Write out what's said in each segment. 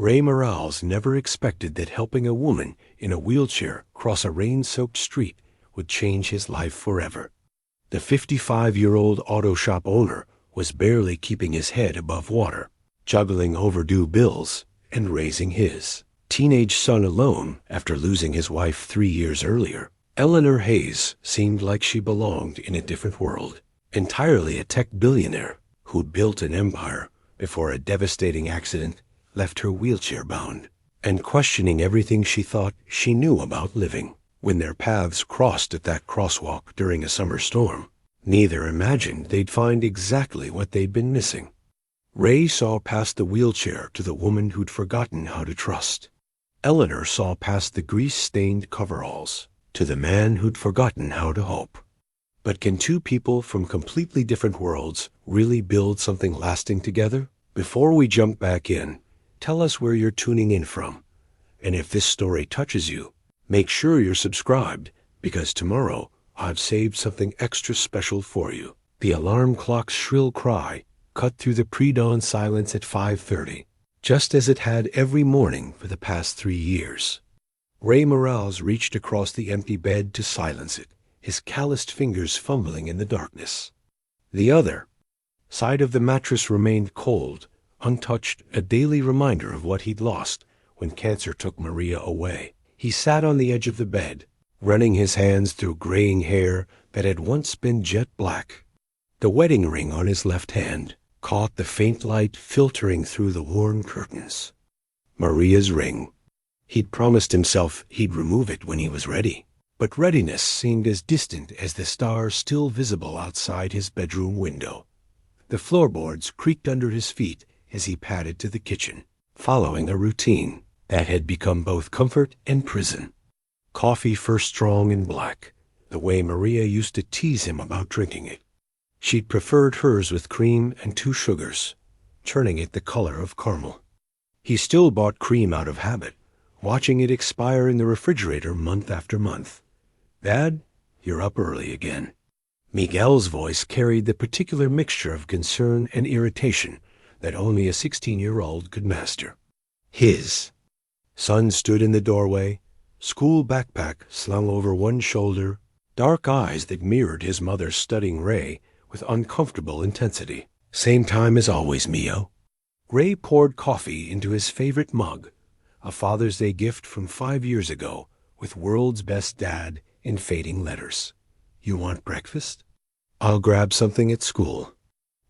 Ray Morales never expected that helping a woman in a wheelchair cross a rain-soaked street would change his life forever. The 55-year-old auto shop owner was barely keeping his head above water, juggling overdue bills and raising his teenage son alone after losing his wife 3 years earlier. Eleanor Hayes seemed like she belonged in a different world, entirely a tech billionaire who'd built an empire before a devastating accident left her wheelchair-bound and questioning everything she thought she knew about living. When their paths crossed at that crosswalk during a summer storm, neither imagined they'd find exactly what they'd been missing. Ray saw past the wheelchair to the woman who'd forgotten how to trust. Eleanor saw past the grease-stained coveralls to the man who'd forgotten how to hope. But can two people from completely different worlds really build something lasting together? Before we jump back in, tell us where you're tuning in from. And if this story touches you, make sure you're subscribed, because tomorrow I've saved something extra special for you. The alarm clock's shrill cry cut through the pre-dawn silence at 5:30, just as it had every morning for the past 3 years. Ray Morales reached across the empty bed to silence it, his calloused fingers fumbling in the darkness. The other side of the mattress remained cold, untouched, a daily reminder of what he'd lost when cancer took Maria away. He sat on the edge of the bed, running his hands through graying hair that had once been jet black. The wedding ring on his left hand caught the faint light filtering through the worn curtains. Maria's ring. He'd promised himself he'd remove it when he was ready, but readiness seemed as distant as the stars still visible outside his bedroom window. The floorboards creaked under his feet as he padded to the kitchen, following a routine that had become both comfort and prison. Coffee first strong and black, the way Maria used to tease him about drinking it. She'd preferred hers with cream and 2 sugars, turning it the color of caramel. He still bought cream out of habit, watching it expire in the refrigerator month after month. "Dad, you're up early again." Miguel's voice carried the particular mixture of concern and irritation that only a 16-year-old could master. His son stood in the doorway, school backpack slung over one shoulder, dark eyes that mirrored his mother studying Ray with uncomfortable intensity. "Same time as always, Mio." Ray poured coffee into his favorite mug, a Father's Day gift from 5 years ago, with "World's Best Dad" in fading letters. "You want breakfast?" "I'll grab something at school."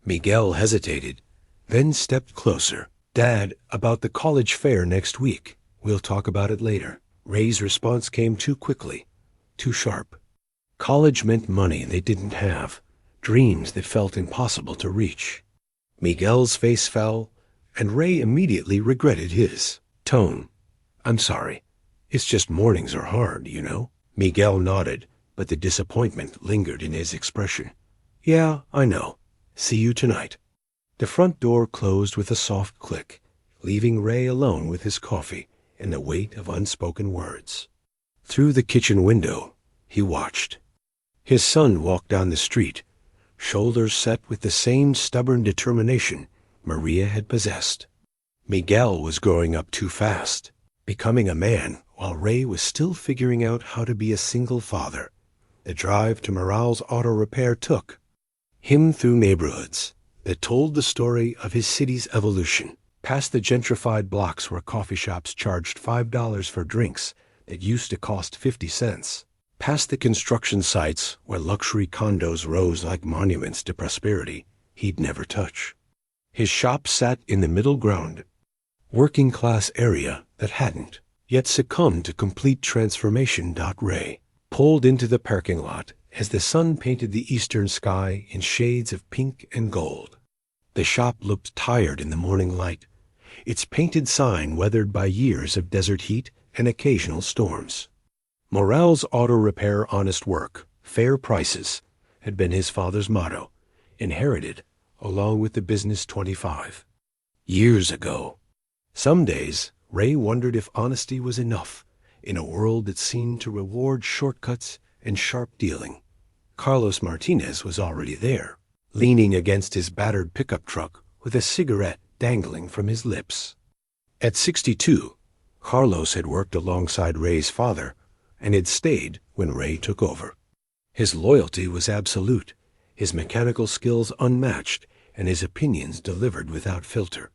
Miguel hesitated, then stepped closer. "Dad, about the college fair next week. We'll talk about it later." Ray's response came too quickly, too sharp. College meant money they didn't have, dreams that felt impossible to reach. Miguel's face fell, and Ray immediately regretted his tone. "I'm sorry. It's just mornings are hard, you know." Miguel nodded, but the disappointment lingered in his expression. "Yeah, I know. See you tonight." The front door closed with a soft click, leaving Ray alone with his coffee and the weight of unspoken words. Through the kitchen window, he watched. His son walked down the street, shoulders set with the same stubborn determination Maria had possessed. Miguel was growing up too fast, becoming a man while Ray was still figuring out how to be a single father. The drive to Morales Auto Repair took him through neighborhoods that told the story of his city's evolution, past the gentrified blocks where coffee shops charged $5 for drinks that used to cost 50 cents, past the construction sites where luxury condos rose like monuments to prosperity he'd never touch. His shop sat in the middle ground, working-class area that hadn't yet succumbed to complete transformation. Ray pulled into the parking lot as the sun painted the eastern sky in shades of pink and gold. The shop looked tired in the morning light, its painted sign weathered by years of desert heat and occasional storms. Morales Auto Repair, honest work, fair prices, had been his father's motto, inherited along with the business 25 years ago. Some days, Ray wondered if honesty was enough in a world that seemed to reward shortcuts and sharp dealing. Carlos Martinez was already there, leaning against his battered pickup truck with a cigarette dangling from his lips. At 62, Carlos had worked alongside Ray's father and had stayed when Ray took over. His loyalty was absolute, his mechanical skills unmatched, and his opinions delivered without filter.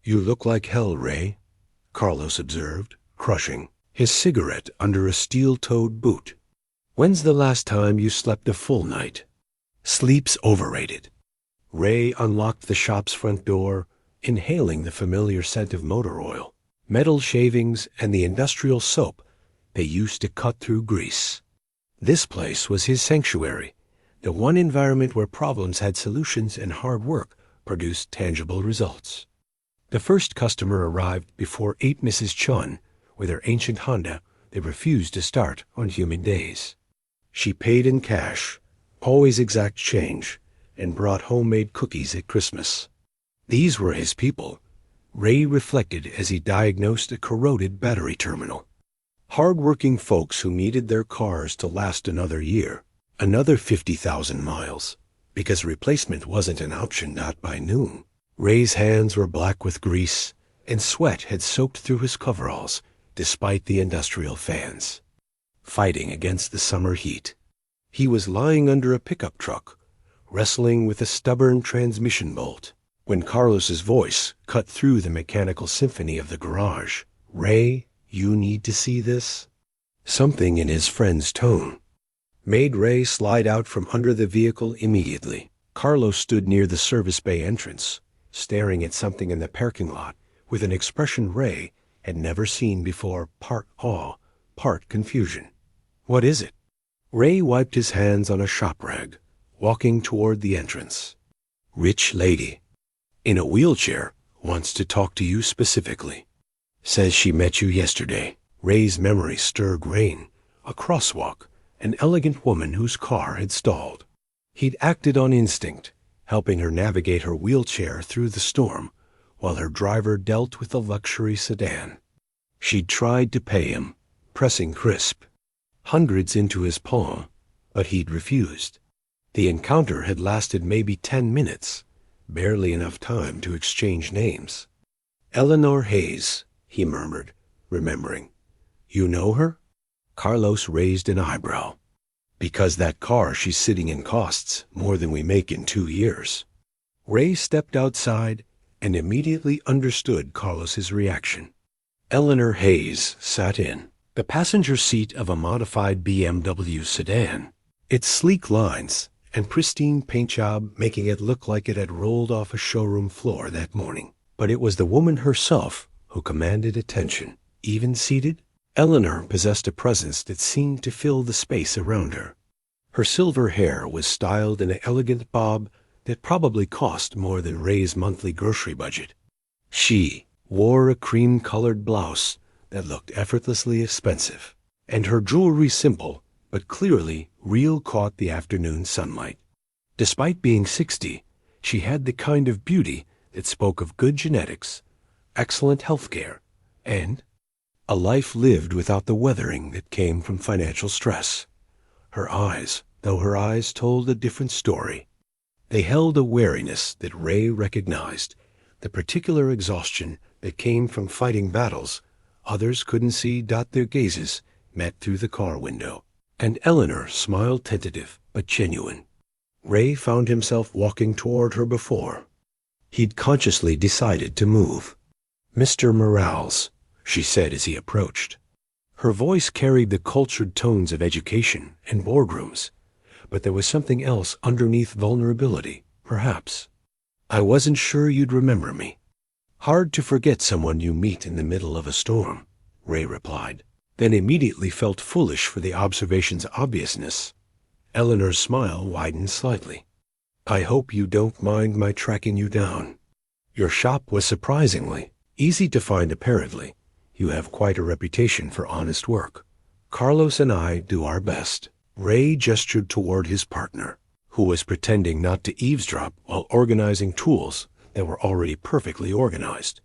"You look like hell, Ray," Carlos observed, crushing his cigarette under a steel-toed boot. "When's the last time you slept a full night?" "Sleep's overrated." Ray unlocked the shop's front door, inhaling the familiar scent of motor oil, metal shavings, and the industrial soap they used to cut through grease. This place was his sanctuary, the one environment where problems had solutions and hard work produced tangible results. The first customer arrived before 8 Mrs. Chun with her ancient Honda that refused to start on humid days. She paid in cash, always exact change, and brought homemade cookies at Christmas. These were his people, Ray reflected as he diagnosed a corroded battery terminal. Hard-working folks who needed their cars to last another year, another 50,000 miles, because replacement wasn't an option not by noon. Ray's hands were black with grease, and sweat had soaked through his coveralls, despite the industrial fans. Fighting against the summer heat. He was lying under a pickup truck, wrestling with a stubborn transmission bolt, when Carlos's voice cut through the mechanical symphony of the garage. "Ray, you need to see this." Something in his friend's tone made Ray slide out from under the vehicle immediately. Carlos stood near the service bay entrance, staring at something in the parking lot with an expression Ray had never seen before, part awe, part confusion. "What is it?" Ray wiped his hands on a shop rag, walking toward the entrance. "Rich lady, in a wheelchair, wants to talk to you specifically. Says she met you yesterday." Ray's memory stirred rain, a crosswalk, an elegant woman whose car had stalled. He'd acted on instinct, helping her navigate her wheelchair through the storm, while her driver dealt with the luxury sedan. She'd tried to pay him, pressing crisp, hundreds into his palm, but he'd refused. The encounter had lasted maybe 10 minutes, barely enough time to exchange names. "Eleanor Hayes," he murmured, remembering. "You know her?" Carlos raised an eyebrow. "Because that car she's sitting in costs more than we make in 2 years." Ray stepped outside and immediately understood Carlos's reaction. Eleanor Hayes sat in the passenger seat of a modified BMW sedan, its sleek lines and pristine paint job making it look like it had rolled off a showroom floor that morning. But it was the woman herself who commanded attention. Even seated, Eleanor possessed a presence that seemed to fill the space around her. Her silver hair was styled in an elegant bob that probably cost more than Ray's monthly grocery budget. She wore a cream-colored blouse that looked effortlessly expensive, and her jewelry simple, but clearly real caught the afternoon sunlight. Despite being 60, she had the kind of beauty that spoke of good genetics, excellent health care, and a life lived without the weathering that came from financial stress. Her eyes, though her eyes told a different story. They held a wariness that Ray recognized, the particular exhaustion that came from fighting battles others couldn't see. Their gazes met through the car window, and Eleanor smiled tentative but genuine. Ray found himself walking toward her before he'd consciously decided to move. "Mr. Morales," she said as he approached. Her voice carried the cultured tones of education and boardrooms, but there was something else underneath vulnerability, perhaps. "I wasn't sure you'd remember me." "Hard to forget someone you meet in the middle of a storm," Ray replied, then immediately felt foolish for the observation's obviousness. Eleanor's smile widened slightly. "I hope you don't mind my tracking you down. Your shop was surprisingly easy to find apparently. You have quite a reputation for honest work. Carlos and I do our best." Ray gestured toward his partner, who was pretending not to eavesdrop while organizing tools that were already perfectly organized.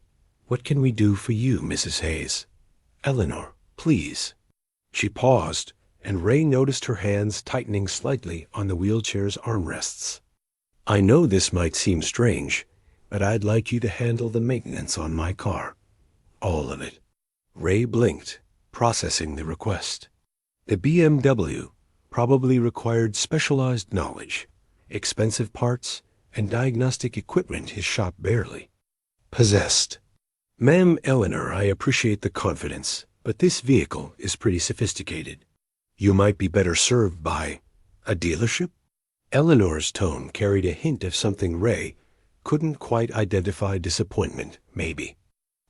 "What can we do for you, Mrs. Hayes?" "Eleanor, please." She paused, and Ray noticed her hands tightening slightly on the wheelchair's armrests. "I know this might seem strange, but I'd like you to handle the maintenance on my car." All of it. Ray blinked, processing the request. The BMW probably required specialized knowledge, expensive parts, and diagnostic equipment his shop barely possessed. Ma'am Eleanor, I appreciate the confidence, but this vehicle is pretty sophisticated. You might be better served by a dealership? Eleanor's tone carried a hint of something Ray couldn't quite identify. Disappointment, maybe.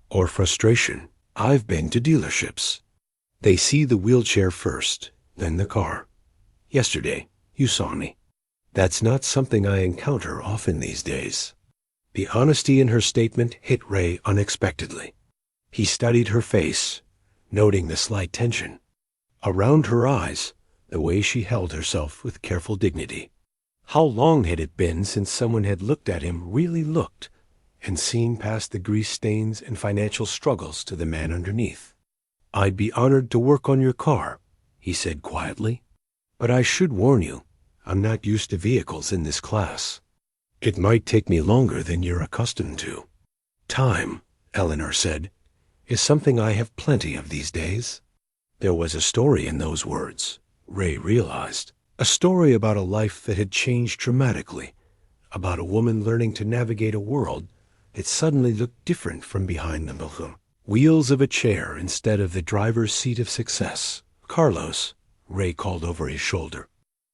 Or frustration. I've been to dealerships. They see the wheelchair first, then the car. Yesterday, you saw me. That's not something I encounter often these days. The honesty in her statement hit Ray unexpectedly. He studied her face, noting the slight tension around her eyes, the way she held herself with careful dignity. How long had it been since someone had looked at him, really looked, and seen past the grease stains and financial struggles to the man underneath? I'd be honored to work on your car, he said quietly. But I should warn you, I'm not used to vehicles in this class. It might take me longer than you're accustomed to. Time, Eleanor said, is something I have plenty of these days. There was a story in those words, Ray realized. A story about a life that had changed dramatically, about a woman learning to navigate a world that suddenly looked different from behind the wheels of a chair instead of the driver's seat of success. Carlos, Ray called over his shoulder.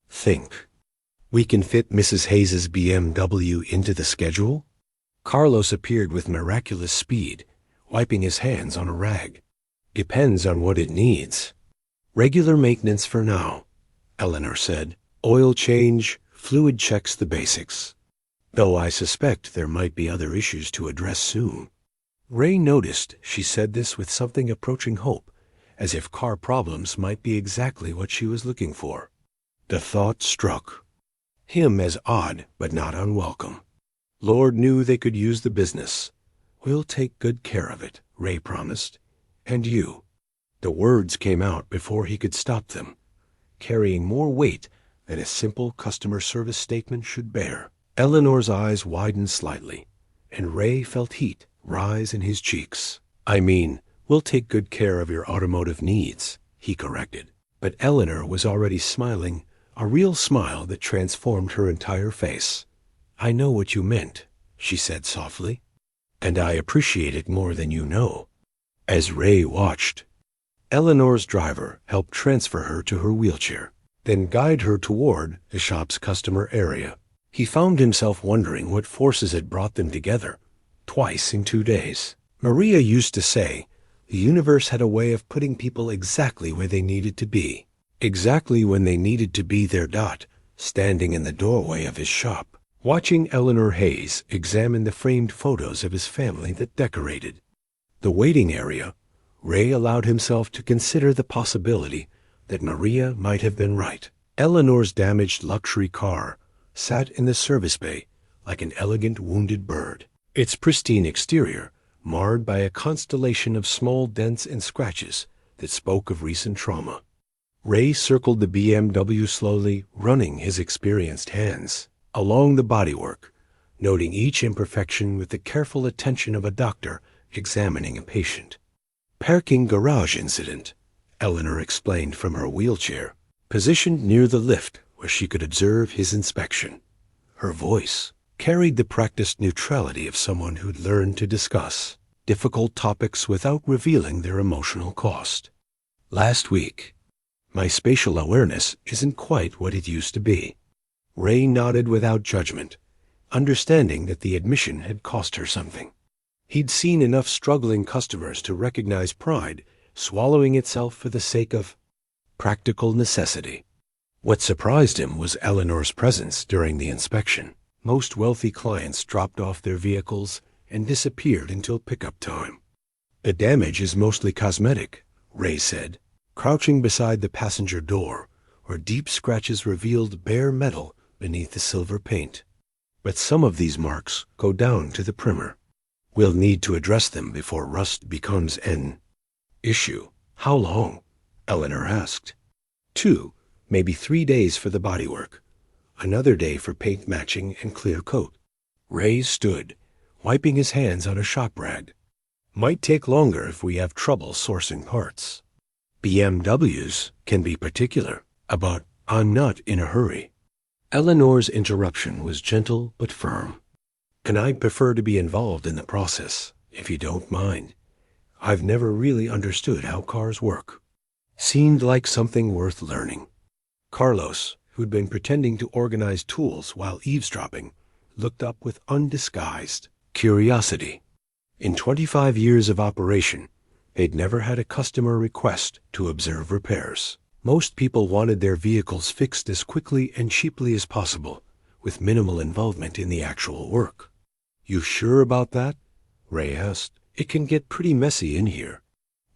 Think. We can fit Mrs. Hayes's BMW into the schedule? Carlos appeared with miraculous speed, wiping his hands on a rag. Depends on what it needs. Regular maintenance for now, Eleanor said. Oil change, fluid checks, the basics. Though I suspect there might be other issues to address soon. Ray noticed she said this with something approaching hope, as if car problems might be exactly what she was looking for. The thought struck him as odd but not unwelcome. Lord knew they could use the business. We'll take good care of it, Ray promised. And you. The words came out before he could stop them, carrying more weight than a simple customer service statement should bear. Eleanor's eyes widened slightly, and Ray felt heat rise in his cheeks. I mean, we'll take good care of your automotive needs, he corrected. But Eleanor was already smiling, a real smile that transformed her entire face. I know what you meant, she said softly, and I appreciate it more than you know. As Ray watched, Eleanor's driver helped transfer her to her wheelchair, then guide her toward the shop's customer area. He found himself wondering what forces had brought them together, twice in 2 days. Maria used to say, the universe had a way of putting people exactly where they needed to be, exactly when they needed to be there. Standing in the doorway of his shop, watching Eleanor Hayes examine the framed photos of his family that decorated the waiting area, Ray allowed himself to consider the possibility that Maria might have been right. Eleanor's damaged luxury car sat in the service bay like an elegant wounded bird, its pristine exterior marred by a constellation of small dents and scratches that spoke of recent trauma. Ray circled the BMW slowly, running his experienced hands along the bodywork, noting each imperfection with the careful attention of a doctor examining a patient. Parking garage incident, Eleanor explained from her wheelchair, positioned near the lift where she could observe his inspection. Her voice carried the practiced neutrality of someone who'd learned to discuss difficult topics without revealing their emotional cost. Last week, my spatial awareness isn't quite what it used to be. Ray nodded without judgment, understanding that the admission had cost her something. He'd seen enough struggling customers to recognize pride swallowing itself for the sake of practical necessity. What surprised him was Eleanor's presence during the inspection. Most wealthy clients dropped off their vehicles and disappeared until pickup time. The damage is mostly cosmetic, Ray said, crouching beside the passenger door, where deep scratches revealed bare metal beneath the silver paint. But some of these marks go down to the primer. We'll need to address them before rust becomes an issue. How long? Eleanor asked. 2, maybe 3 days for the bodywork. Another day for paint matching and clear coat. Ray stood, wiping his hands on a shop rag. Might take longer if we have trouble sourcing parts. BMWs can be particular about "I'm not in a hurry." Eleanor's interruption was gentle but firm. "And I'd prefer to be involved in the process, if you don't mind. I've never really understood how cars work." Seemed like something worth learning. Carlos, who'd been pretending to organize tools while eavesdropping, looked up with undisguised curiosity. In 25 years of operation, they'd never had a customer request to observe repairs. Most people wanted their vehicles fixed as quickly and cheaply as possible, with minimal involvement in the actual work. "You sure about that?" Ray asked. "It can get pretty messy in here."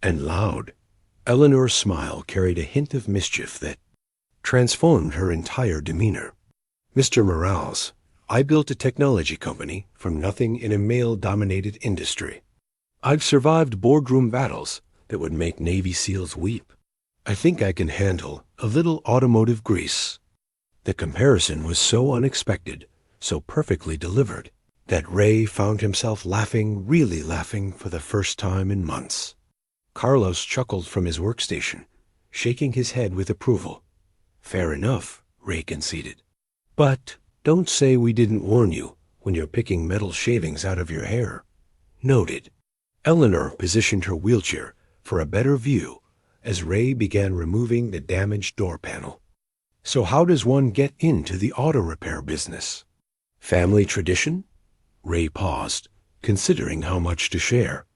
And loud. Eleanor's smile carried a hint of mischief that transformed her entire demeanor. "Mr. Morales, I built a technology company from nothing in a male-dominated industry. I've survived boardroom battles that would make Navy SEALs weep. I think I can handle a little automotive grease." The comparison was so unexpected, so perfectly delivered, that Ray found himself laughing, really laughing, for the first time in months. Carlos chuckled from his workstation, shaking his head with approval. "Fair enough," Ray conceded. "But don't say we didn't warn you when you're picking metal shavings out of your hair." Noted. Eleanor positioned her wheelchair for a better view as Ray began removing the damaged door panel. "So how does one get into the auto repair business? Family tradition?" Ray paused, considering how much to share.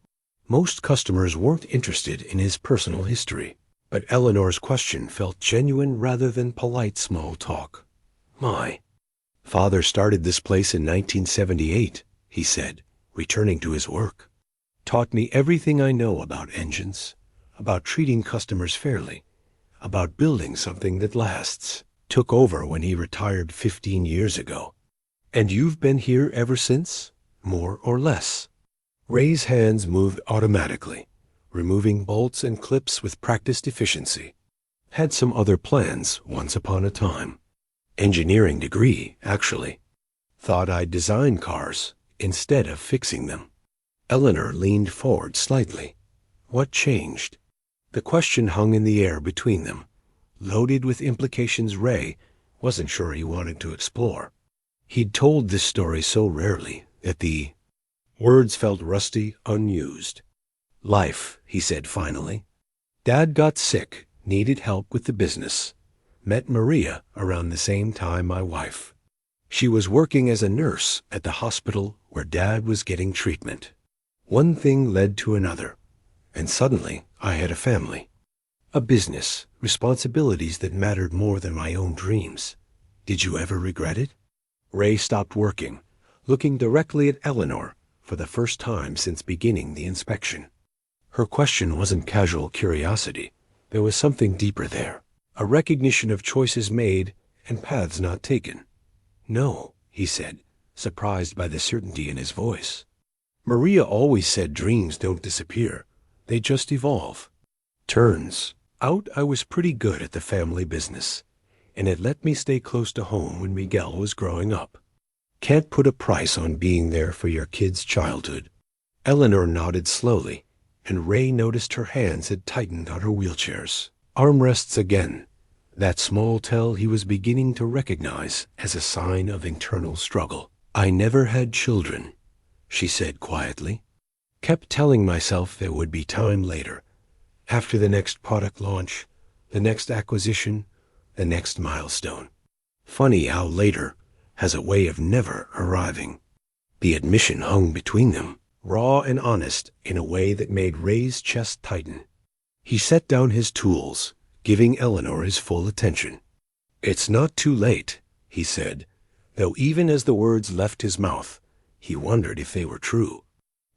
Most customers weren't interested in his personal history, but Eleanor's question felt genuine rather than polite small talk. "My father started this place in 1978, he said, returning to his work. "Taught me everything I know about engines, about treating customers fairly, about building something that lasts. Took over when he retired 15 years ago. And you've been here ever since, more or less?" Ray's hands moved automatically, removing bolts and clips with practiced efficiency. "Had some other plans once upon a time. Engineering degree, actually. Thought I'd design cars instead of fixing them." Eleanor leaned forward slightly. What changed? The question hung in the air between them, loaded with implications Ray wasn't sure he wanted to explore. He'd told this story so rarely that the words felt rusty, unused. "Life," he said finally. "Dad got sick, needed help with the business. Met Maria around the same time my wife. She was working as a nurse at the hospital where Dad was getting treatment. One thing led to another, and suddenly I had a family. A business, responsibilities that mattered more than my own dreams. Did you ever regret it?" Ray stopped working, looking directly at Eleanor for the first time since beginning the inspection. Her question wasn't casual curiosity. There was something deeper there, a recognition of choices made and paths not taken. "No," he said, surprised by the certainty in his voice. "Maria always said dreams don't disappear. They just evolve. Turns out I was pretty good at the family business, and it let me stay close to home when Miguel was growing up. Can't put a price on being there for your kid's childhood." Eleanor nodded slowly, and Ray noticed her hands had tightened on her wheelchairs. Armrests again, that small tell he was beginning to recognize as a sign of internal struggle. "I never had children," she said quietly. "Kept telling myself there would be time later, after the next product launch, the next acquisition, the next milestone. Funny how later has a way of never arriving." The admission hung between them, raw and honest in a way that made Ray's chest tighten. He set down his tools, giving Eleanor his full attention. "It's not too late," he said, though even as the words left his mouth, he wondered if they were true.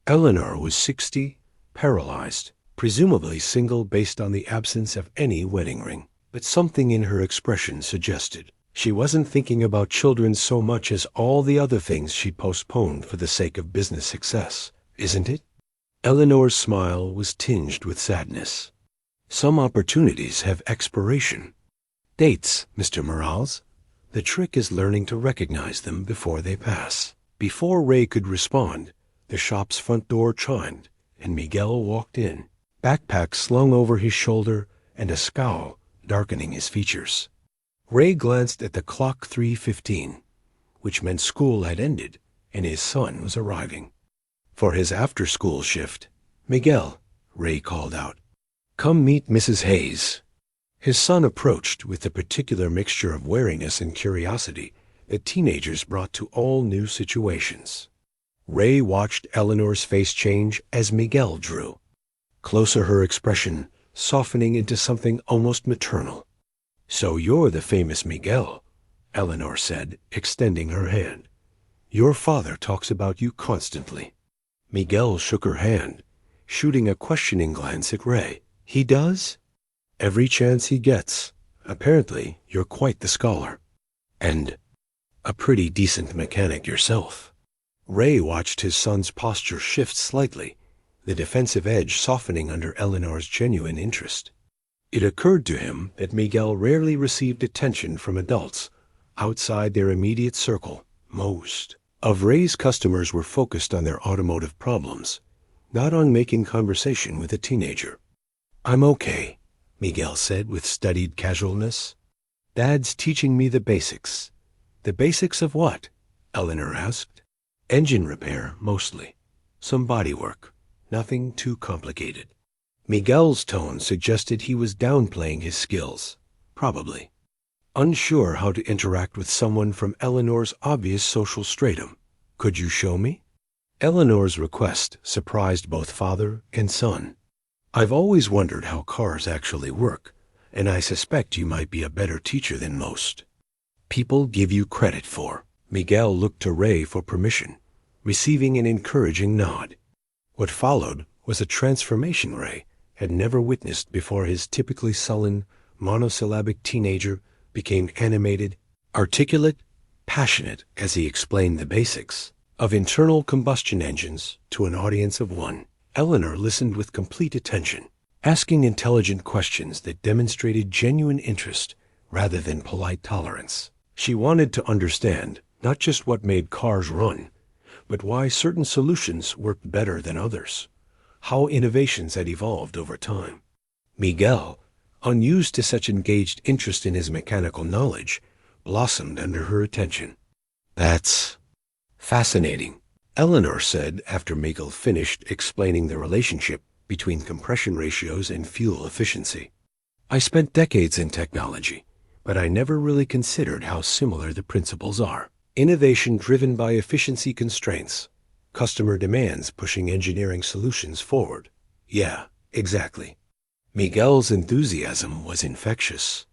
Eleanor was 60, paralyzed, presumably single based on the absence of any wedding ring. But something in her expression suggested she wasn't thinking about children so much as all the other things she postponed for the sake of business success, isn't it? Eleanor's smile was tinged with sadness. "Some opportunities have expiration dates, Mr. Morales. The trick is learning to recognize them before they pass." Before Ray could respond, the shop's front door chimed, and Miguel walked in, backpack slung over his shoulder and a scowl darkening his features. Ray glanced at the clock 3:15, which meant school had ended and his son was arriving. For his after-school shift, "Miguel," Ray called out, "come meet Mrs. Hayes." His son approached with the particular mixture of wariness and curiosity that teenagers brought to all new situations. Ray watched Eleanor's face change as Miguel drew. Closer, her expression softening into something almost maternal. "So you're the famous Miguel," Eleanor said, extending her hand. "Your father talks about you constantly." Miguel shook her hand, shooting a questioning glance at Ray. "He does?" "Every chance he gets. Apparently, you're quite the scholar. And a pretty decent mechanic yourself." Ray watched his son's posture shift slightly, the defensive edge softening under Eleanor's genuine interest. It occurred to him that Miguel rarely received attention from adults outside their immediate circle. Most of Ray's customers were focused on their automotive problems, not on making conversation with a teenager. "I'm okay," Miguel said with studied casualness. "Dad's teaching me the basics." "The basics of what?" Eleanor asked. "Engine repair, mostly. Some body work. Nothing too complicated." Miguel's tone suggested he was downplaying his skills. Probably. Unsure how to interact with someone from Eleanor's obvious social stratum. "Could you show me?" Eleanor's request surprised both father and son. "I've always wondered how cars actually work, and I suspect you might be a better teacher than most people give you credit for." Miguel looked to Ray for permission, receiving an encouraging nod. What followed was a transformation Ray had never witnessed before. His typically sullen, monosyllabic teenager became animated, articulate, passionate as he explained the basics of internal combustion engines to an audience of one. Eleanor listened with complete attention, asking intelligent questions that demonstrated genuine interest rather than polite tolerance. She wanted to understand not just what made cars run, but why certain solutions worked better than others, how innovations had evolved over time. Miguel, unused to such engaged interest in his mechanical knowledge, blossomed under her attention. "That's fascinating," Eleanor said after Miguel finished explaining the relationship between compression ratios and fuel efficiency. "I spent decades in technology, but I never really considered how similar the principles are. Innovation driven by efficiency constraints, customer demands pushing engineering solutions forward." "Yeah, exactly." Miguel's enthusiasm was infectious.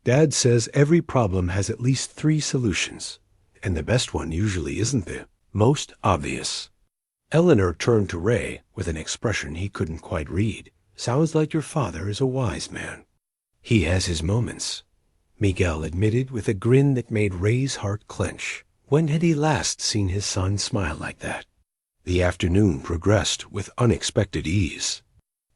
"Dad says every problem has at least 3 solutions, and the best one usually isn't the most obvious." Eleanor turned to Ray with an expression he couldn't quite read. "Sounds like your father is a wise man." "He has his moments," Miguel admitted with a grin that made Ray's heart clench. When had he last seen his son smile like that? The afternoon progressed with unexpected ease.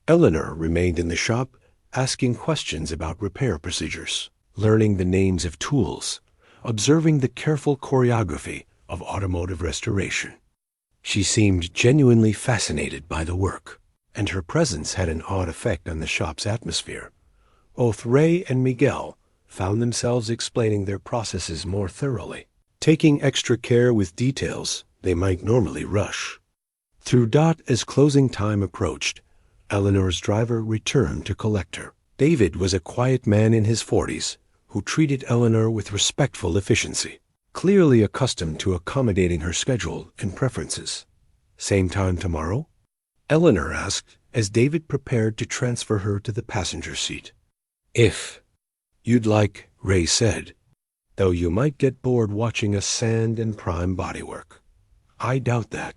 Eleanor remained in the shop, asking questions about repair procedures, learning the names of tools, observing the careful choreography of automotive restoration. She seemed genuinely fascinated by the work, and her presence had an odd effect on the shop's atmosphere. Both Ray and Miguel found themselves explaining their processes more thoroughly, taking extra care with details they might normally rush. Through dot as closing time approached, Eleanor's driver returned to collect her. David was a quiet man in his 40s who treated Eleanor with respectful efficiency, clearly accustomed to accommodating her schedule and preferences. "Same time tomorrow?" Eleanor asked as David prepared to transfer her to the passenger seat. "If you'd like," Ray said, "though you might get bored watching us sand and prime bodywork." "I doubt that."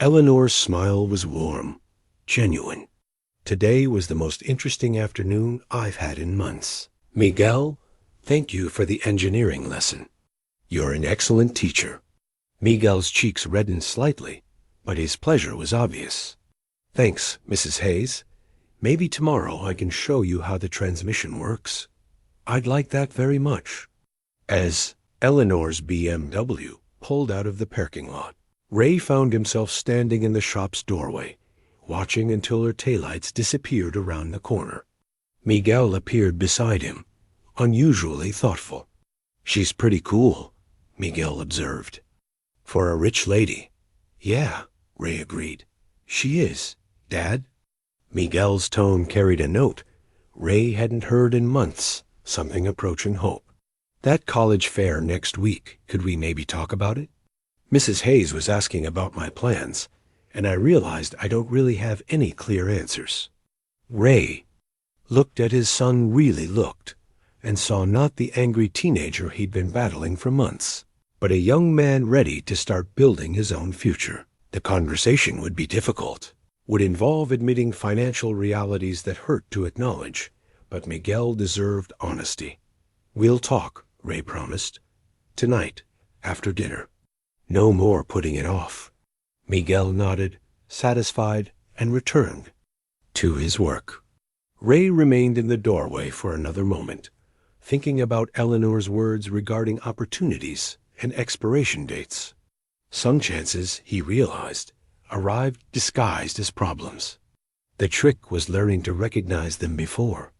Eleanor's smile was warm, genuine. "Today was the most interesting afternoon I've had in months. Miguel, thank you for the engineering lesson. You're an excellent teacher." Miguel's cheeks reddened slightly, but his pleasure was obvious. "Thanks, Mrs. Hayes. Maybe tomorrow I can show you how the transmission works." "I'd like that very much." As Eleanor's BMW pulled out of the parking lot, Ray found himself standing in the shop's doorway, watching until her taillights disappeared around the corner. Miguel appeared beside him, unusually thoughtful. "She's pretty cool," Miguel observed. "For a rich lady." "Yeah," Ray agreed. "She is, Dad." Miguel's tone carried a note Ray hadn't heard in months, something approaching hope. "That college fair next week, could we maybe talk about it? Mrs. Hayes was asking about my plans, and I realized I don't really have any clear answers." Ray looked at his son, really looked, and saw not the angry teenager he'd been battling for months, but a young man ready to start building his own future. The conversation would be difficult, would involve admitting financial realities that hurt to acknowledge, but Miguel deserved honesty. "We'll talk," Ray promised. "Tonight, after dinner. No more putting it off." Miguel nodded, satisfied, and returned to his work. Ray remained in the doorway for another moment, thinking about Eleanor's words regarding opportunities and expiration dates. Some chances, he realized, arrived disguised as problems. The trick was learning to recognize them before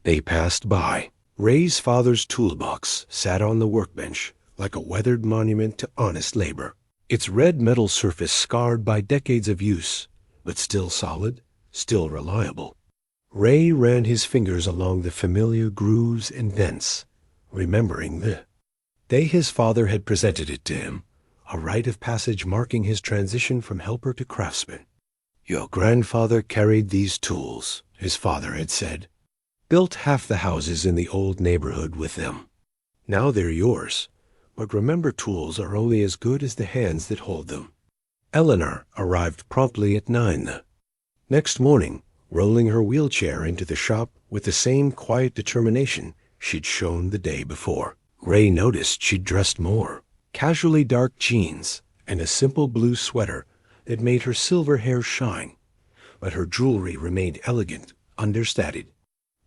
they passed by. Ray's father's toolbox sat on the workbench like a weathered monument to honest labor, its red metal surface scarred by decades of use, but still solid, still reliable. Ray ran his fingers along the familiar grooves and vents, remembering the day his father had presented it to him, a rite of passage marking his transition from helper to craftsman. "Your grandfather carried these tools," his father had said. "Built half the houses in the old neighborhood with them. Now they're yours, but remember, tools are only as good as the hands that hold them." Eleanor arrived promptly at 9 the next morning, rolling her wheelchair into the shop with the same quiet determination she'd shown the day before. Ray noticed she'd dressed more, casually dark jeans and a simple blue sweater that made her silver hair shine, but her jewelry remained elegant, understated.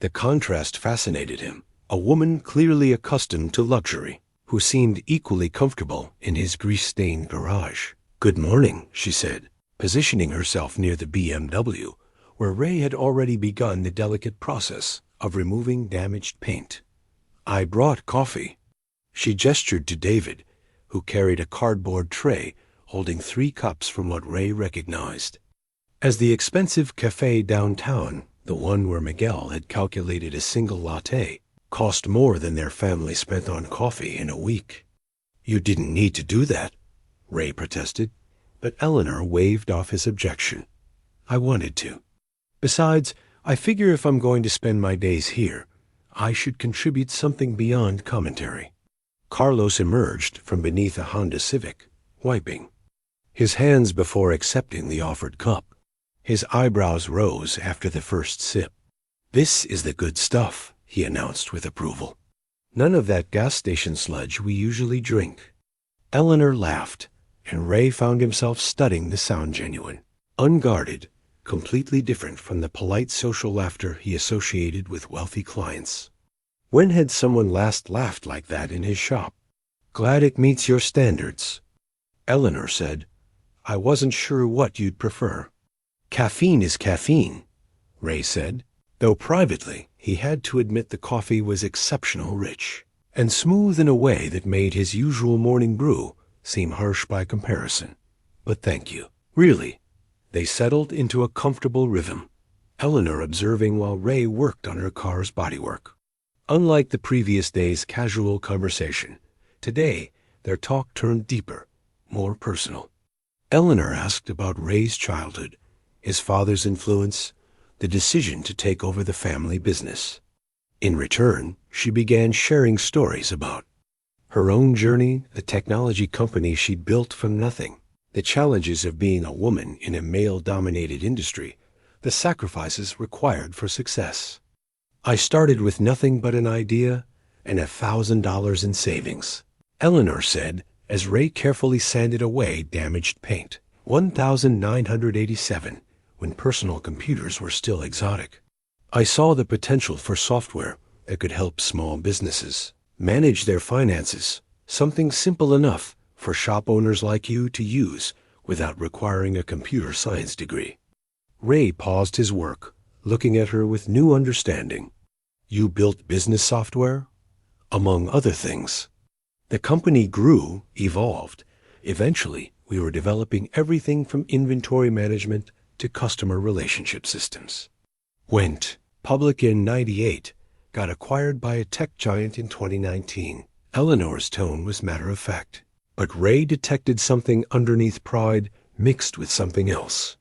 The contrast fascinated him, a woman clearly accustomed to luxury, who seemed equally comfortable in his grease-stained garage. "Good morning," she said, positioning herself near the BMW, where Ray had already begun the delicate process of removing damaged paint. "I brought coffee." She gestured to David, who carried a cardboard tray holding 3 cups from what Ray recognized as the expensive cafe downtown, the one where Miguel had calculated a single latte cost more than their family spent on coffee in a week. "You didn't need to do that," Ray protested, but Eleanor waved off his objection. "I wanted to. Besides, I figure if I'm going to spend my days here, I should contribute something beyond commentary." Carlos emerged from beneath a Honda Civic, wiping his hands before accepting the offered cup. His eyebrows rose after the first sip. "This is the good stuff," he announced with approval. "None of that gas station sludge we usually drink." Eleanor laughed, and Ray found himself studying the sound genuine, unguarded, completely different from the polite social laughter he associated with wealthy clients. When had someone last laughed like that in his shop? "Glad it meets your standards." Eleanor said, "I wasn't sure what you'd prefer." "Caffeine is caffeine," Ray said, though privately he had to admit the coffee was exceptional rich, and smooth in a way that made his usual morning brew seem harsh by comparison. "But thank you. Really." They settled into a comfortable rhythm, Eleanor observing while Ray worked on her car's bodywork. Unlike the previous day's casual conversation, today their talk turned deeper, more personal. Eleanor asked about Ray's childhood, his father's influence, the decision to take over the family business. In return, she began sharing stories about her own journey, the technology company she'd built from nothing, the challenges of being a woman in a male-dominated industry, the sacrifices required for success. "I started with nothing but an idea and $1,000 in savings," Eleanor said as Ray carefully sanded away damaged paint. 1987, when personal computers were still exotic. "I saw the potential for software that could help small businesses manage their finances, something simple enough for shop owners like you to use without requiring a computer science degree." Ray paused his work, looking at her with new understanding. You built business software? Among other things. The company grew, evolved. Eventually, we were developing everything from inventory management to customer relationship systems. Went public in '98, got acquired by a tech giant in 2019. Eleanor's tone was matter-of-fact, but Ray detected something underneath pride mixed with something else.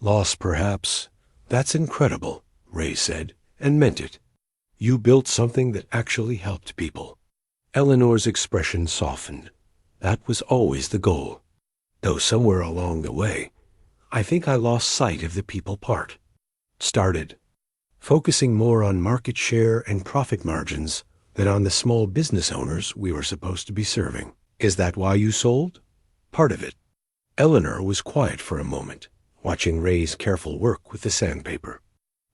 Loss, perhaps. That's incredible, Ray said, and meant it. You built something that actually helped people. Eleanor's expression softened. That was always the goal. Though somewhere along the way, I think I lost sight of the people part. Started focusing more on market share and profit margins than on the small business owners we were supposed to be serving. Is that why you sold? Part of it. Eleanor was quiet for a moment, watching Ray's careful work with the sandpaper.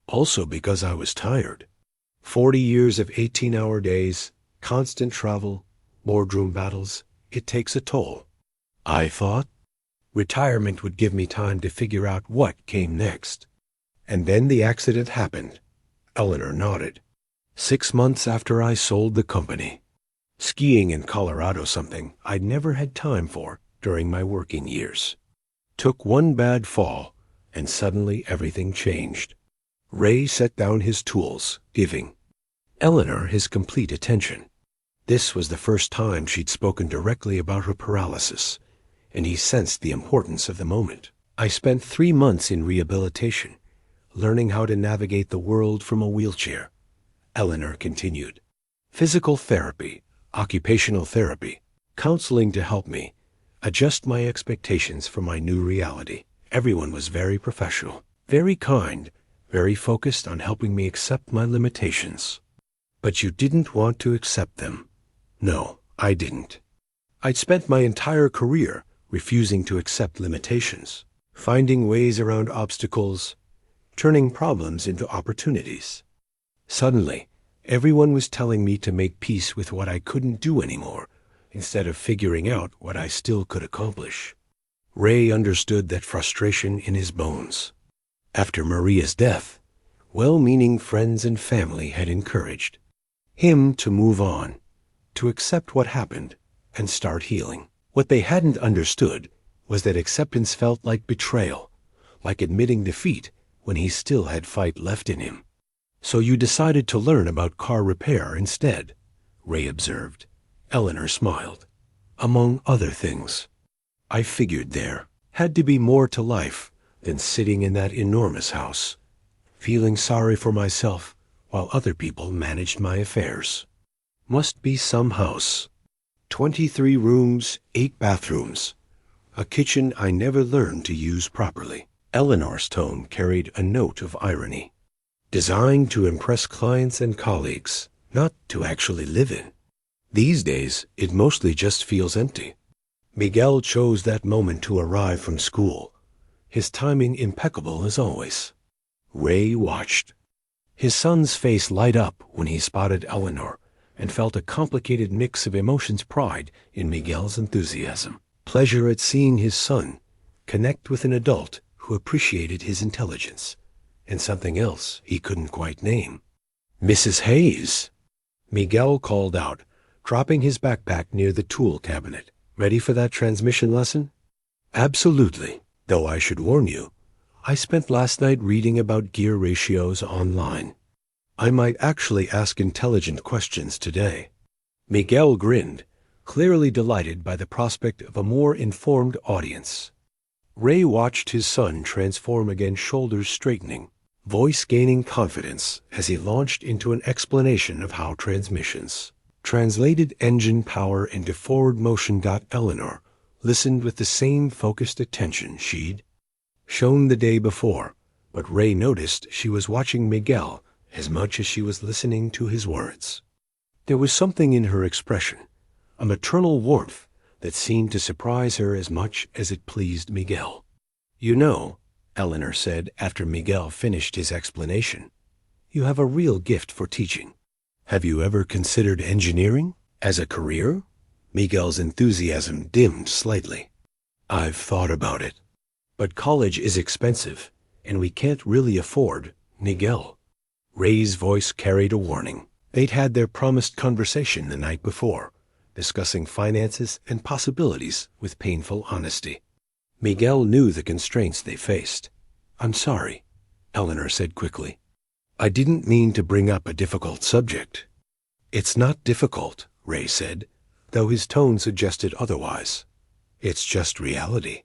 Also because I was tired. 40 years of 18-hour days, constant travel, boardroom battles, it takes a toll. I thought retirement would give me time to figure out what came next. And then the accident happened. Eleanor nodded. 6 months after I sold the company. Skiing in Colorado, something I'd never had time for during my working years. Took one bad fall, and suddenly everything changed. Ray set down his tools, giving Eleanor his complete attention. This was the first time she'd spoken directly about her paralysis, and he sensed the importance of the moment. I spent 3 months in rehabilitation, learning how to navigate the world from a wheelchair. Eleanor continued. Physical therapy, occupational therapy, counseling to help me adjust my expectations for my new reality. Everyone was very professional, very kind, very focused on helping me accept my limitations. But you didn't want to accept them. No, I didn't. I'd spent my entire career refusing to accept limitations, finding ways around obstacles, turning problems into opportunities. Suddenly, everyone was telling me to make peace with what I couldn't do anymore, instead of figuring out what I still could accomplish. Ray understood that frustration in his bones. After Maria's death, well-meaning friends and family had encouraged him to move on, to accept what happened, and start healing. What they hadn't understood was that acceptance felt like betrayal, like admitting defeat when he still had fight left in him. So you decided to learn about car repair instead, Ray observed. Eleanor smiled. Among other things. I figured there had to be more to life than sitting in that enormous house, feeling sorry for myself while other people managed my affairs. Must be some house. 23 rooms, 8 bathrooms. A kitchen I never learned to use properly. Eleanor's tone carried a note of irony. Designed to impress clients and colleagues, not to actually live in. These days, it mostly just feels empty. Miguel chose that moment to arrive from school, his timing impeccable as always. Ray watched. His son's face light up when he spotted Eleanor and felt a complicated mix of emotions, pride in Miguel's enthusiasm, pleasure at seeing his son connect with an adult who appreciated his intelligence, and something else he couldn't quite name. Mrs. Hayes, Miguel called out, dropping his backpack near the tool cabinet. Ready for that transmission lesson? Absolutely, though I should warn you, I spent last night reading about gear ratios online. I might actually ask intelligent questions today. Miguel grinned, clearly delighted by the prospect of a more informed audience. Ray watched his son transform again, shoulders straightening, voice gaining confidence as he launched into an explanation of how transmissions translated engine power into forward motion. Eleanor listened with the same focused attention she'd shown the day before, but Ray noticed she was watching Miguel as much as she was listening to his words. There was something in her expression, a maternal warmth that seemed to surprise her as much as it pleased Miguel. You know, Eleanor said after Miguel finished his explanation, you have a real gift for teaching. Have you ever considered engineering as a career? Miguel's enthusiasm dimmed slightly. I've thought about it. But college is expensive, and we can't really afford Miguel. Ray's voice carried a warning. They'd had their promised conversation the night before, discussing finances and possibilities with painful honesty. Miguel knew the constraints they faced. "I'm sorry," Eleanor said quickly. "I didn't mean to bring up a difficult subject." "It's not difficult," Ray said, though his tone suggested otherwise. "It's just reality.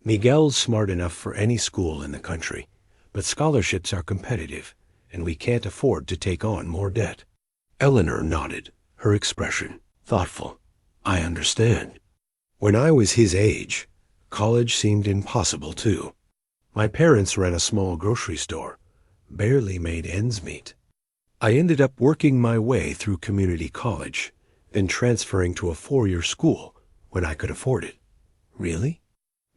Miguel's smart enough for any school in the country, but scholarships are competitive, and we can't afford to take on more debt." Eleanor nodded, her expression thoughtful. "I understand. When I was his age, college seemed impossible too. My parents ran a small grocery store, barely made ends meet. I ended up working my way through community college, then transferring to a 4-year school when I could afford it." "Really?"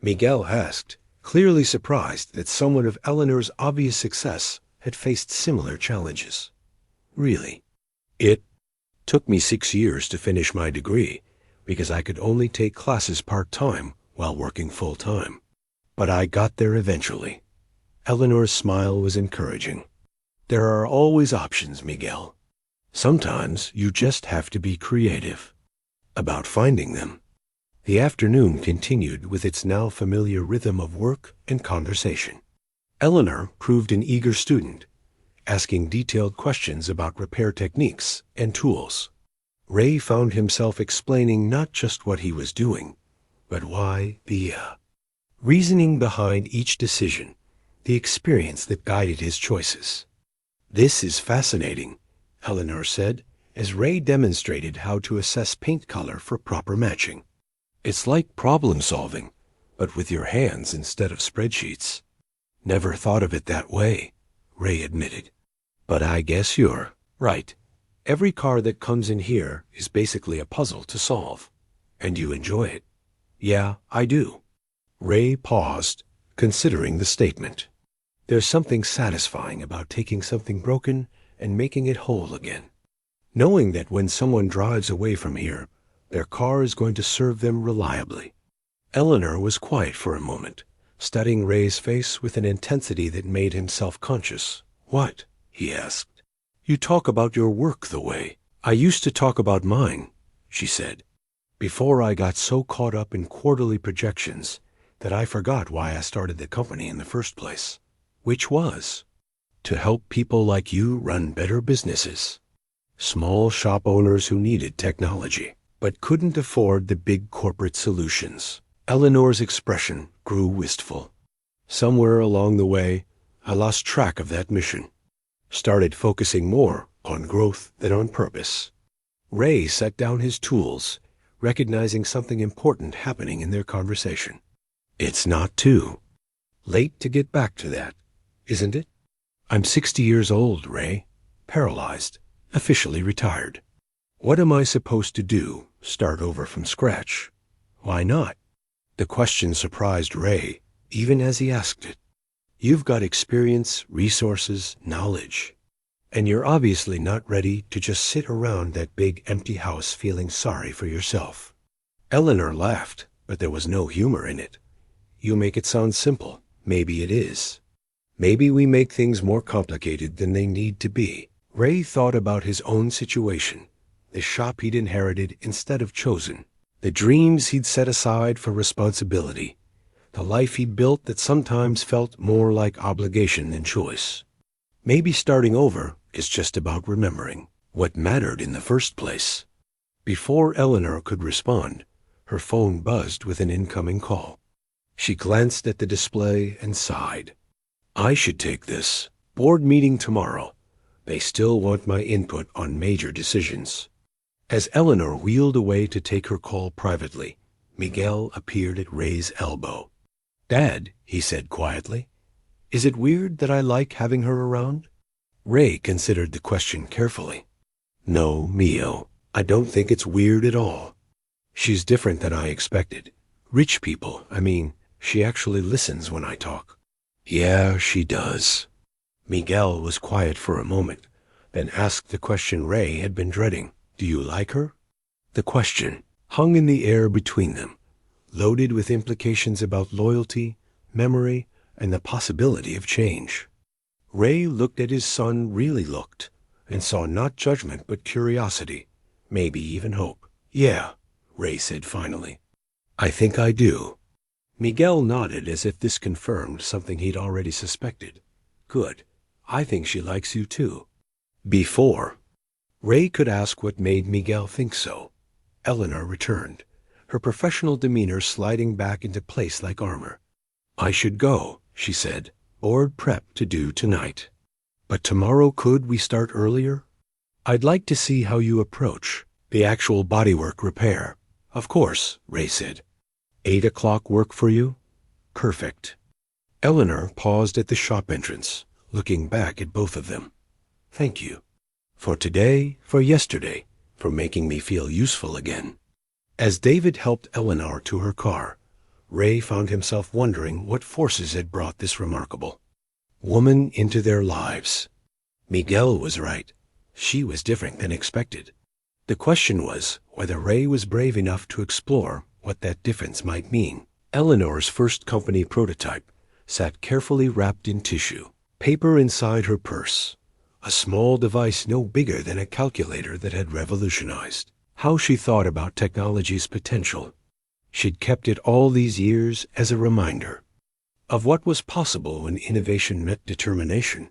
Miguel asked, clearly surprised that someone of Eleanor's obvious success had faced similar challenges. "Really? It took me 6 years to finish my degree because I could only take classes part-time while working full-time. But I got there eventually." Eleanor's smile was encouraging. "There are always options, Miguel. Sometimes you just have to be creative about finding them." The afternoon continued with its now familiar rhythm of work and conversation. Eleanor proved an eager student, asking detailed questions about repair techniques and tools. Ray found himself explaining not just what he was doing, but why, the reasoning behind each decision, the experience that guided his choices. "This is fascinating," Eleanor said, as Ray demonstrated how to assess paint color for proper matching. "It's like problem solving, but with your hands instead of spreadsheets." "Never thought of it that way," Ray admitted. "But I guess you're right. Every car that comes in here is basically a puzzle to solve. And you enjoy it." "Yeah, I do." Ray paused, considering the statement. There's something satisfying about taking something broken and making it whole again. Knowing that when someone drives away from here, their car is going to serve them reliably. Eleanor was quiet for a moment, studying Ray's face with an intensity that made him self-conscious. "What?" he asked. "You talk about your work the way I used to talk about mine," she said, "before I got so caught up in quarterly projections that I forgot why I started the company in the first place. Which was to help people like you run better businesses. Small shop owners who needed technology, but couldn't afford the big corporate solutions." Eleanor's expression grew wistful. "Somewhere along the way, I lost track of that mission. Started focusing more on growth than on purpose." Ray set down his tools, recognizing something important happening in their conversation. "It's not too late to get back to that, isn't it? I'm 60 years old, Ray. Paralyzed. Officially retired. What am I supposed to do? Start over from scratch? Why not?" The question surprised Ray, even as he asked it. "You've got experience, resources, knowledge, and you're obviously not ready to just sit around that big empty house feeling sorry for yourself." Eleanor laughed, but there was no humor in it. "You make it sound simple. Maybe it is. Maybe we make things more complicated than they need to be." Ray thought about his own situation, the shop he'd inherited instead of chosen, the dreams he'd set aside for responsibility, the life he'd built that sometimes felt more like obligation than choice. Maybe starting over is just about remembering what mattered in the first place. Before Eleanor could respond, her phone buzzed with an incoming call. She glanced at the display and sighed. "I should take this. Board meeting tomorrow. They still want my input on major decisions." As Eleanor wheeled away to take her call privately, Miguel appeared at Ray's elbow. "Dad," he said quietly, "is it weird that I like having her around?" Ray considered the question carefully. "No, Mio, I don't think it's weird at all. She's different than I expected. Rich people, she actually listens when I talk." "Yeah, she does." Miguel was quiet for a moment, then asked the question Ray had been dreading. "Do you like her?" The question hung in the air between them, loaded with implications about loyalty, memory, and the possibility of change. Ray looked at his son, really looked, and saw not judgment but curiosity, maybe even hope. "Yeah," Ray said finally. "I think I do." Miguel nodded as if this confirmed something he'd already suspected. "Good. I think she likes you too." Before Ray could ask what made Miguel think so, Eleanor returned, her professional demeanor sliding back into place like armor. "I should go," she said, "board prep to do tonight. But tomorrow could we start earlier? I'd like to see how you approach the actual bodywork repair." "Of course," Ray said. 8 o'clock work for you?" "Perfect." Eleanor paused at the shop entrance, looking back at both of them. "Thank you. For today, for yesterday, for making me feel useful again." As David helped Eleanor to her car, Ray found himself wondering what forces had brought this remarkable woman into their lives. Miguel was right. She was different than expected. The question was whether Ray was brave enough to explore what that difference might mean. Eleanor's first company prototype sat carefully wrapped in tissue, paper inside her purse, a small device no bigger than a calculator that had revolutionized how she thought about technology's potential. She'd kept it all these years as a reminder of what was possible when innovation met determination,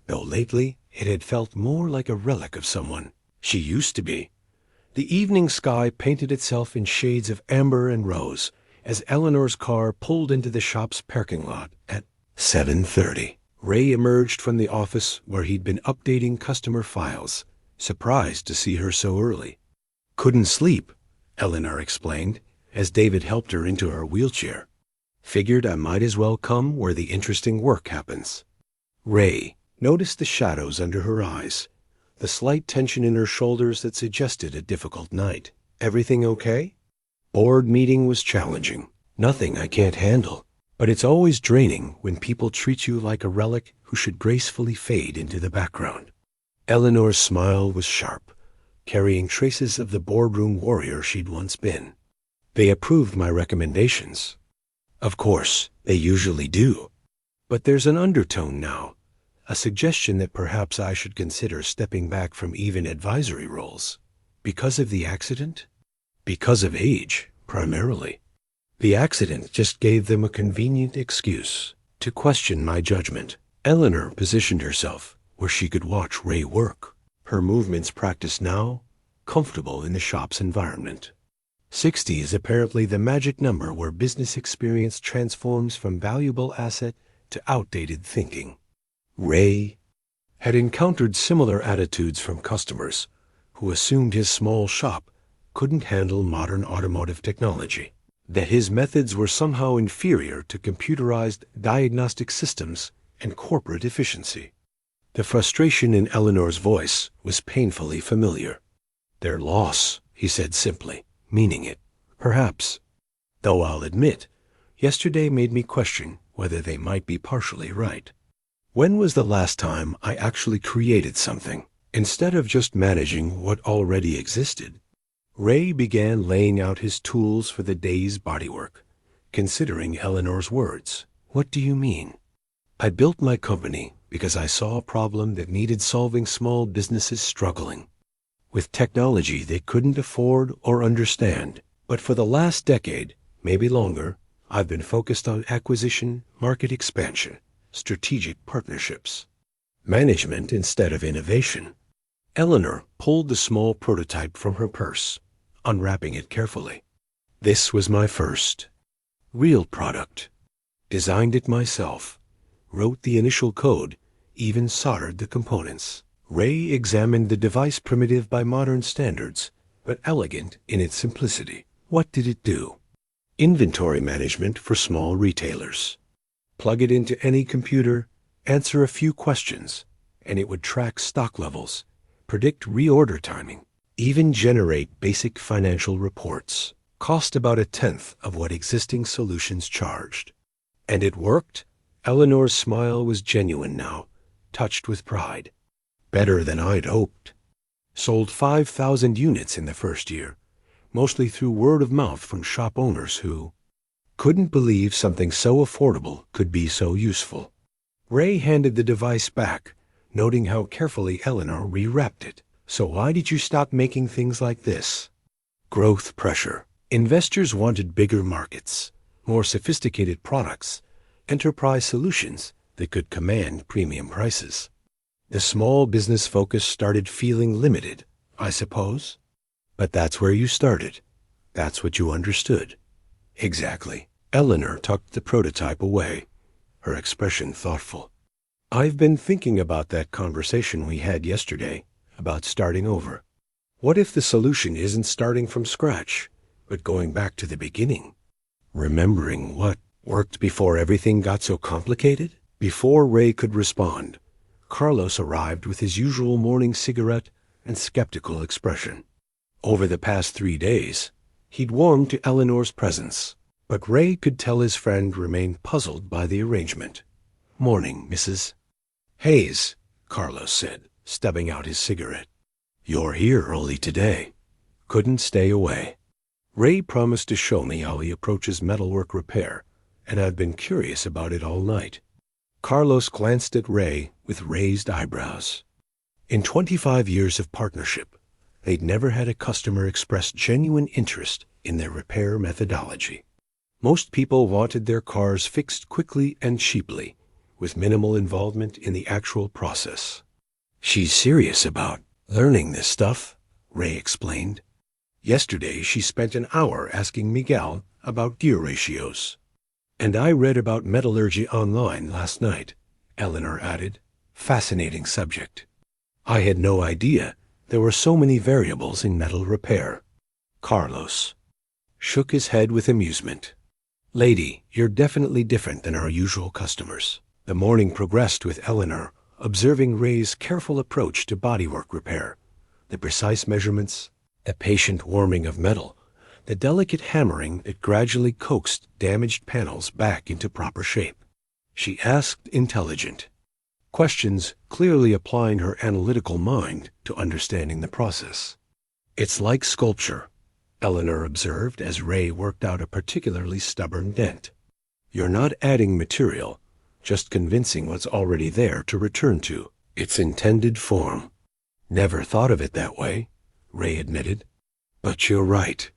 though lately it had felt more like a relic of someone she used to be. The evening sky painted itself in shades of amber and rose as Eleanor's car pulled into the shop's parking lot at 7:30. Ray emerged from the office where he'd been updating customer files, surprised to see her so early. "Couldn't sleep," Eleanor explained, as David helped her into her wheelchair. "Figured I might as well come where the interesting work happens." Ray noticed the shadows under her eyes, the slight tension in her shoulders that suggested a difficult night. "Everything okay?" "Board meeting was challenging. Nothing I can't handle. But it's always draining when people treat you like a relic who should gracefully fade into the background." Eleanor's smile was sharp, carrying traces of the boardroom warrior she'd once been. "They approved my recommendations." "Of course, they usually do. But there's an undertone now, a suggestion that perhaps I should consider stepping back from even advisory roles." "Because of the accident?" "Because of age, primarily. The accident just gave them a convenient excuse to question my judgment." Eleanor positioned herself where she could watch Ray work, her movements practiced now, comfortable in the shop's environment. 60 is apparently the magic number where business experience transforms from valuable asset to outdated thinking. Ray had encountered similar attitudes from customers who assumed his small shop couldn't handle modern automotive technology, that his methods were somehow inferior to computerized diagnostic systems and corporate efficiency. The frustration in Eleanor's voice was painfully familiar. "Their loss," he said simply, meaning it. "Perhaps. Though I'll admit, yesterday made me question whether they might be partially right. When was the last time I actually created something, instead of just managing what already existed?" Ray began laying out his tools for the day's bodywork, considering Eleanor's words. "What do you mean?" "I built my company because I saw a problem that needed solving small businesses struggling with technology they couldn't afford or understand. But for the last decade, maybe longer, I've been focused on acquisition, market expansion, strategic partnerships, management instead of innovation." Eleanor pulled the small prototype from her purse, unwrapping it carefully. "This was my first real product. Designed it myself, wrote the initial code, even soldered the components." Ray examined the device, primitive by modern standards, but elegant in its simplicity. "What did it do?" "Inventory management for small retailers. Plug it into any computer, answer a few questions, and it would track stock levels, predict reorder timing, even generate basic financial reports. Cost about 1/10 of what existing solutions charged." "And it worked?" Eleanor's smile was genuine now, touched with pride. "Better than I'd hoped. Sold 5,000 units in the first year, mostly through word of mouth from shop owners who..." Couldn't believe something so affordable could be so useful. Ray handed the device back, noting how carefully Eleanor rewrapped it. So why did you stop making things like this? Growth pressure. Investors wanted bigger markets, more sophisticated products, enterprise solutions that could command premium prices. The small business focus started feeling limited, I suppose. But that's where you started. That's what you understood. Exactly. Eleanor tucked the prototype away, her expression thoughtful. I've been thinking about that conversation we had yesterday, about starting over. What if the solution isn't starting from scratch, but going back to the beginning? Remembering what worked before everything got so complicated? Before Ray could respond, Carlos arrived with his usual morning cigarette and skeptical expression. Over the past 3 days, he'd warmed to Eleanor's presence, but Ray could tell his friend remained puzzled by the arrangement. "Morning, Mrs. Hayes," Carlos said, stubbing out his cigarette. "You're here early today. Couldn't stay away. Ray promised to show me how he approaches metalwork repair, and I've been curious about it all night." Carlos glanced at Ray with raised eyebrows. In 25 years of partnership, they'd never had a customer express genuine interest in their repair methodology. Most people wanted their cars fixed quickly and cheaply, with minimal involvement in the actual process. "She's serious about learning this stuff," Ray explained. "Yesterday she spent an hour asking Miguel about gear ratios. And I read about metallurgy online last night," Eleanor added. "Fascinating subject. I had no idea there were so many variables in metal repair." Carlos shook his head with amusement. "Lady, you're definitely different than our usual customers." The morning progressed with Eleanor observing Ray's careful approach to bodywork repair, the precise measurements, the patient warming of metal, the delicate hammering that gradually coaxed damaged panels back into proper shape. She asked intelligent questions, clearly applying her analytical mind to understanding the process. "It's like sculpture," Eleanor observed as Ray worked out a particularly stubborn dent. "You're not adding material, just convincing what's already there to return to its intended form." "Never thought of it that way," Ray admitted. "But you're right.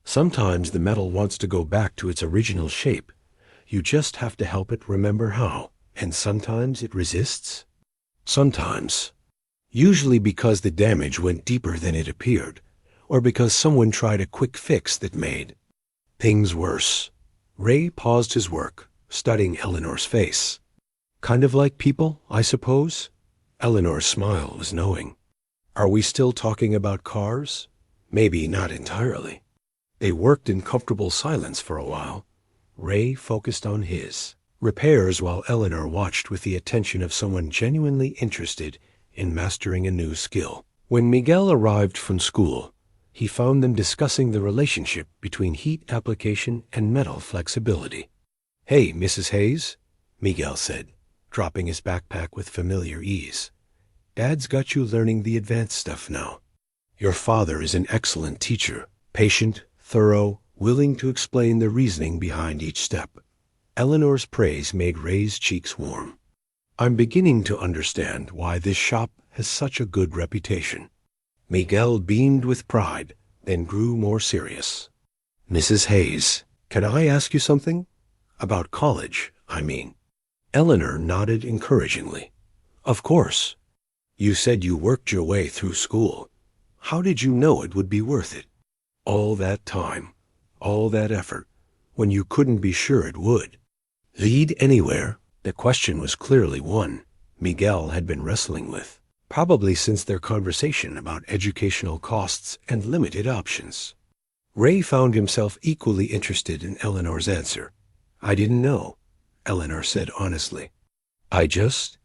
Sometimes the metal wants to go back to its original shape. You just have to help it remember how. And sometimes it resists. Sometimes. Usually because the damage went deeper than it appeared, or because someone tried a quick fix that made things worse." Ray paused his work, studying Eleanor's face. "Kind of like people, I suppose?" Eleanor's smile was knowing. "Are we still talking about cars?" "Maybe not entirely." They worked in comfortable silence for a while. Ray focused on his repairs while Eleanor watched with the attention of someone genuinely interested in mastering a new skill. When Miguel arrived from school, he found them discussing the relationship between heat application and metal flexibility. "Hey, Mrs. Hayes," Miguel said, dropping his backpack with familiar ease. "Dad's got you learning the advanced stuff now. Your father is an excellent teacher, patient, thorough, willing to explain the reasoning behind each step." Eleanor's praise made Ray's cheeks warm. "I'm beginning to understand why this shop has such a good reputation." Miguel beamed with pride, then grew more serious. "Mrs. Hayes, can I ask you something? About college, I mean." Eleanor nodded encouragingly. "Of course. You said you worked your way through school. How did you know it would be worth it? All that time, all that effort, when you couldn't be sure it would." Lead anywhere? The question was clearly one Miguel had been wrestling with, probably since their conversation about educational costs and limited options. Ray found himself equally interested in Eleanor's answer. "I didn't know," Eleanor said honestly. "I just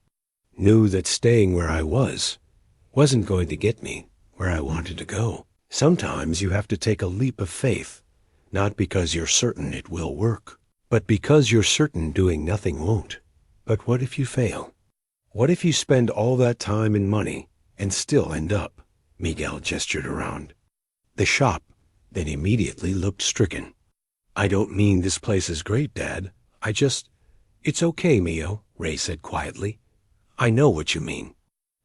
knew that staying where I wasn't going to get me where I wanted to go. Sometimes you have to take a leap of faith, not because you're certain it will work, but because you're certain doing nothing won't. But what if you fail? What if you spend all that time and money and still end up?" Miguel gestured around. The shop then immediately looked stricken. I don't mean this place is great, Dad. It's okay, Mio, Ray said quietly. I know what you mean.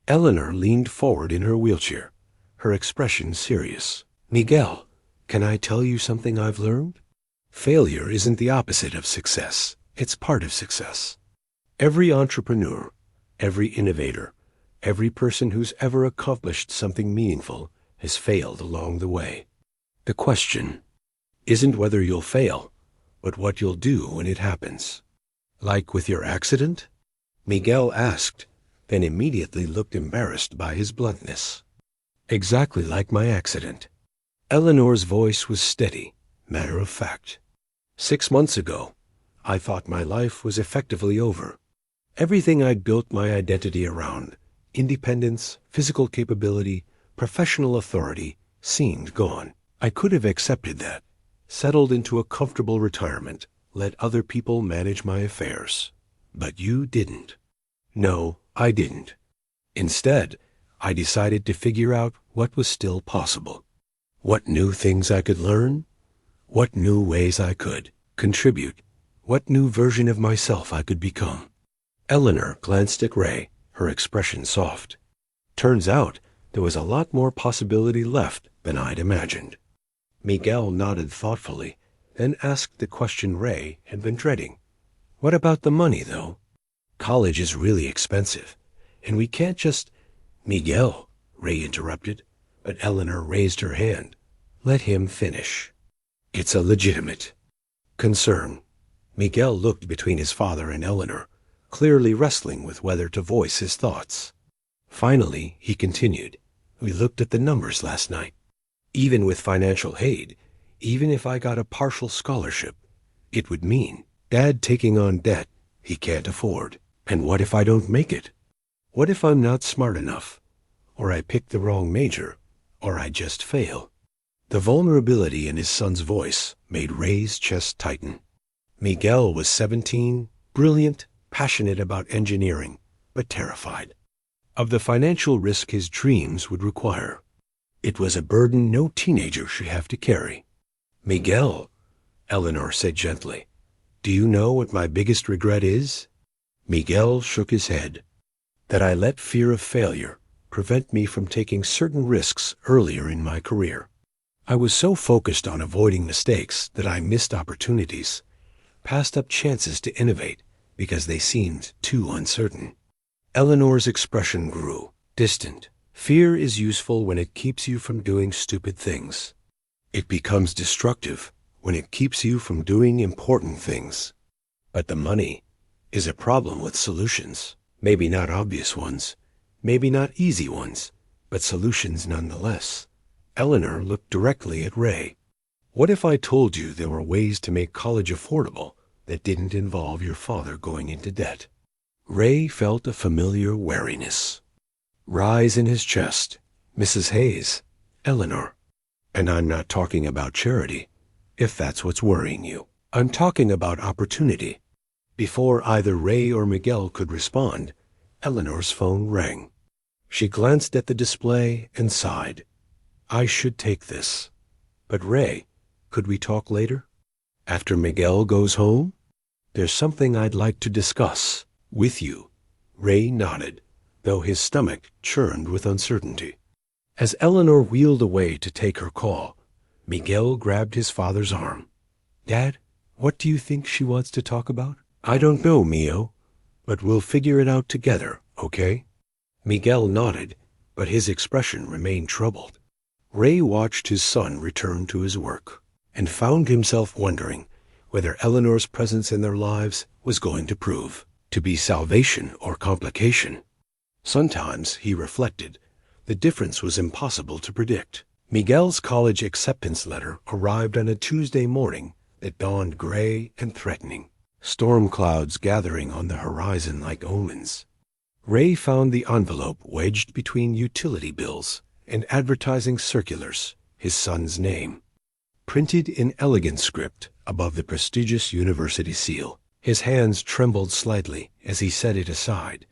Eleanor leaned forward in her wheelchair, her expression serious. Miguel, can I tell you something I've learned? Failure isn't the opposite of success. It's part of success. Every entrepreneur, every innovator, every person who's ever accomplished something meaningful has failed along the way. The question isn't whether you'll fail, but what you'll do when it happens. Like with your accident? Miguel asked, then immediately looked embarrassed by his bluntness. Exactly like my accident. Eleanor's voice was steady, matter of fact. 6 months ago, I thought my life was effectively over. Everything I'd built my identity around, independence, physical capability, professional authority, seemed gone. I could have accepted that, settled into a comfortable retirement, let other people manage my affairs. But you didn't. No, I didn't. Instead, I decided to figure out what was still possible. What new things I could learn, what new ways I could contribute, what new version of myself I could become. Eleanor glanced at Ray, her expression soft. Turns out there was a lot more possibility left than I'd imagined. Miguel nodded thoughtfully, then asked the question Ray had been dreading. What about the money, though? College is really expensive, and we can't just... Miguel, Ray interrupted, but Eleanor raised her hand. Let him finish. It's a legitimate concern. Miguel looked between his father and Eleanor, clearly wrestling with whether to voice his thoughts. Finally, he continued, we looked at the numbers last night. Even with financial aid, even if I got a partial scholarship, it would mean Dad taking on debt he can't afford. And what if I don't make it? What if I'm not smart enough? Or I pick the wrong major? Or I just fail? The vulnerability in his son's voice made Ray's chest tighten. Miguel was 17, brilliant, passionate about engineering, but terrified of the financial risk his dreams would require. It was a burden no teenager should have to carry. Miguel, Eleanor said gently, do you know what my biggest regret is? Miguel shook his head. That I let fear of failure prevent me from taking certain risks earlier in my career. I was so focused on avoiding mistakes that I missed opportunities, passed up chances to innovate because they seemed too uncertain. Eleanor's expression grew, distant. Fear is useful when it keeps you from doing stupid things. It becomes destructive when it keeps you from doing important things. But the money is a problem with solutions. Maybe not obvious ones, maybe not easy ones, but solutions nonetheless. Eleanor looked directly at Ray. What if I told you there were ways to make college affordable that didn't involve your father going into debt? Ray felt a familiar wariness rise in his chest. Mrs. Hayes, Eleanor. And I'm not talking about charity, if that's what's worrying you. I'm talking about opportunity. Before either Ray or Miguel could respond, Eleanor's phone rang. She glanced at the display and sighed. I should take this. But Ray, could we talk later? After Miguel goes home? There's something I'd like to discuss with you. Ray nodded, though his stomach churned with uncertainty. As Eleanor wheeled away to take her call, Miguel grabbed his father's arm. Dad, what do you think she wants to talk about? I don't know, Mio, but we'll figure it out together, okay? Miguel nodded, but his expression remained troubled. Ray watched his son return to his work and found himself wondering whether Eleanor's presence in their lives was going to prove to be salvation or complication. Sometimes, he reflected, the difference was impossible to predict. Miguel's college acceptance letter arrived on a Tuesday morning that dawned gray and threatening, storm clouds gathering on the horizon like omens. Ray found the envelope wedged between utility bills and advertising circulars, his son's name, printed in elegant script above the prestigious university seal. His hands trembled slightly as he set it aside,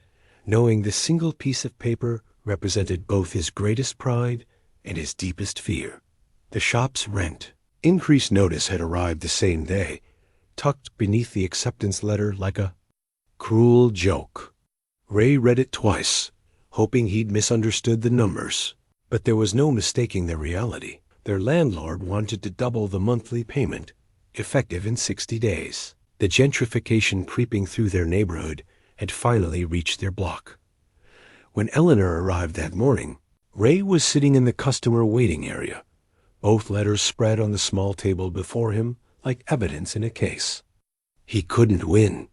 knowing this single piece of paper represented both his greatest pride and his deepest fear. The shop's rent. Increase notice had arrived the same day, tucked beneath the acceptance letter like a cruel joke. Ray read it twice, hoping he'd misunderstood the numbers. But there was no mistaking the reality. Their landlord wanted to double the monthly payment, effective in 60 days. The gentrification creeping through their neighborhood had finally reached their block. When Eleanor arrived that morning, Ray was sitting in the customer waiting area, both letters spread on the small table before him like evidence in a case. He couldn't win.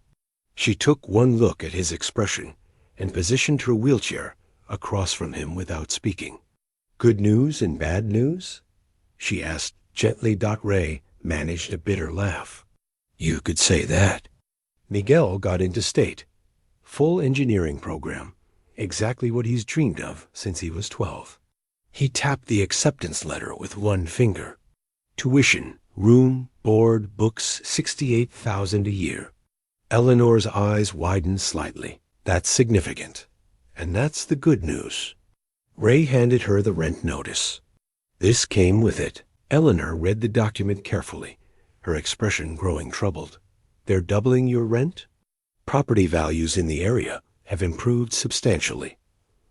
She took one look at his expression and positioned her wheelchair across from him without speaking. "Good news and bad news?" she asked gently. Ray managed a bitter laugh. "You could say that." Miguel got into state. Full engineering program. Exactly what he's dreamed of since he was 12. He tapped the acceptance letter with one finger. Tuition, room, board, books, $68,000 a year. Eleanor's eyes widened slightly. That's significant. And that's the good news. Ray handed her the rent notice. This came with it. Eleanor read the document carefully, her expression growing troubled. "They're doubling your rent? Property values in the area have improved substantially,"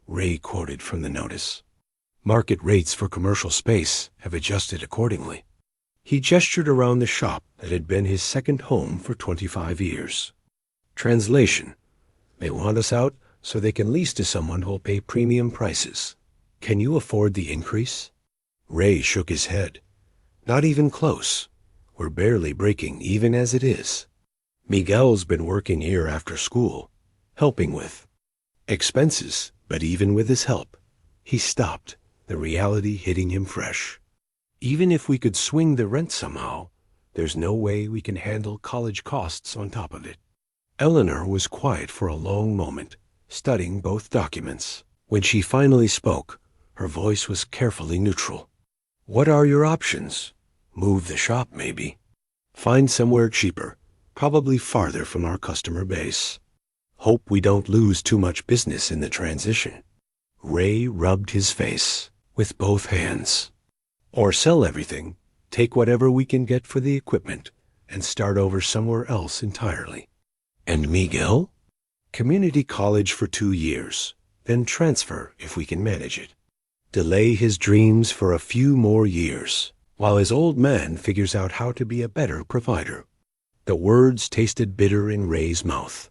Ray quoted from the notice. "Market rates for commercial space have adjusted accordingly." He gestured around the shop that had been his second home for 25 years. Translation: they want us out so they can lease to someone who'll pay premium prices. Can you afford the increase? Ray shook his head. Not even close. We're barely breaking even as it is. Miguel's been working here after school, helping with expenses, but even with his help, he stopped, the reality hitting him fresh. Even if we could swing the rent somehow, there's no way we can handle college costs on top of it. Eleanor was quiet for a long moment, studying both documents. When she finally spoke, her voice was carefully neutral. "What are your options? Move the shop, maybe. Find somewhere cheaper, probably farther from our customer base. Hope we don't lose too much business in the transition." Ray rubbed his face with both hands. "Or sell everything, take whatever we can get for the equipment, and start over somewhere else entirely." "And Miguel?" "Community college for 2 years, then transfer if we can manage it. Delay his dreams for a few more years, while his old man figures out how to be a better provider." The words tasted bitter in Ray's mouth.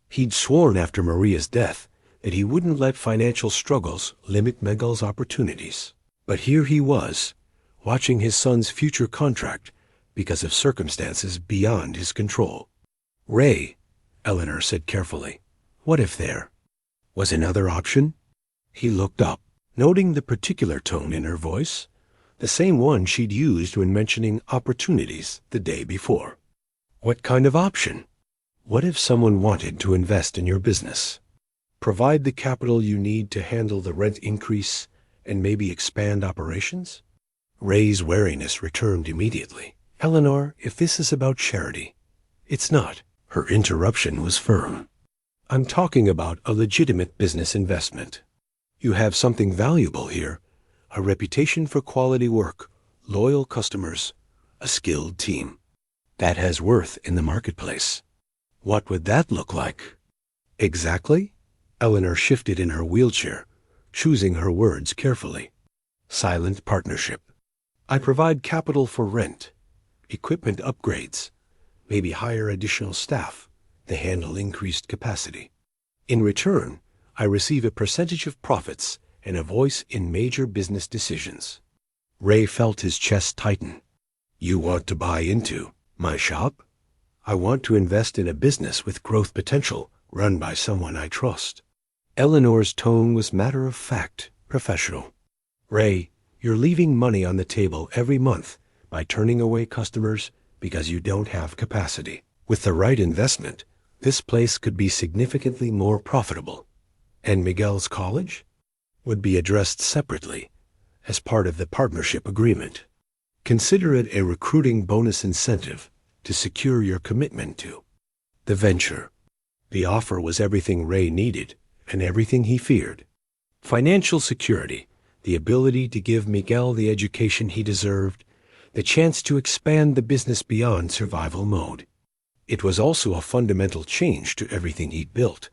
He'd sworn after Maria's death that he wouldn't let financial struggles limit Miguel's opportunities. But here he was, watching his son's future contract because of circumstances beyond his control. "Ray," Eleanor said carefully, "what if there was another option?" He looked up, noting the particular tone in her voice, the same one she'd used when mentioning opportunities the day before. "What kind of option?" "What if someone wanted to invest in your business? Provide the capital you need to handle the rent increase and maybe expand operations?" Ray's wariness returned immediately. "Eleanor, if this is about charity—" "It's not." Her interruption was firm. "I'm talking about a legitimate business investment. You have something valuable here, a reputation for quality work, loyal customers, a skilled team. That has worth in the marketplace. What would that look like?" "Exactly?" Eleanor shifted in her wheelchair, choosing her words carefully. "Silent partnership. I provide capital for rent, equipment upgrades, maybe hire additional staff to handle increased capacity. In return, I receive a percentage of profits and a voice in major business decisions." Ray felt his chest tighten. "You want to buy into my shop?" "I want to invest in a business with growth potential run by someone I trust." Eleanor's tone was matter-of-fact, professional. "Ray, you're leaving money on the table every month by turning away customers because you don't have capacity. With the right investment, this place could be significantly more profitable. And Miguel's college would be addressed separately as part of the partnership agreement. Consider it a recruiting bonus incentive to secure your commitment to the venture." The offer was everything Ray needed and everything he feared. Financial security, the ability to give Miguel the education he deserved, the chance to expand the business beyond survival mode. It was also a fundamental change to everything he'd built,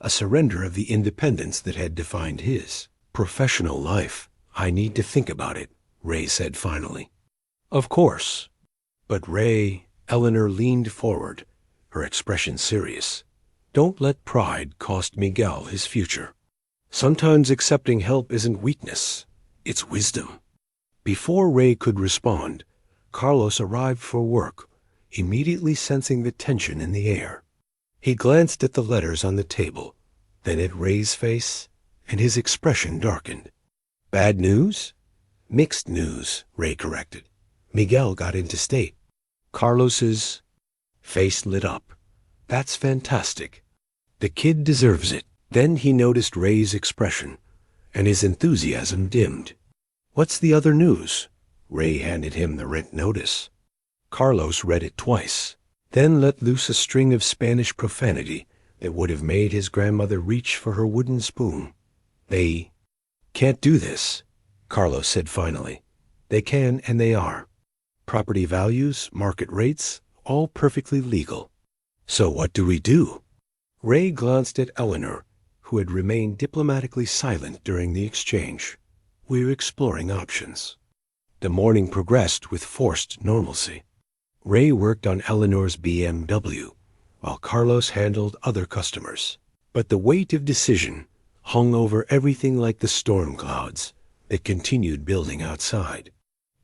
a surrender of the independence that had defined his professional life. I need to think about it, Ray said finally. Of course. But Ray, Eleanor leaned forward, her expression serious. Don't let pride cost Miguel his future. Sometimes accepting help isn't weakness, it's wisdom. Before Ray could respond, Carlos arrived for work, immediately sensing the tension in the air. He glanced at the letters on the table, then at Ray's face, and his expression darkened. Bad news? Mixed news, Ray corrected. Miguel got into state. Carlos's face lit up. That's fantastic. The kid deserves it. Then he noticed Ray's expression, and his enthusiasm dimmed. What's the other news? Ray handed him the rent notice. Carlos read it twice, then let loose a string of Spanish profanity that would have made his grandmother reach for her wooden spoon. They can't do this, Carlos said finally. They can and they are. Property values, market rates, all perfectly legal. So what do we do? Ray glanced at Eleanor, who had remained diplomatically silent during the exchange. We're exploring options. The morning progressed with forced normalcy. Ray worked on Eleanor's BMW, while Carlos handled other customers. But the weight of decision hung over everything like the storm clouds that continued building outside.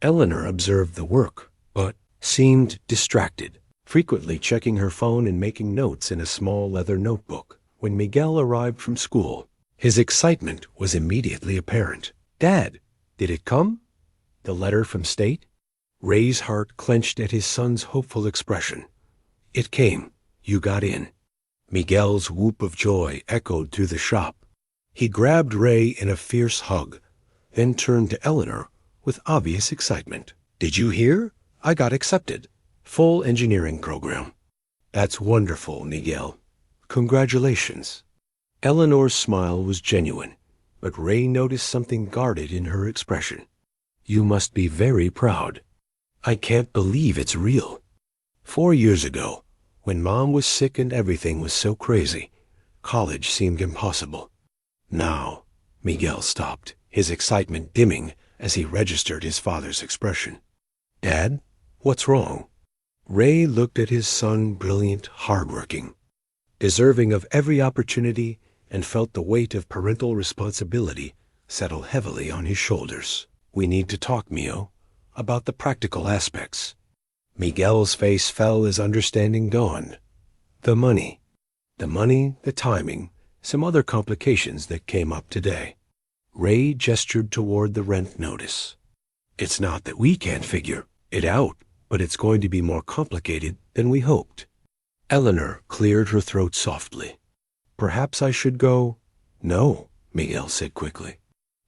Eleanor observed the work, but seemed distracted, frequently checking her phone and making notes in a small leather notebook. When Miguel arrived from school, his excitement was immediately apparent. Dad, did it come? The letter from State? Ray's heart clenched at his son's hopeful expression. It came. You got in. Miguel's whoop of joy echoed through the shop. He grabbed Ray in a fierce hug, then turned to Eleanor with obvious excitement. Did you hear? I got accepted. Full engineering program. That's wonderful, Miguel. Congratulations. Eleanor's smile was genuine, but Ray noticed something guarded in her expression. You must be very proud. I can't believe it's real. 4 years ago, when Mom was sick and everything was so crazy, college seemed impossible. Now, Miguel stopped, his excitement dimming as he registered his father's expression. Dad, what's wrong? Ray looked at his son, brilliant, hardworking, deserving of every opportunity, and felt the weight of parental responsibility settle heavily on his shoulders. We need to talk, Mio, about the practical aspects. Miguel's face fell as understanding dawned. The money, the timing, some other complications that came up today. Ray gestured toward the rent notice. It's not that we can't figure it out, but it's going to be more complicated than we hoped. Eleanor cleared her throat softly. Perhaps I should go? No, Miguel said quickly.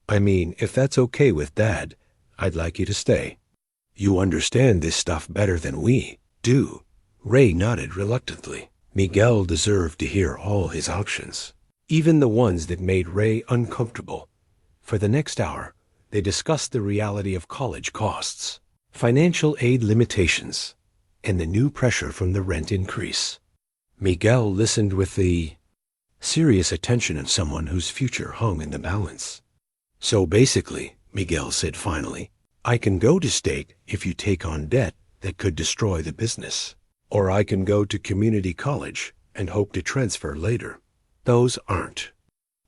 I mean, if that's okay with Dad, I'd like you to stay. You understand this stuff better than we do. Ray nodded reluctantly. Miguel deserved to hear all his options, even the ones that made Ray uncomfortable. For the next hour, they discussed the reality of college costs, financial aid limitations, and the new pressure from the rent increase. Miguel listened with the serious attention of someone whose future hung in the balance. So basically, Miguel said finally, I can go to state if you take on debt that could destroy the business, or I can go to community college and hope to transfer later. Those aren't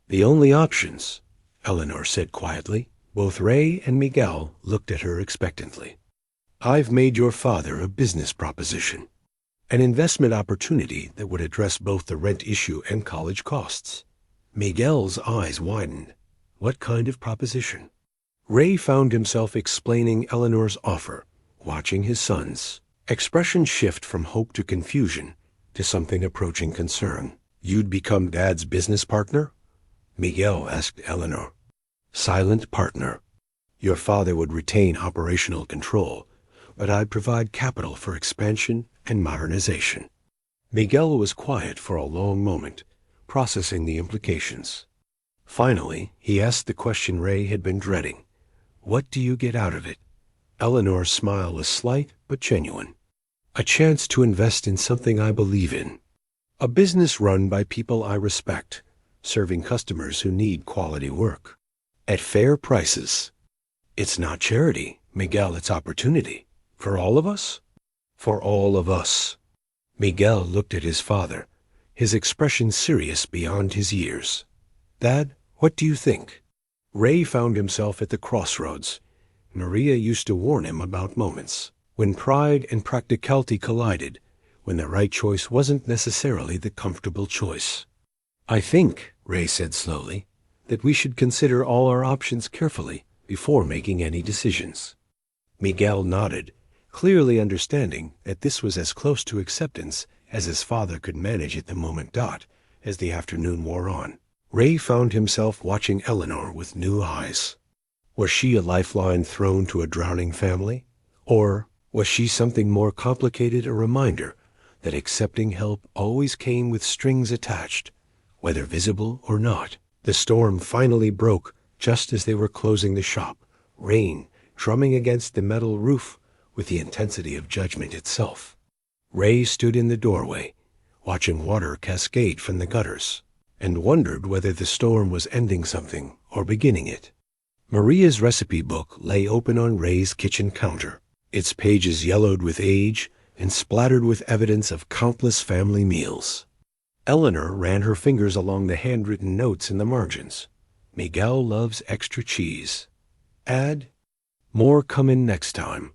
the only options, Eleanor said quietly. Both Ray and Miguel looked at her expectantly. I've made your father a business proposition, an investment opportunity that would address both the rent issue and college costs. Miguel's eyes widened. What kind of proposition? Ray found himself explaining Eleanor's offer, watching his son's expression shift from hope to confusion to something approaching concern. You'd become Dad's business partner? Miguel asked Eleanor. Silent partner. Your father would retain operational control, but I'd provide capital for expansion and modernization. Miguel was quiet for a long moment, processing the implications. Finally, he asked the question Ray had been dreading. What do you get out of it? Eleanor's smile was slight but genuine. "A chance to invest in something I believe in. A business run by people I respect, serving customers who need quality work. At fair prices. It's not charity, Miguel, it's opportunity. For all of us?" "For all of us." Miguel looked at his father, his expression serious beyond his years. "Dad, what do you think?" Ray found himself at the crossroads. Maria used to warn him about moments when pride and practicality collided, when the right choice wasn't necessarily the comfortable choice. "I think," Ray said slowly, "that we should consider all our options carefully before making any decisions." Miguel nodded, clearly understanding that this was as close to acceptance as his father could manage at the moment. As the afternoon wore on, Ray found himself watching Eleanor with new eyes. Was she a lifeline thrown to a drowning family? Or was she something more complicated, a reminder that accepting help always came with strings attached, whether visible or not? The storm finally broke just as they were closing the shop, rain drumming against the metal roof with the intensity of judgment itself. Ray stood in the doorway, watching water cascade from the gutters, and wondered whether the storm was ending something or beginning it. Maria's recipe book lay open on Ray's kitchen counter, its pages yellowed with age and splattered with evidence of countless family meals. Eleanor ran her fingers along the handwritten notes in the margins. "Miguel loves extra cheese. Add more come in next time.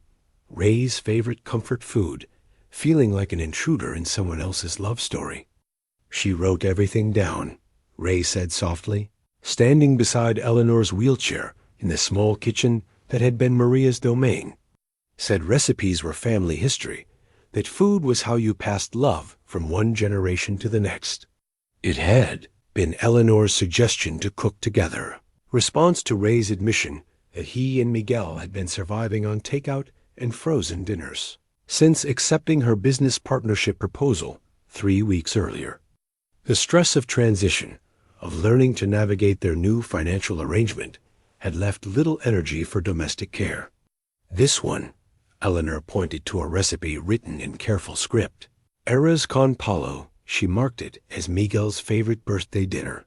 Ray's favorite comfort food," feeling like an intruder in someone else's love story. "She wrote everything down," Ray said softly, standing beside Eleanor's wheelchair in the small kitchen that had been Maria's domain. "Said recipes were family history, that food was how you passed love from one generation to the next." It had been Eleanor's suggestion to cook together, response to Ray's admission that he and Miguel had been surviving on takeout and frozen dinners since accepting her business partnership proposal 3 weeks earlier. The stress of transition, of learning to navigate their new financial arrangement, had left little energy for domestic care. "This one," Eleanor pointed to a recipe written in careful script. "Arroz con palo," she marked it as Miguel's favorite birthday dinner.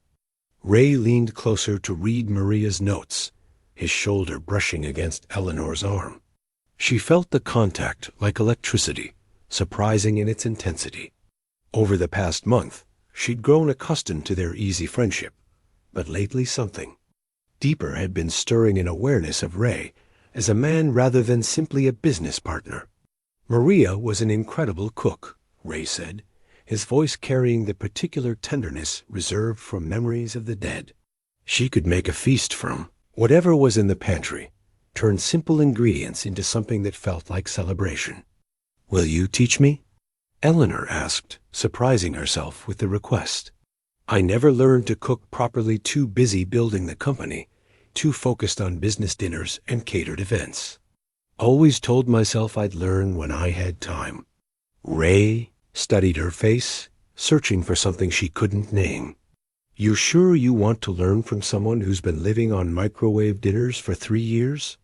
Ray leaned closer to read Maria's notes, his shoulder brushing against Eleanor's arm. She felt the contact like electricity, surprising in its intensity. Over the past month, she'd grown accustomed to their easy friendship, but lately something deeper had been stirring in awareness of Ray as a man rather than simply a business partner. Maria was an incredible cook, Ray said, his voice carrying the particular tenderness reserved from memories of the dead. She could make a feast from whatever was in the pantry, turn simple ingredients into something that felt like celebration. "Will you teach me?" Eleanor asked, surprising herself with the request. "I never learned to cook properly, too busy building the company, too focused on business dinners and catered events. Always told myself I'd learn when I had time." Ray studied her face, searching for something she couldn't name. "You sure you want to learn from someone who's been living on microwave dinners for 3 years?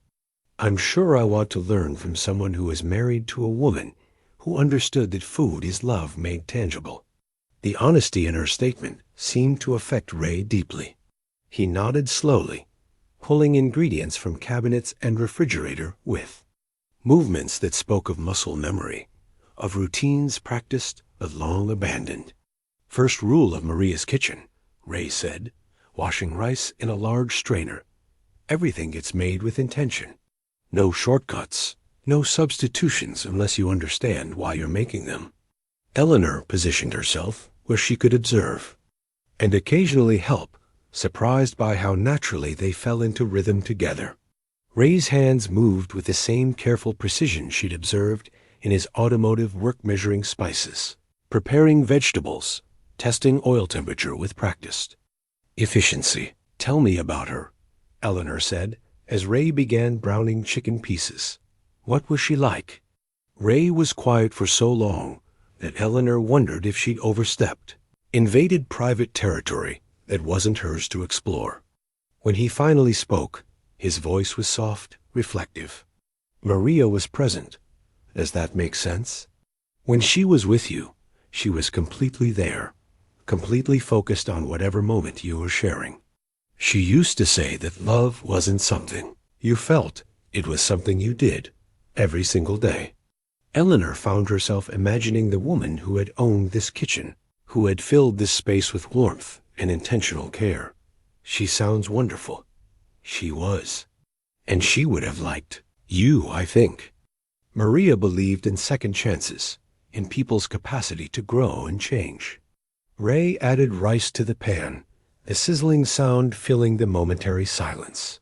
"I'm sure I want to learn from someone who is married to a woman who understood that food is love made tangible." The honesty in her statement seemed to affect Ray deeply. He nodded slowly, pulling ingredients from cabinets and refrigerator with movements that spoke of muscle memory, of routines practiced but long abandoned. "First rule of Maria's kitchen," Ray said, washing rice in a large strainer. "Everything gets made with intention. No shortcuts, no substitutions unless you understand why you're making them." Eleanor positioned herself where she could observe and occasionally help, surprised by how naturally they fell into rhythm together. Ray's hands moved with the same careful precision she'd observed in his automotive work, measuring spices, preparing vegetables, testing oil temperature with practice. "Efficiency. Tell me about her," Eleanor said, as Ray began browning chicken pieces. "What was she like?" Ray was quiet for so long that Eleanor wondered if she'd overstepped, invaded private territory that wasn't hers to explore. When he finally spoke, his voice was soft, reflective. Maria was present. Does that make sense? When she was with you, she was completely there, completely focused on whatever moment you were sharing. She used to say that love wasn't something you felt, it was something you did every single day. Eleanor found herself imagining the woman who had owned this kitchen, who had filled this space with warmth and intentional care. She sounds wonderful. She was. And she would have liked you, I think. Maria believed in second chances, in people's capacity to grow and change. Ray added rice to the pan, the sizzling sound filling the momentary silence.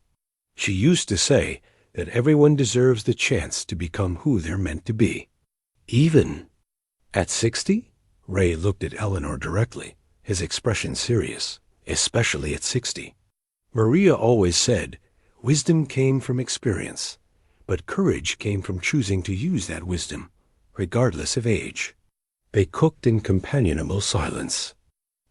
She used to say that everyone deserves the chance to become who they're meant to be. Even at 60? Ray looked at Eleanor directly, his expression serious, especially at 60. Maria always said, wisdom came from experience, but courage came from choosing to use that wisdom, regardless of age. They cooked in companionable silence.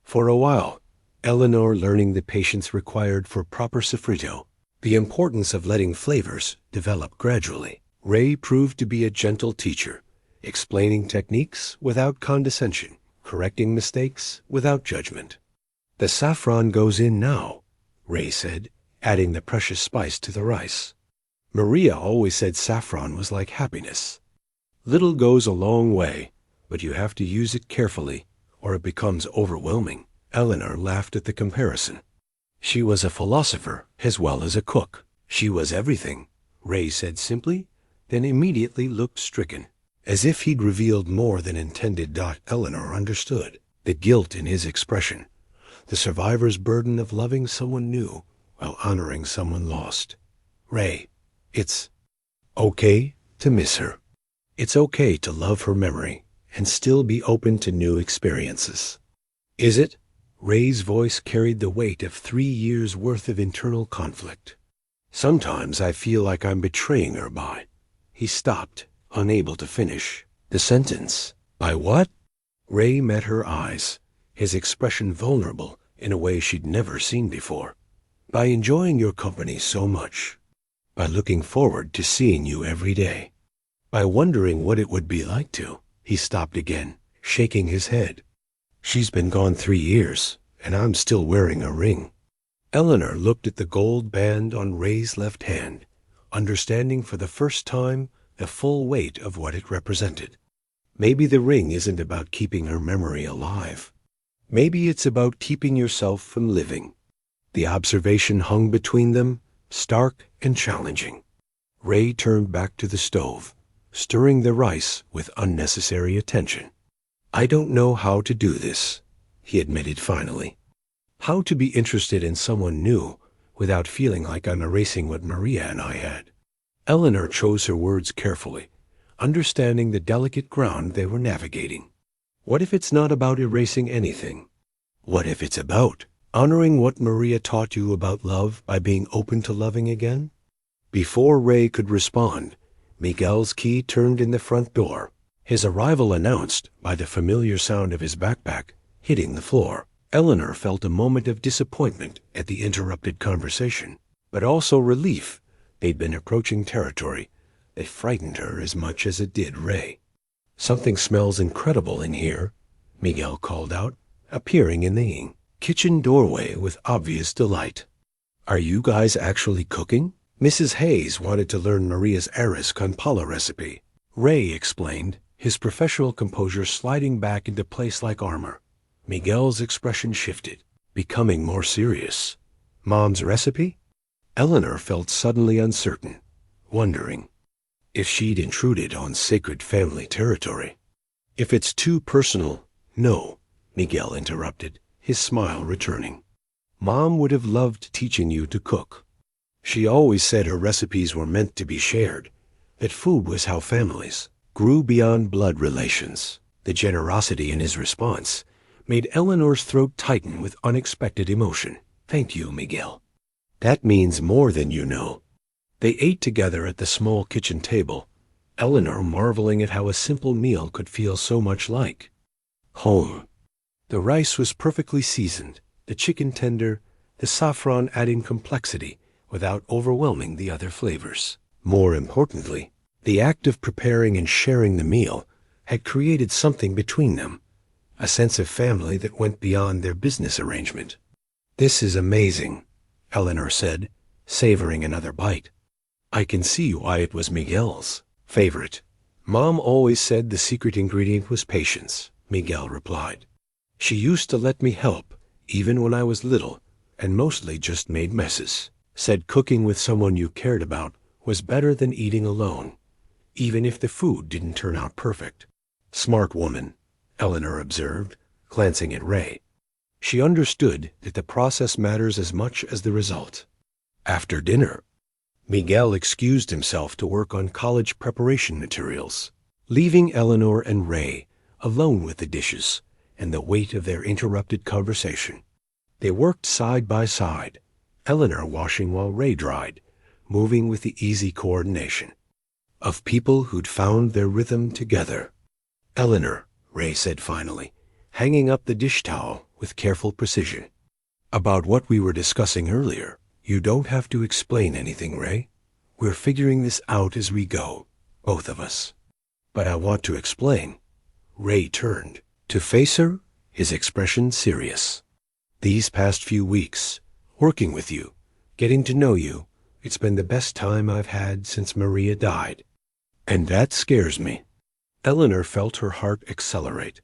For a while, Eleanor learning the patience required for proper sofrito, the importance of letting flavors develop gradually. Ray proved to be a gentle teacher, explaining techniques without condescension, correcting mistakes without judgment. The saffron goes in now, Ray said, adding the precious spice to the rice. Maria always said saffron was like happiness. Little goes a long way, but you have to use it carefully, or it becomes overwhelming. Eleanor laughed at the comparison. She was a philosopher as well as a cook. She was everything, Ray said simply, then immediately looked stricken, as if he'd revealed more than intended. Eleanor understood the guilt in his expression, the survivor's burden of loving someone new while honoring someone lost. Ray, it's okay to miss her. It's okay to love her memory and still be open to new experiences. Is it? Ray's voice carried the weight of 3 years' worth of internal conflict. Sometimes I feel like I'm betraying her by. He stopped, unable to finish the sentence. By what? Ray met her eyes, his expression vulnerable in a way she'd never seen before. By enjoying your company so much. By looking forward to seeing you every day. By wondering what it would be like to. He stopped again, shaking his head. She's been gone 3 years, and I'm still wearing a ring. Eleanor looked at the gold band on Ray's left hand, understanding for the first time the full weight of what it represented. Maybe the ring isn't about keeping her memory alive. Maybe it's about keeping yourself from living. The observation hung between them, stark and challenging. Ray turned back to the stove, stirring the rice with unnecessary attention. I don't know how to do this, he admitted finally. How to be interested in someone new without feeling like I'm erasing what Maria and I had. Eleanor chose her words carefully, understanding the delicate ground they were navigating. What if it's not about erasing anything? What if it's about honoring what Maria taught you about love by being open to loving again? Before Ray could respond, Miguel's key turned in the front door, his arrival announced by the familiar sound of his backpack hitting the floor. Eleanor felt a moment of disappointment at the interrupted conversation, but also relief. They'd been approaching territory that frightened her as much as it did Ray. Something smells incredible in here, Miguel called out, appearing in the kitchen doorway with obvious delight. Are you guys actually cooking? Mrs. Hayes wanted to learn Maria's arroz con pala recipe. Ray explained, his professional composure sliding back into place like armor. Miguel's expression shifted, becoming more serious. Mom's recipe? Eleanor felt suddenly uncertain, wondering if she'd intruded on sacred family territory. If it's too personal, no, Miguel interrupted, his smile returning. Mom would have loved teaching you to cook. She always said her recipes were meant to be shared, that food was how families grew beyond blood relations. The generosity in his response made Eleanor's throat tighten with unexpected emotion. Thank you, Miguel. That means more than you know. They ate together at the small kitchen table, Eleanor marveling at how a simple meal could feel so much like home. The rice was perfectly seasoned, the chicken tender, the saffron adding complexity without overwhelming the other flavors. More importantly, The act of preparing and sharing the meal had created something between them, a sense of family that went beyond their business arrangement. "This is amazing," Eleanor said, savoring another bite. "I can see why it was Miguel's favorite." "Mom always said the secret ingredient was patience," Miguel replied. "She used to let me help, even when I was little, and mostly just made messes. Said cooking with someone you cared about was better than eating alone, even if the food didn't turn out perfect." "Smart woman," Eleanor observed, glancing at Ray. She understood that the process matters as much as the result. After dinner, Miguel excused himself to work on college preparation materials, leaving Eleanor and Ray alone with the dishes and the weight of their interrupted conversation. They worked side by side, Eleanor washing while Ray dried, moving with the easy coordination of people who'd found their rhythm together. "Eleanor," Ray said finally, hanging up the dish towel with careful precision. "About what we were discussing earlier, you don't have to explain anything, Ray. We're figuring this out as we go, both of us." "But I want to explain." Ray turned to face her, his expression serious. "These past few weeks, working with you, getting to know you, it's been the best time I've had since Maria died. And that scares me." Eleanor felt her heart accelerate,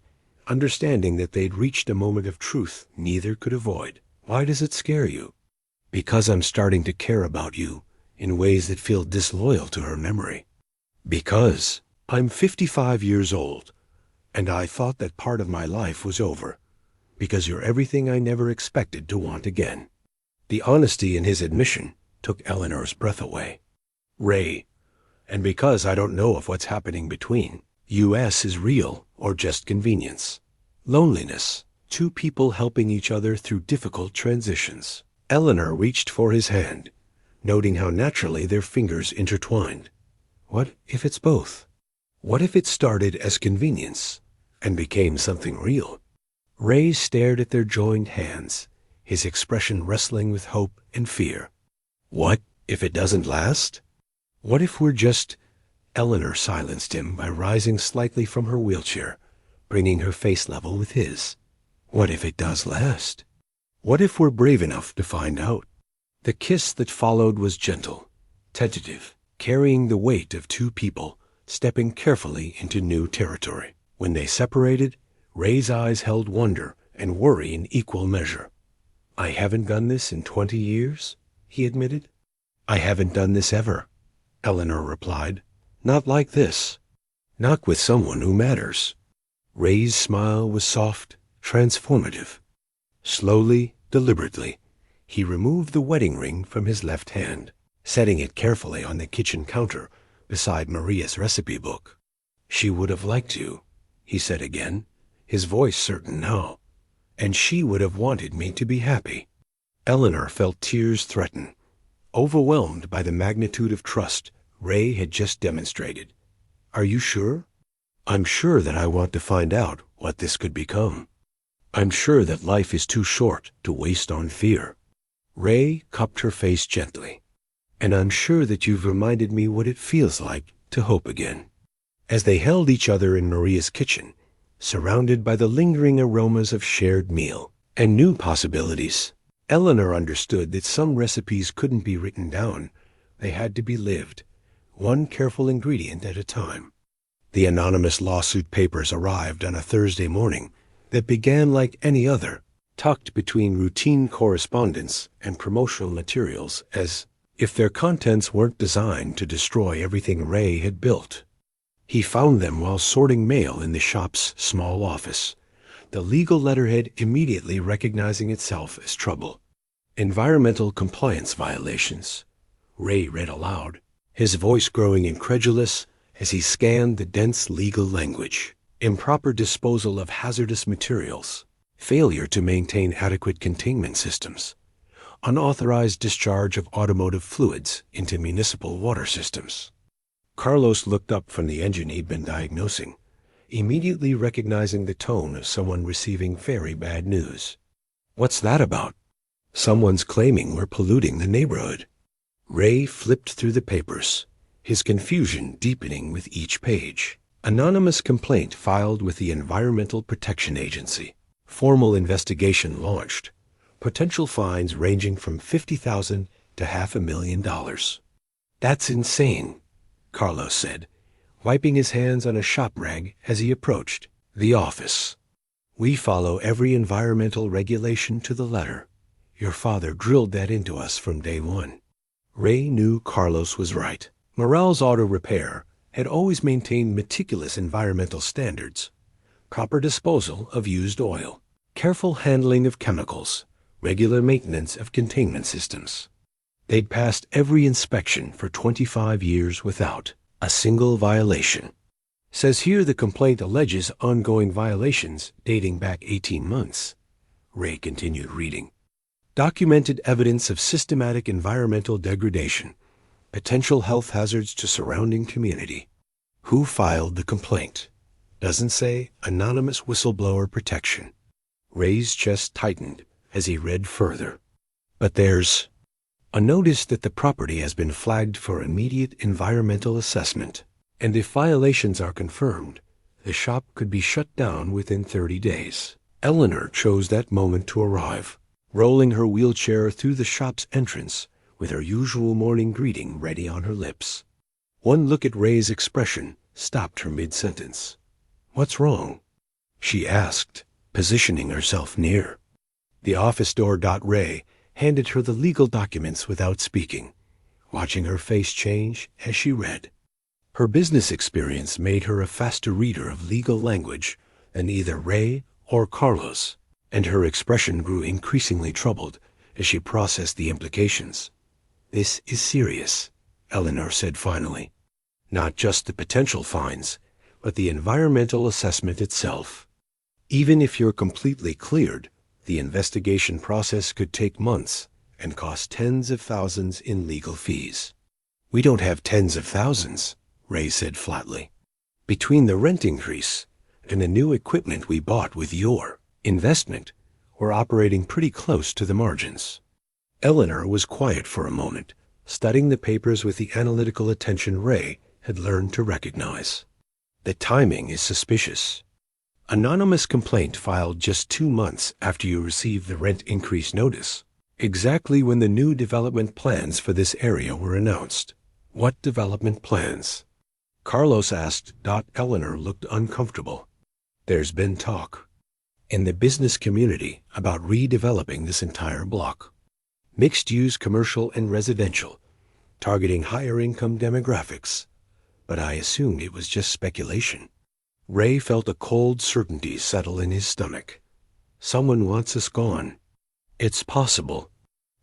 understanding that they'd reached a moment of truth neither could avoid. "Why does it scare you?" "Because I'm starting to care about you in ways that feel disloyal to her memory. Because I'm 55 years old, and I thought that part of my life was over. Because you're everything I never expected to want again." The honesty in his admission took Eleanor's breath away. "Ray, and because I don't know if what's happening between us is real or just convenience. Loneliness, two people helping each other through difficult transitions." Eleanor reached for his hand, noting how naturally their fingers intertwined. "What if it's both? What if it started as convenience and became something real?" Ray stared at their joined hands, his expression wrestling with hope and fear. "What if it doesn't last? What if we're just—" Eleanor silenced him by rising slightly from her wheelchair, bringing her face level with his. "What if it does last? What if we're brave enough to find out?" The kiss that followed was gentle, tentative, carrying the weight of two people stepping carefully into new territory. When they separated, Ray's eyes held wonder and worry in equal measure. "I haven't done this in 20 years," he admitted. "I haven't done this ever," Eleanor replied. "Not like this. Not with someone who matters." Ray's smile was soft, transformative. Slowly, deliberately, he removed the wedding ring from his left hand, setting it carefully on the kitchen counter beside Maria's recipe book. "She would have liked you," he said again, his voice certain now. "And she would have wanted me to be happy." Eleanor felt tears threaten, overwhelmed by the magnitude of trust Ray had just demonstrated. "Are you sure?" "I'm sure that I want to find out what this could become. I'm sure that life is too short to waste on fear." Ray cupped her face gently. "And I'm sure that you've reminded me what it feels like to hope again." As they held each other in Maria's kitchen, surrounded by the lingering aromas of shared meal and new possibilities, Eleanor understood that some recipes couldn't be written down. They had to be lived, one careful ingredient at a time. The anonymous lawsuit papers arrived on a Thursday morning that began like any other, tucked between routine correspondence and promotional materials, as if their contents weren't designed to destroy everything Ray had built. He found them while sorting mail in the shop's small office, the legal letterhead immediately recognizing itself as trouble. "Environmental compliance violations," Ray read aloud, his voice growing incredulous as he scanned the dense legal language. "Improper disposal of hazardous materials, failure to maintain adequate containment systems, unauthorized discharge of automotive fluids into municipal water systems." Carlos looked up from the engine he'd been diagnosing, immediately recognizing the tone of someone receiving very bad news. "What's that about?" "Someone's claiming we're polluting the neighborhood." Ray flipped through the papers, his confusion deepening with each page. Anonymous complaint filed with the Environmental Protection Agency. Formal investigation launched. Potential fines ranging from $50,000 to $500,000. That's insane, Carlos said, wiping his hands on a shop rag as he approached the office. We follow every environmental regulation to the letter. Your father drilled that into us from day one. Ray knew Carlos was right. Morrell's Auto Repair had always maintained meticulous environmental standards. Proper disposal of used oil, careful handling of chemicals, regular maintenance of containment systems. They'd passed every inspection for 25 years without a single violation. Says here the complaint alleges ongoing violations dating back 18 months. Ray continued reading. Documented evidence of systematic environmental degradation, potential health hazards to surrounding community. Who filed the complaint? Doesn't say anonymous whistleblower protection. Ray's chest tightened as he read further. But there's a notice that the property has been flagged for immediate environmental assessment, and if violations are confirmed, the shop could be shut down within 30 days. Eleanor chose that moment to arrive, rolling her wheelchair through the shop's entrance with her usual morning greeting ready on her lips. One look at Ray's expression stopped her mid-sentence. "What's wrong?" she asked, positioning herself near. The office door. Ray handed her the legal documents without speaking, watching her face change as she read. Her business experience made her a faster reader of legal language than either Ray or Carlos, and her expression grew increasingly troubled as she processed the implications. "This is serious," Eleanor said finally. "Not just the potential fines, but the environmental assessment itself. Even if you're completely cleared, the investigation process could take months and cost tens of thousands in legal fees." "We don't have tens of thousands," Ray said flatly. "Between the rent increase and the new equipment we bought with your investment, we're operating pretty close to the margins." Eleanor was quiet for a moment, studying the papers with the analytical attention Ray had learned to recognize. "The timing is suspicious. Anonymous complaint filed just 2 months after you received the rent increase notice, exactly when the new development plans for this area were announced." "What development plans?" Carlos asked. Eleanor looked uncomfortable. "There's been talk in the business community about redeveloping this entire block. Mixed-use commercial and residential, targeting higher-income demographics. But I assumed it was just speculation." Ray felt a cold certainty settle in his stomach. "Someone wants us gone." "It's possible.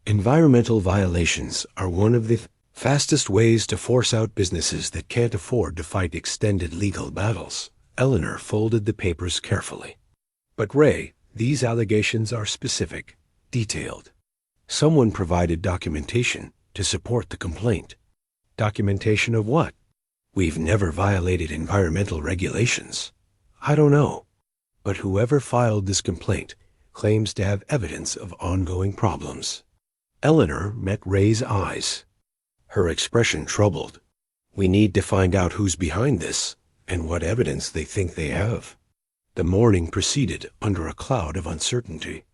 Environmental violations are one of the fastest ways to force out businesses that can't afford to fight extended legal battles." Eleanor folded the papers carefully. "But Ray, these allegations are specific, detailed. Someone provided documentation to support the complaint." "Documentation of what?" "We've never violated environmental regulations." "I don't know. But whoever filed this complaint claims to have evidence of ongoing problems." Eleanor met Ray's eyes, her expression troubled. "We need to find out who's behind this and what evidence they think they have." The morning proceeded under a cloud of uncertainty.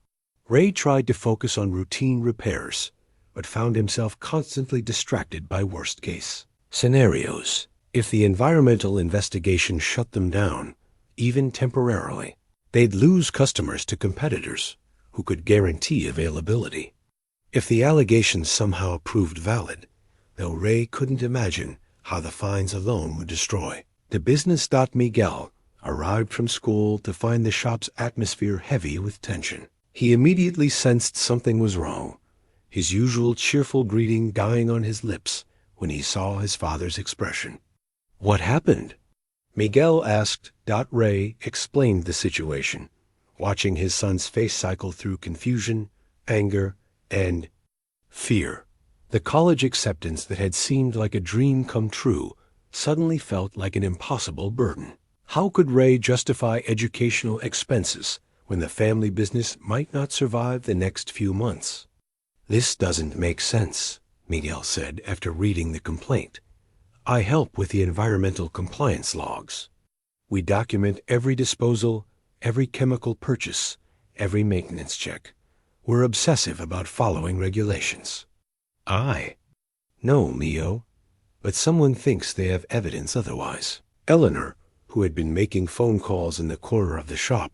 Ray tried to focus on routine repairs, but found himself constantly distracted by worst-case scenarios. If the environmental investigation shut them down, even temporarily, they'd lose customers to competitors who could guarantee availability. If the allegations somehow proved valid, though Ray couldn't imagine how the fines alone would destroy the business. Miguel arrived from school to find the shop's atmosphere heavy with tension. He immediately sensed something was wrong, his usual cheerful greeting dying on his lips when he saw his father's expression. "What happened?" Miguel asked. Ray explained the situation, watching his son's face cycle through confusion, anger, and fear. The college acceptance that had seemed like a dream come true suddenly felt like an impossible burden. How could Ray justify educational expenses when the family business might not survive the next few months? "This doesn't make sense," Miguel said after reading the complaint. I help with the environmental compliance logs. We document every disposal, every chemical purchase, every maintenance check. We're obsessive about following regulations. I? No, Mio. But someone thinks they have evidence otherwise. Eleanor, who had been making phone calls in the corner of the shop,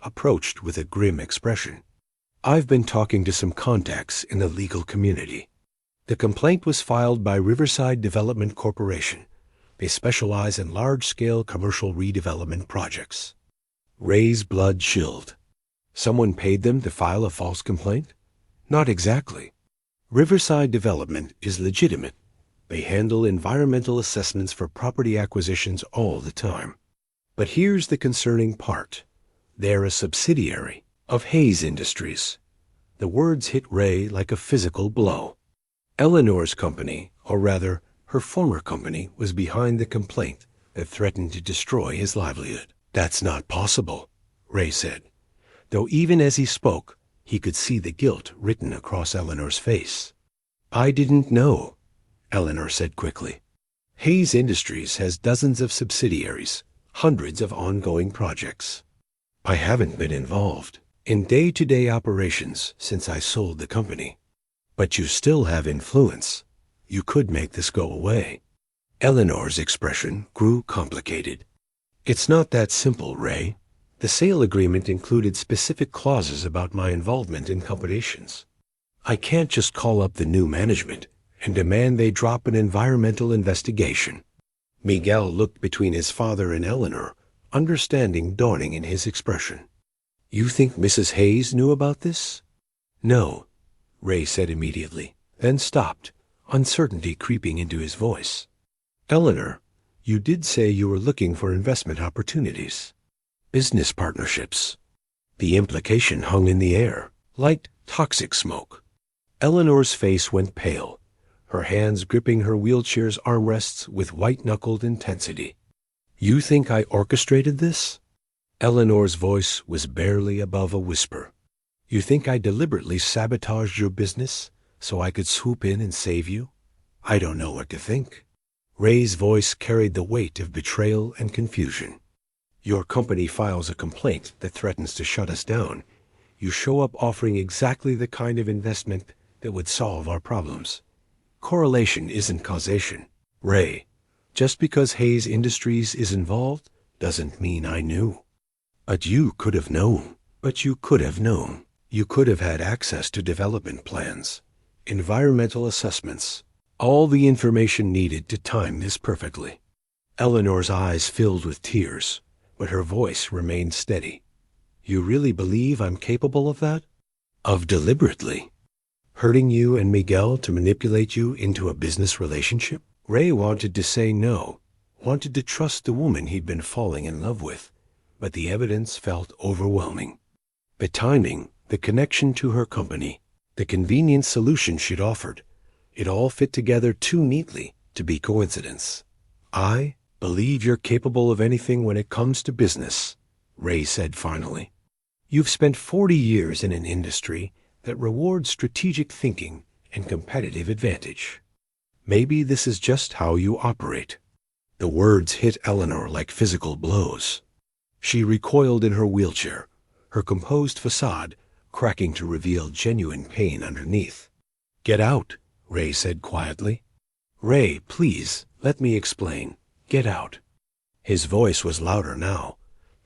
approached with a grim expression. I've been talking to some contacts in the legal community. The complaint was filed by Riverside Development Corporation. They specialize in large-scale commercial redevelopment projects. Ray's blood chilled. Someone paid them to file a false complaint? Not exactly. Riverside Development is legitimate. They handle environmental assessments for property acquisitions all the time. But here's the concerning part. They're a subsidiary of Hayes Industries. The words hit Ray like a physical blow. Eleanor's company, or rather, her former company, was behind the complaint that threatened to destroy his livelihood. That's not possible, Ray said, though even as he spoke, he could see the guilt written across Eleanor's face. I didn't know, Eleanor said quickly. Hayes Industries has dozens of subsidiaries, hundreds of ongoing projects. I haven't been involved in day-to-day operations since I sold the company. But you still have influence. You could make this go away. Eleanor's expression grew complicated. It's not that simple, Ray. The sale agreement included specific clauses about my involvement in combinations. I can't just call up the new management and demand they drop an environmental investigation. Miguel looked between his father and Eleanor, understanding dawning in his expression. You think Mrs. Hayes knew about this? No, Ray said immediately, then stopped, uncertainty creeping into his voice. Eleanor, you did say you were looking for investment opportunities. Business partnerships. The implication hung in the air, like toxic smoke. Eleanor's face went pale, her hands gripping her wheelchair's armrests with white-knuckled intensity. You think I orchestrated this? Eleanor's voice was barely above a whisper. You think I deliberately sabotaged your business so I could swoop in and save you? I don't know what to think. Ray's voice carried the weight of betrayal and confusion. Your company files a complaint that threatens to shut us down. You show up offering exactly the kind of investment that would solve our problems. Correlation isn't causation. Ray, just because Hayes Industries is involved doesn't mean I knew. But you could have known. You could have had access to development plans, environmental assessments, all the information needed to time this perfectly. Eleanor's eyes filled with tears, but her voice remained steady. You really believe I'm capable of that? Of deliberately hurting you and Miguel to manipulate you into a business relationship? Ray wanted to say no, wanted to trust the woman he'd been falling in love with, but the evidence felt overwhelming. The timing, the connection to her company, the convenient solution she'd offered, it all fit together too neatly to be coincidence. I believe you're capable of anything when it comes to business, Ray said finally. You've spent 40 years in an industry that rewards strategic thinking and competitive advantage. Maybe this is just how you operate. The words hit Eleanor like physical blows. She recoiled in her wheelchair, her composed facade cracking to reveal genuine pain underneath. Get out, Ray said quietly. Ray, please, let me explain. Get out. His voice was louder now,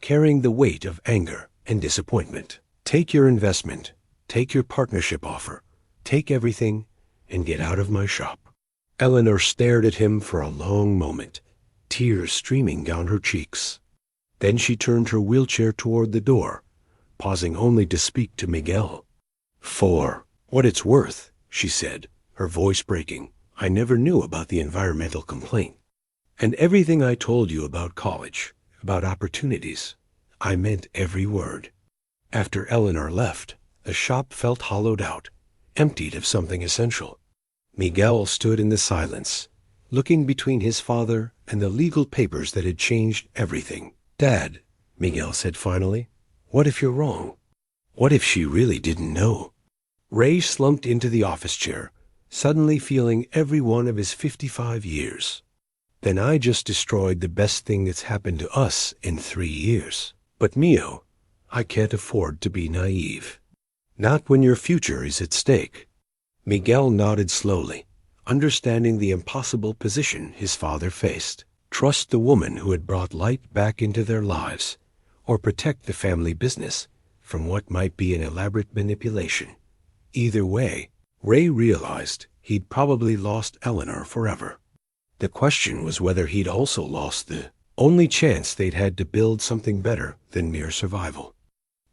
carrying the weight of anger and disappointment. Take your investment, take your partnership offer, take everything, and get out of my shop. Eleanor stared at him for a long moment, tears streaming down her cheeks. Then she turned her wheelchair toward the door, pausing only to speak to Miguel. For what it's worth, she said, her voice breaking, I never knew about the environmental complaint. And everything I told you about college, about opportunities, I meant every word. After Eleanor left, the shop felt hollowed out, emptied of something essential. Miguel stood in the silence, looking between his father and the legal papers that had changed everything. Dad, Miguel said finally, what if you're wrong? What if she really didn't know? Ray slumped into the office chair, suddenly feeling every one of his 55 years. Then I just destroyed the best thing that's happened to us in 3 years. But Mio, I can't afford to be naive. Not when your future is at stake. Miguel nodded slowly, understanding the impossible position his father faced. Trust the woman who had brought light back into their lives, or protect the family business from what might be an elaborate manipulation. Either way, Ray realized he'd probably lost Eleanor forever. The question was whether he'd also lost the only chance they'd had to build something better than mere survival.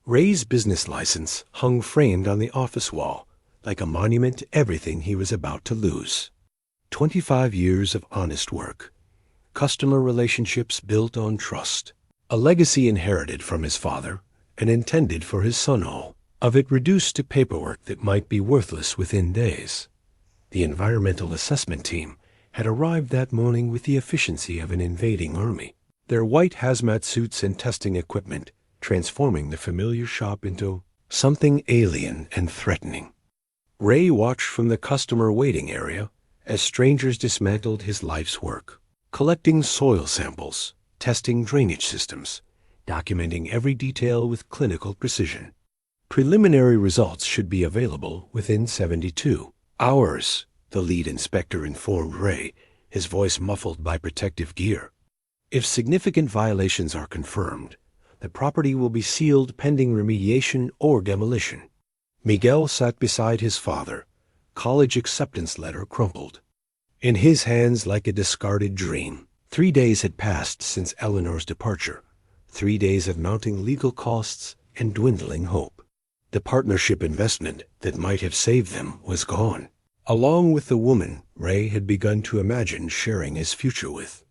Ray's business license hung framed on the office wall, like a monument to everything he was about to lose. 25 years of honest work, customer relationships built on trust, a legacy inherited from his father and intended for his son, all of it reduced to paperwork that might be worthless within days. The environmental assessment team had arrived that morning with the efficiency of an invading army, their white hazmat suits and testing equipment transforming the familiar shop into something alien and threatening. Ray watched from the customer waiting area as strangers dismantled his life's work, collecting soil samples, testing drainage systems, documenting every detail with clinical precision. Preliminary results should be available within 72 hours, the lead inspector informed Ray, his voice muffled by protective gear. If significant violations are confirmed, the property will be sealed pending remediation or demolition. Miguel sat beside his father, college acceptance letter crumpled in his hands like a discarded dream. 3 days had passed since Eleanor's departure, 3 days of mounting legal costs and dwindling hope. The partnership investment that might have saved them was gone, along with the woman Ray had begun to imagine sharing his future with.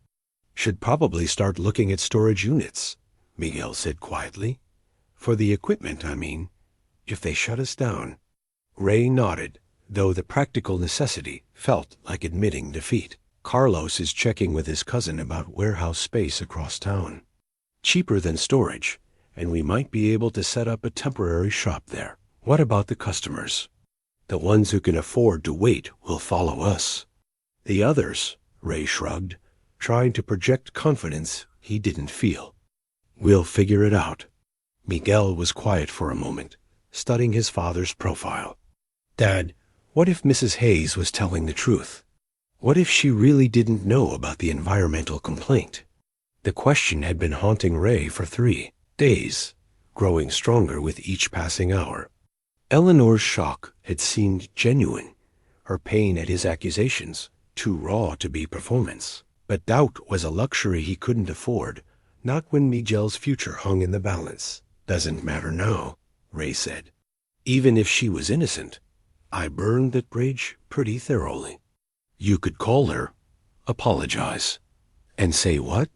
Should probably start looking at storage units, Miguel said quietly. For the equipment, I mean, if they shut us down. Ray nodded, though the practical necessity felt like admitting defeat. Carlos is checking with his cousin about warehouse space across town. Cheaper than storage, and we might be able to set up a temporary shop there. What about the customers? The ones who can afford to wait will follow us. The others, Ray shrugged, trying to project confidence he didn't feel. We'll figure it out. Miguel was quiet for a moment, studying his father's profile. Dad, what if Mrs. Hayes was telling the truth? What if she really didn't know about the environmental complaint? The question had been haunting Ray for 3 days, growing stronger with each passing hour. Eleanor's shock had seemed genuine, her pain at his accusations too raw to be performance. But doubt was a luxury he couldn't afford, not when Miguel's future hung in the balance. Doesn't matter now, Ray said. Even if she was innocent, I burned that bridge pretty thoroughly. You could call her, apologize, and say what?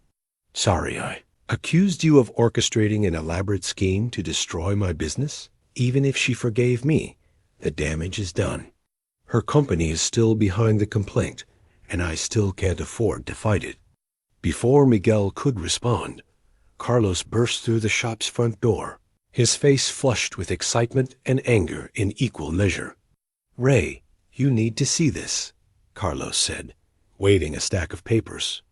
Sorry, I accused you of orchestrating an elaborate scheme to destroy my business. Even if she forgave me, the damage is done. Her company is still behind the complaint, and I still can't afford to fight it. Before Miguel could respond, Carlos burst through the shop's front door, his face flushed with excitement and anger in equal measure. Ray, you need to see this, Carlos said, waving a stack of papers.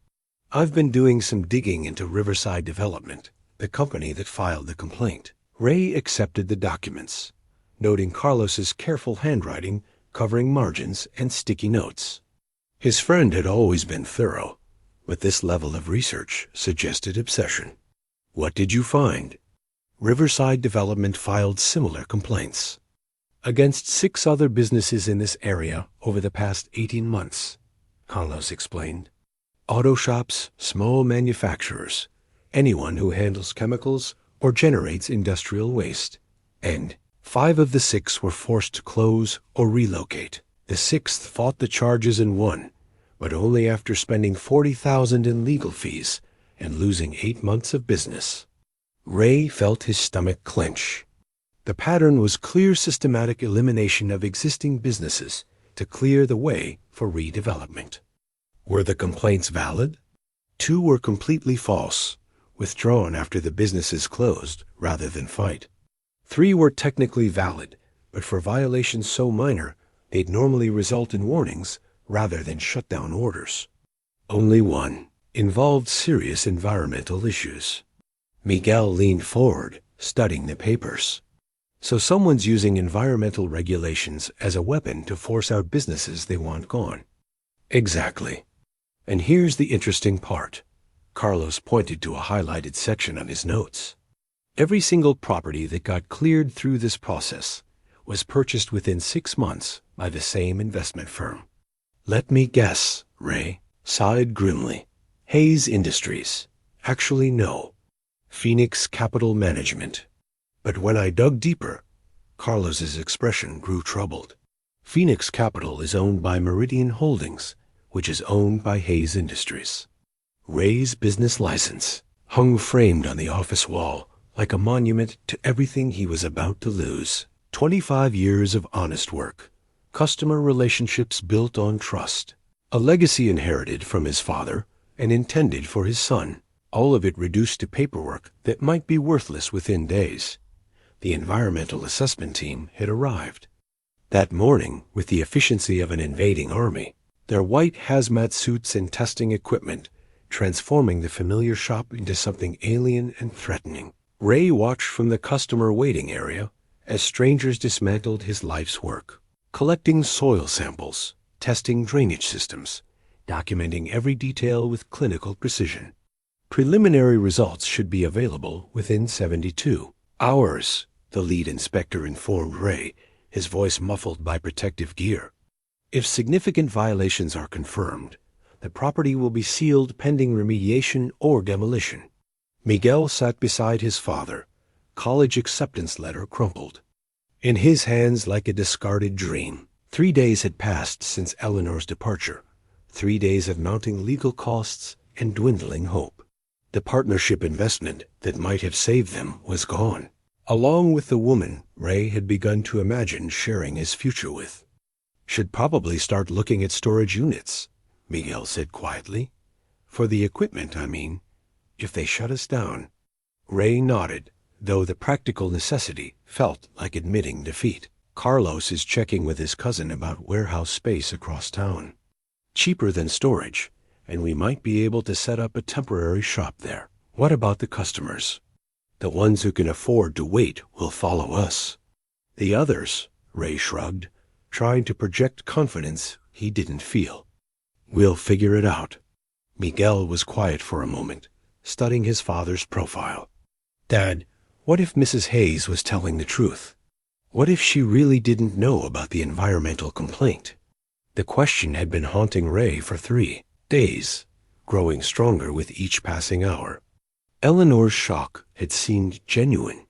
I've been doing some digging into Riverside Development, the company that filed the complaint. Ray accepted the documents, noting Carlos's careful handwriting covering margins and sticky notes. His friend had always been thorough, but this level of research suggested obsession. What did you find? Riverside Development filed similar complaints against 6 other businesses in this area over the past 18 months, Carlos explained. Auto shops, small manufacturers, anyone who handles chemicals or generates industrial waste. And 5 of the 6 were forced to close or relocate. The 6th fought the charges and won, but only after spending $40,000 in legal fees and losing 8 months of business. Ray felt his stomach clench. The pattern was clear systematic elimination of existing businesses to clear the way for redevelopment. Were the complaints valid? 2 were completely false, withdrawn after the businesses closed rather than fight. 3 were technically valid, but for violations so minor they'd normally result in warnings rather than shutdown orders. Only one involved serious environmental issues. Miguel leaned forward, studying the papers. So someone's using environmental regulations as a weapon to force out businesses they want gone. Exactly. And here's the interesting part. Carlos pointed to a highlighted section on his notes. Every single property that got cleared through this process was purchased within 6 months by the same investment firm. Let me guess, Ray sighed grimly. Hayes Industries. Actually, no. Phoenix Capital Management. But when I dug deeper, Carlos's expression grew troubled. Phoenix Capital is owned by Meridian Holdings, which is owned by Hayes Industries. Ray's business license hung framed on the office wall like a monument to everything he was about to lose. 25 years of honest work, customer relationships built on trust, a legacy inherited from his father and intended for his son, all of it reduced to paperwork that might be worthless within days. The environmental assessment team had arrived. That morning, with the efficiency of an invading army, their white hazmat suits and testing equipment transforming the familiar shop into something alien and threatening. Ray watched from the customer waiting area as strangers dismantled his life's work, collecting soil samples, testing drainage systems, documenting every detail with clinical precision. Preliminary results should be available within 72 hours, the lead inspector informed Ray, his voice muffled by protective gear. If significant violations are confirmed, the property will be sealed pending remediation or demolition. Miguel sat beside his father, college acceptance letter crumpled. In his hands like a discarded dream. 3 days had passed since Eleanor's departure, 3 days of mounting legal costs and dwindling hope. The partnership investment that might have saved them was gone, along with the woman Ray had begun to imagine sharing his future with. Should probably start looking at storage units, Miguel said quietly. For the equipment, I mean, if they shut us down. Ray nodded, though the practical necessity felt like admitting defeat. Carlos is checking with his cousin about warehouse space across town. Cheaper than storage, and we might be able to set up a temporary shop there. What about the customers? The ones who can afford to wait will follow us. The others, Ray shrugged, trying to project confidence he didn't feel. We'll figure it out. Miguel was quiet for a moment, studying his father's profile. Dad, what if Mrs. Hayes was telling the truth? What if she really didn't know about the environmental complaint? The question had been haunting Ray for 3 days, growing stronger with each passing hour. Eleanor's shock had seemed genuine,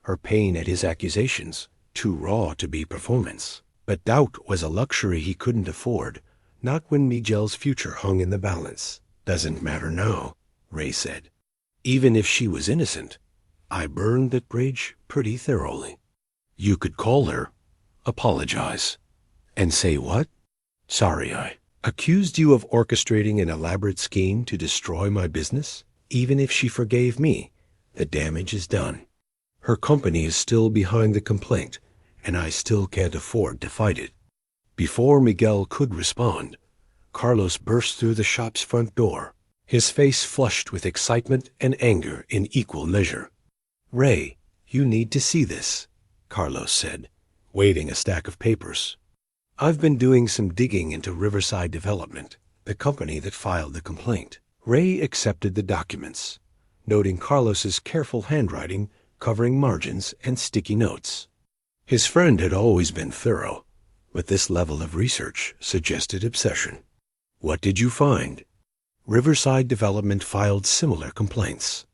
her pain at his accusations too raw to be performance. But doubt was a luxury he couldn't afford, not when Miguel's future hung in the balance. Doesn't matter now, Ray said. Even if she was innocent, I burned that bridge pretty thoroughly. You could call her, apologize, and say what? Sorry, I accused you of orchestrating an elaborate scheme to destroy my business. Even if she forgave me, the damage is done. Her company is still behind the complaint, and I still can't afford to fight it. Before Miguel could respond, Carlos burst through the shop's front door, his face flushed with excitement and anger in equal measure. Ray, you need to see this, Carlos said, waving a stack of papers. I've been doing some digging into Riverside Development, the company that filed the complaint. Ray accepted the documents, noting Carlos's careful handwriting covering margins and sticky notes. His friend had always been thorough, but this level of research suggested obsession. What did you find? Riverside Development filed similar complaints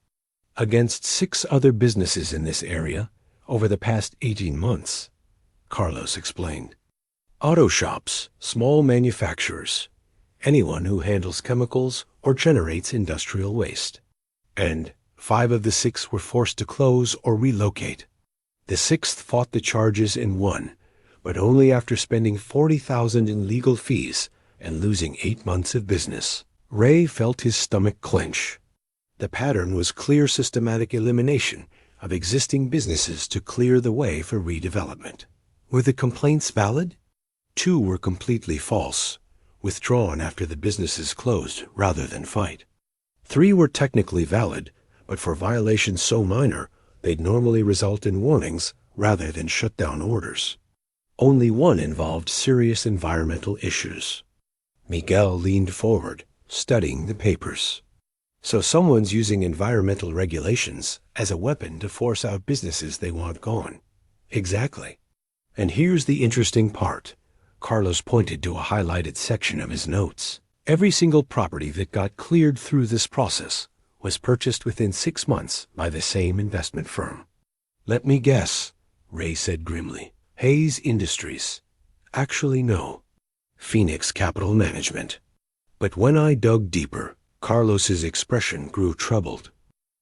against 6 other businesses in this area over the past 18 months, Carlos explained. Auto shops, small manufacturers, anyone who handles chemicals or generates industrial waste. And 5 of the 6 were forced to close or relocate. The 6th fought the charges and won, but only after spending $40,000 in legal fees and losing 8 months of business. Ray felt his stomach clench. The pattern was clear systematic elimination of existing businesses to clear the way for redevelopment. Were the complaints valid? 2 were completely false, withdrawn after the businesses closed rather than fight. 3 were technically valid, but for violations so minor, they'd normally result in warnings rather than shutdown orders. Only 1 involved serious environmental issues. Miguel leaned forward, studying the papers. So someone's using environmental regulations as a weapon to force out businesses they want gone. Exactly. And here's the interesting part. Carlos pointed to a highlighted section of his notes. Every single property that got cleared through this process was purchased within 6 months by the same investment firm. Let me guess, Ray said grimly. Hayes Industries. Actually, no. Phoenix Capital Management. But when I dug deeper, Carlos's expression grew troubled.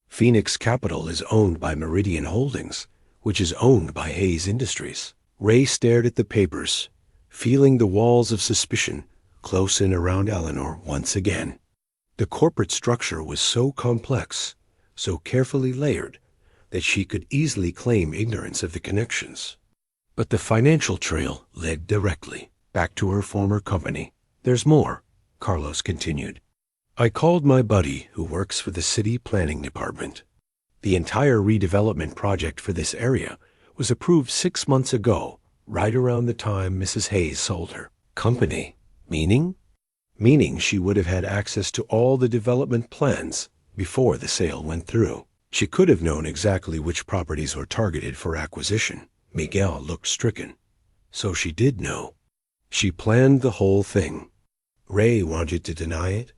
Phoenix Capital is owned by Meridian Holdings, which is owned by Hayes Industries. Ray stared at the papers, feeling the walls of suspicion close in around Eleanor once again. The corporate structure was so complex, so carefully layered, that she could easily claim ignorance of the connections. But the financial trail led directly back to her former company. There's more, Carlos continued. I called my buddy who works for the city planning department. The entire redevelopment project for this area was approved 6 months ago, right around the time Mrs. Hayes sold her company. Meaning? Meaning she would have had access to all the development plans before the sale went through. She could have known exactly which properties were targeted for acquisition. Miguel looked stricken. So she did know. She planned the whole thing. Ray wanted to deny it,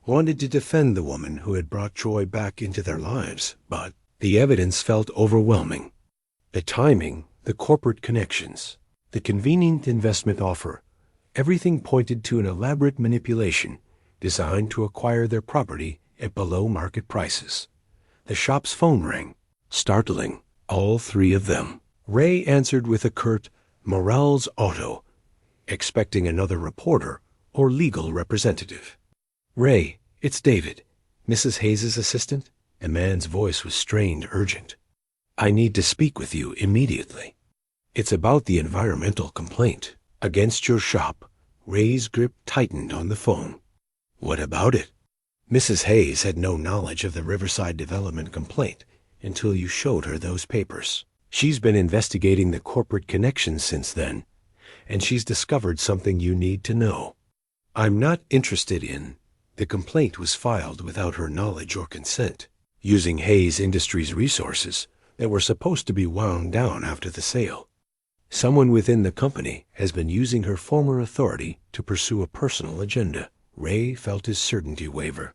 wanted to defend the woman who had brought joy back into their lives, but the evidence felt overwhelming. The timing, the corporate connections, the convenient investment offer, everything pointed to an elaborate manipulation designed to acquire their property at below-market prices. The shop's phone rang. Startling, all 3 of them. Ray answered with a curt, "Morales Auto," expecting another reporter or legal representative. "Ray, it's David, Mrs. Hayes' assistant." A man's voice was strained, urgent. "I need to speak with you immediately. It's about the environmental complaint against your shop." Ray's grip tightened on the phone. "What about it?" "Mrs. Hayes had no knowledge of the Riverside Development complaint until you showed her those papers. She's been investigating the corporate connections since then, and she's discovered something you need to know. I'm not interested in. The complaint was filed without her knowledge or consent, using Hayes Industries resources that were supposed to be wound down after the sale. Someone within the company has been using her former authority to pursue a personal agenda." Ray felt his certainty waver.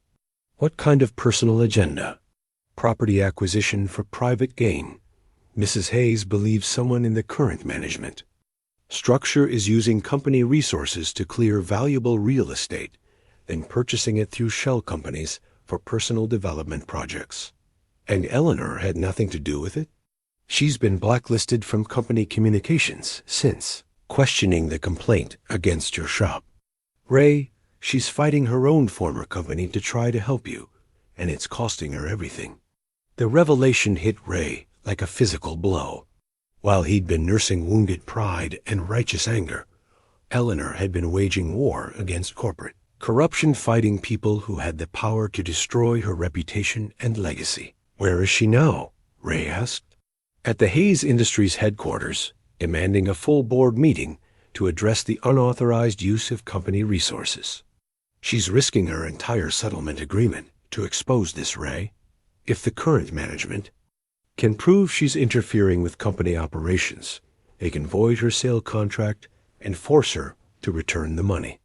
"What kind of personal agenda?" "Property acquisition for private gain. Mrs. Hayes believes someone in the current management structure is using company resources to clear valuable real estate, then purchasing it through shell companies for personal development projects. And Eleanor had nothing to do with it? She's been blacklisted from company communications since, questioning the complaint against your shop. Ray, she's fighting her own former company to try to help you, and it's costing her everything." The revelation hit Ray like a physical blow. While he'd been nursing wounded pride and righteous anger, Eleanor had been waging war against corporate corruption, fighting people who had the power to destroy her reputation and legacy. "Where is she now?" Ray asked. "At the Hayes Industries headquarters, demanding a full board meeting to address the unauthorized use of company resources. She's risking her entire settlement agreement to expose this, Ray. If the current management can prove she's interfering with company operations, they can void her sale contract and force her to return the money."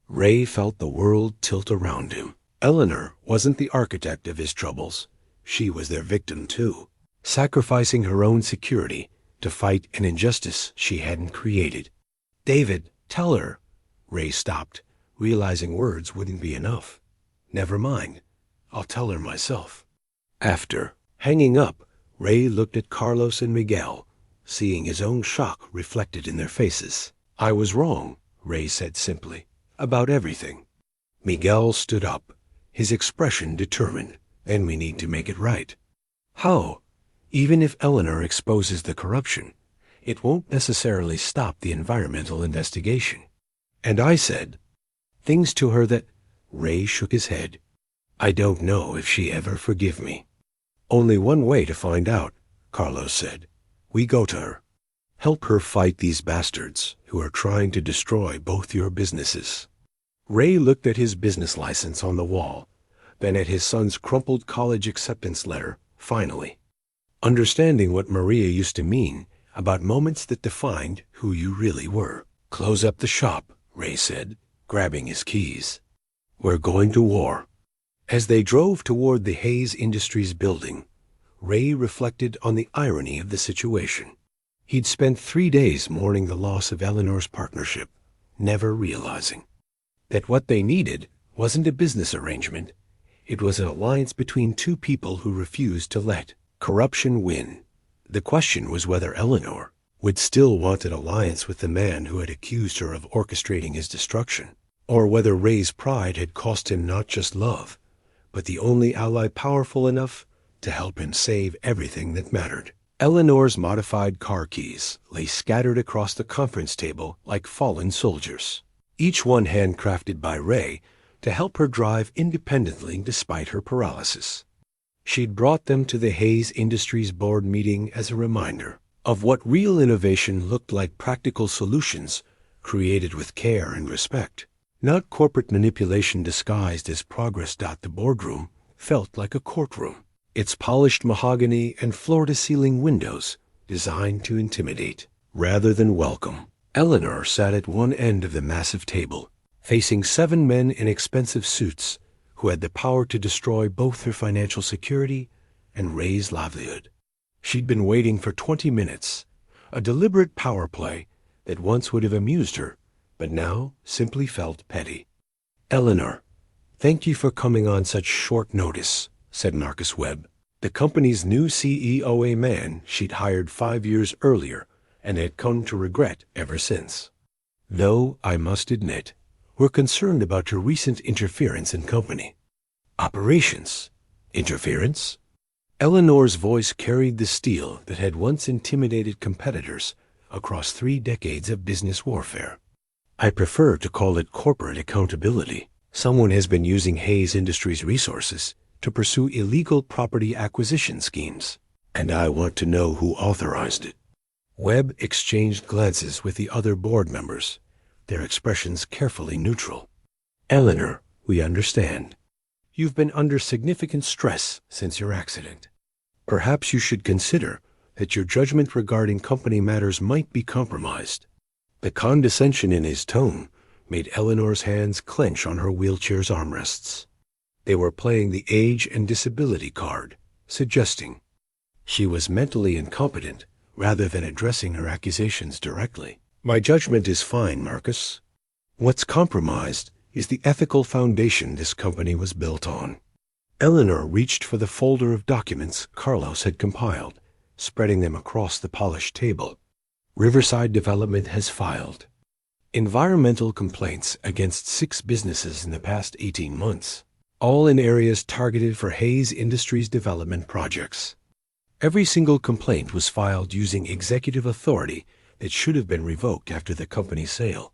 Ray felt the world tilt around him. Eleanor wasn't the architect of his troubles. She was their victim too, sacrificing her own security to fight an injustice she hadn't created. "David, tell her." Ray stopped, realizing words wouldn't be enough. "Never mind. I'll tell her myself." After hanging up, Ray looked at Carlos and Miguel, seeing his own shock reflected in their faces. "I was wrong," Ray said simply, "about everything." Miguel stood up, his expression determined. "And we need to make it right." "How?" "Even if Eleanor exposes the corruption, it won't necessarily stop the environmental investigation." And I said, things to her that... Ray shook his head. I don't know if she ever forgive me. Only one way to find out, Carlos said. We go to her. Help her fight these bastards who are trying to destroy both your businesses. Ray looked at his business license on the wall, then at his son's crumpled college acceptance letter, finally. Understanding what Maria used to mean about moments that defined who you really were. Close up the shop, Ray said, grabbing his keys. We're going to war. As they drove toward the Hayes Industries building, Ray reflected on the irony of the situation. He'd spent 3 days mourning the loss of Eleanor's partnership, never realizing that what they needed wasn't a business arrangement. It was an alliance between two people who refused to let corruption win. The question was whether Eleanor would still want an alliance with the man who had accused her of orchestrating his destruction, or whether Ray's pride had cost him not just love, but the only ally powerful enough to help him save everything that mattered. Eleanor's modified car keys lay scattered across the conference table like fallen soldiers, each one handcrafted by Ray to help her drive independently despite her paralysis. She'd brought them to the Hayes Industries board meeting as a reminder of what real innovation looked like: practical solutions created with care and respect, not corporate manipulation disguised as progress. The boardroom felt like a courtroom, its polished mahogany and floor-to-ceiling windows designed to intimidate rather than welcome. Eleanor sat at one end of the massive table, facing 7 men in expensive suits who had the power to destroy both her financial security and Ray's livelihood. She'd been waiting for 20 minutes, a deliberate power play that once would have amused her, but now simply felt petty. Eleanor, thank you for coming on such short notice, said Marcus Webb, the company's new CEO, a man she'd hired 5 years earlier and had come to regret ever since. Though, I must admit, we're concerned about your recent interference in company operations. Interference? Eleanor's voice carried the steel that had once intimidated competitors across 3 decades of business warfare. I prefer to call it corporate accountability. Someone has been using Hayes Industries' resources to pursue illegal property acquisition schemes, and I want to know who authorized it. Webb exchanged glances with the other board members, their expressions carefully neutral. Eleanor, we understand. You've been under significant stress since your accident. Perhaps you should consider that your judgment regarding company matters might be compromised. The condescension in his tone made Eleanor's hands clench on her wheelchair's armrests. They were playing the age and disability card, suggesting she was mentally incompetent rather than addressing her accusations directly. My judgment is fine, Marcus. What's compromised is the ethical foundation this company was built on. Eleanor reached for the folder of documents Carlos had compiled, spreading them across the polished table. Riverside Development has filed environmental complaints against 6 businesses in the past 18 months, all in areas targeted for Hayes Industries development projects. Every single complaint was filed using executive authority that should have been revoked after the company's sale.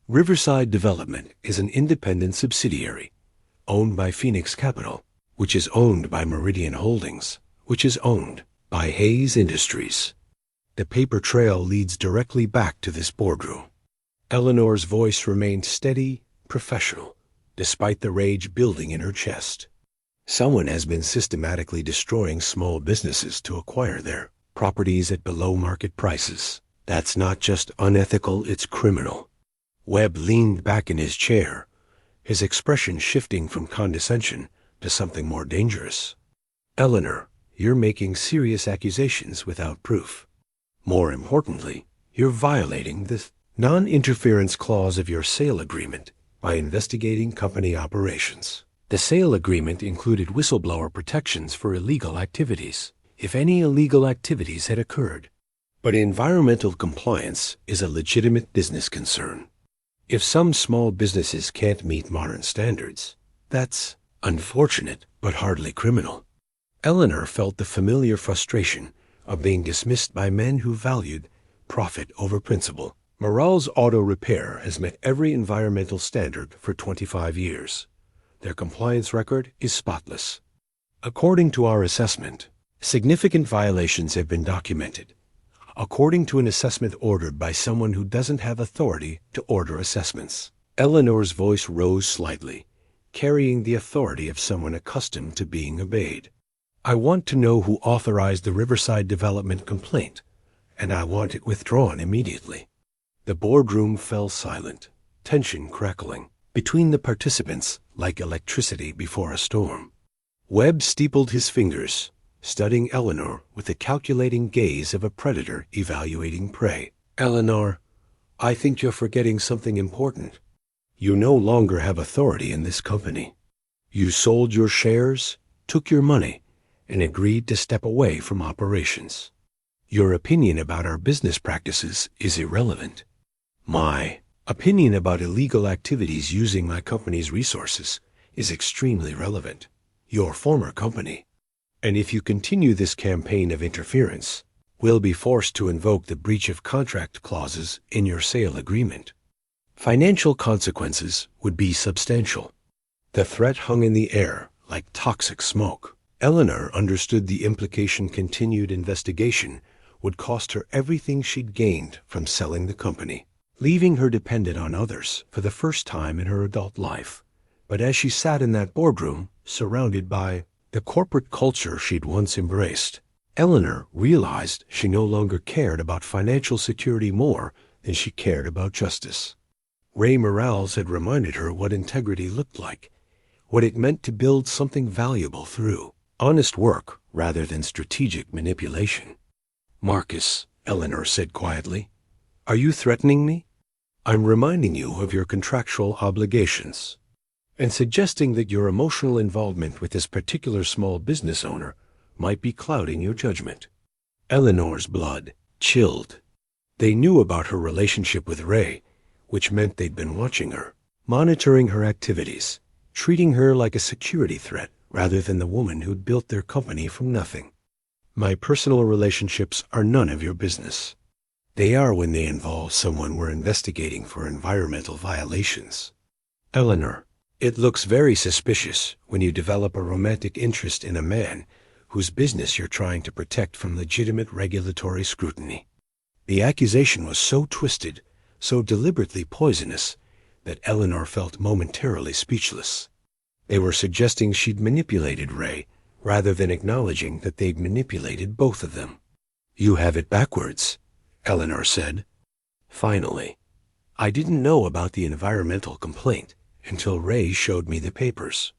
Riverside Development is an independent subsidiary, owned by Phoenix Capital, which is owned by Meridian Holdings, which is owned by Hayes Industries. The paper trail leads directly back to this boardroom. Eleanor's voice remained steady, professional, despite the rage building in her chest. Someone has been systematically destroying small businesses to acquire their properties at below-market prices. That's not just unethical, it's criminal. Webb leaned back in his chair, his expression shifting from condescension to something more dangerous. Eleanor, you're making serious accusations without proof. More importantly, you're violating the non-interference clause of your sale agreement by investigating company operations. The sale agreement included whistleblower protections for illegal activities, if any illegal activities had occurred. But environmental compliance is a legitimate business concern. If some small businesses can't meet modern standards, that's unfortunate but hardly criminal. Eleanor felt the familiar frustration of being dismissed by men who valued profit over principle. Morale's Auto Repair has met every environmental standard for 25 years. Their compliance record is spotless. According to our assessment, significant violations have been documented. According to an assessment ordered by someone who doesn't have authority to order assessments. Eleanor's voice rose slightly, carrying the authority of someone accustomed to being obeyed. I want to know who authorized the Riverside Development complaint, and I want it withdrawn immediately. The boardroom fell silent, tension crackling between the participants like electricity before a storm. Webb steepled his fingers, studying Eleanor with the calculating gaze of a predator evaluating prey. Eleanor, I think you're forgetting something important. You no longer have authority in this company. You sold your shares, took your money, and agreed to step away from operations. Your opinion about our business practices is irrelevant. My opinion about illegal activities using my company's resources is extremely relevant. Your former company. And if you continue this campaign of interference, we'll be forced to invoke the breach of contract clauses in your sale agreement. Financial consequences would be substantial. The threat hung in the air like toxic smoke. Eleanor understood the implication continued investigation would cost her everything she'd gained from selling the company, leaving her dependent on others for the first time in her adult life. But as she sat in that boardroom, surrounded by the corporate culture she'd once embraced, Eleanor realized she no longer cared about financial security more than she cared about justice. Ray Morales had reminded her what integrity looked like, what it meant to build something valuable through honest work rather than strategic manipulation. Marcus, Eleanor said quietly, are you threatening me? I'm reminding you of your contractual obligations and suggesting that your emotional involvement with this particular small business owner might be clouding your judgment. Eleanor's blood chilled. They knew about her relationship with Ray, which meant they'd been watching her, monitoring her activities, treating her like a security threat rather than the woman who'd built their company from nothing. My personal relationships are none of your business. They are when they involve someone we're investigating for environmental violations. Eleanor, it looks very suspicious when you develop a romantic interest in a man whose business you're trying to protect from legitimate regulatory scrutiny. The accusation was so twisted, so deliberately poisonous, that Eleanor felt momentarily speechless. They were suggesting she'd manipulated Ray, rather than acknowledging that they'd manipulated both of them. You have it backwards, Eleanor said. Finally, I didn't know about the environmental complaint until Ray showed me the papers.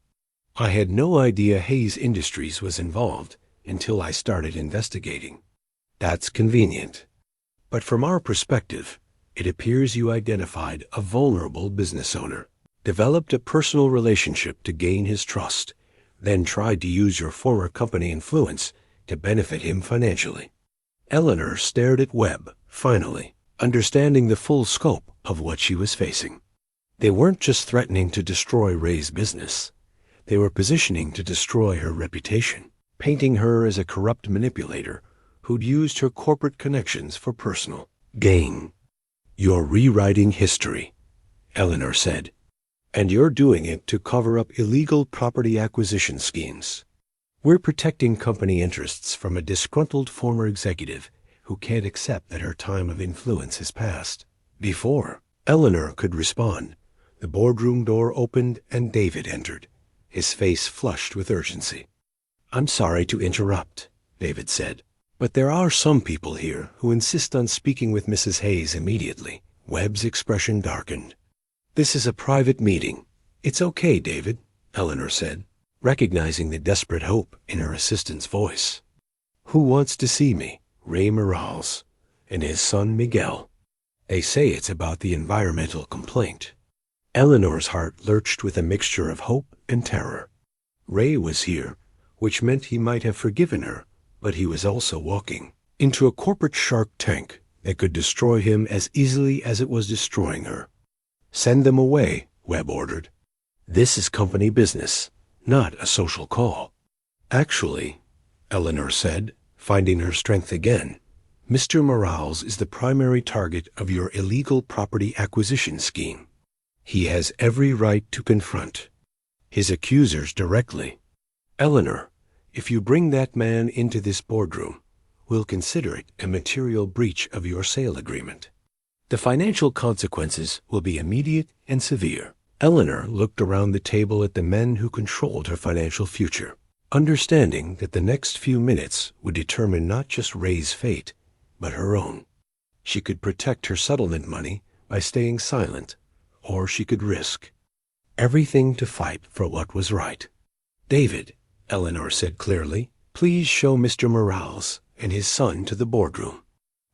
I had no idea Hayes Industries was involved until I started investigating. That's convenient. But from our perspective, it appears you identified a vulnerable business owner, developed a personal relationship to gain his trust, then tried to use your former company influence to benefit him financially. Eleanor stared at Webb, finally, understanding the full scope of what she was facing. They weren't just threatening to destroy Ray's business. They were positioning to destroy her reputation, painting her as a corrupt manipulator who'd used her corporate connections for personal gain. You're rewriting history, Eleanor said, and you're doing it to cover up illegal property acquisition schemes. We're protecting company interests from a disgruntled former executive who can't accept that her time of influence has passed. Before Eleanor could respond, the boardroom door opened and David entered, his face flushed with urgency. I'm sorry to interrupt, David said, but there are some people here who insist on speaking with Mrs. Hayes immediately. Webb's expression darkened. This is a private meeting. It's okay, David, Eleanor said, recognizing the desperate hope in her assistant's voice. Who wants to see me? Ray Morales and his son Miguel. They say it's about the environmental complaint. Eleanor's heart lurched with a mixture of hope and terror. Ray was here, which meant he might have forgiven her, but he was also walking into a corporate shark tank that could destroy him as easily as it was destroying her. Send them away, Webb ordered. This is company business, not a social call. Actually, Eleanor said, finding her strength again, Mr. Morales is the primary target of your illegal property acquisition scheme. He has every right to confront his accusers directly. Eleanor, if you bring that man into this boardroom, we'll consider it a material breach of your sale agreement. The financial consequences will be immediate and severe. Eleanor looked around the table at the men who controlled her financial future, understanding that the next few minutes would determine not just Ray's fate, but her own. She could protect her settlement money by staying silent, or she could risk everything to fight for what was right. David, Eleanor said clearly, please show Mr. Morales and his son to the boardroom.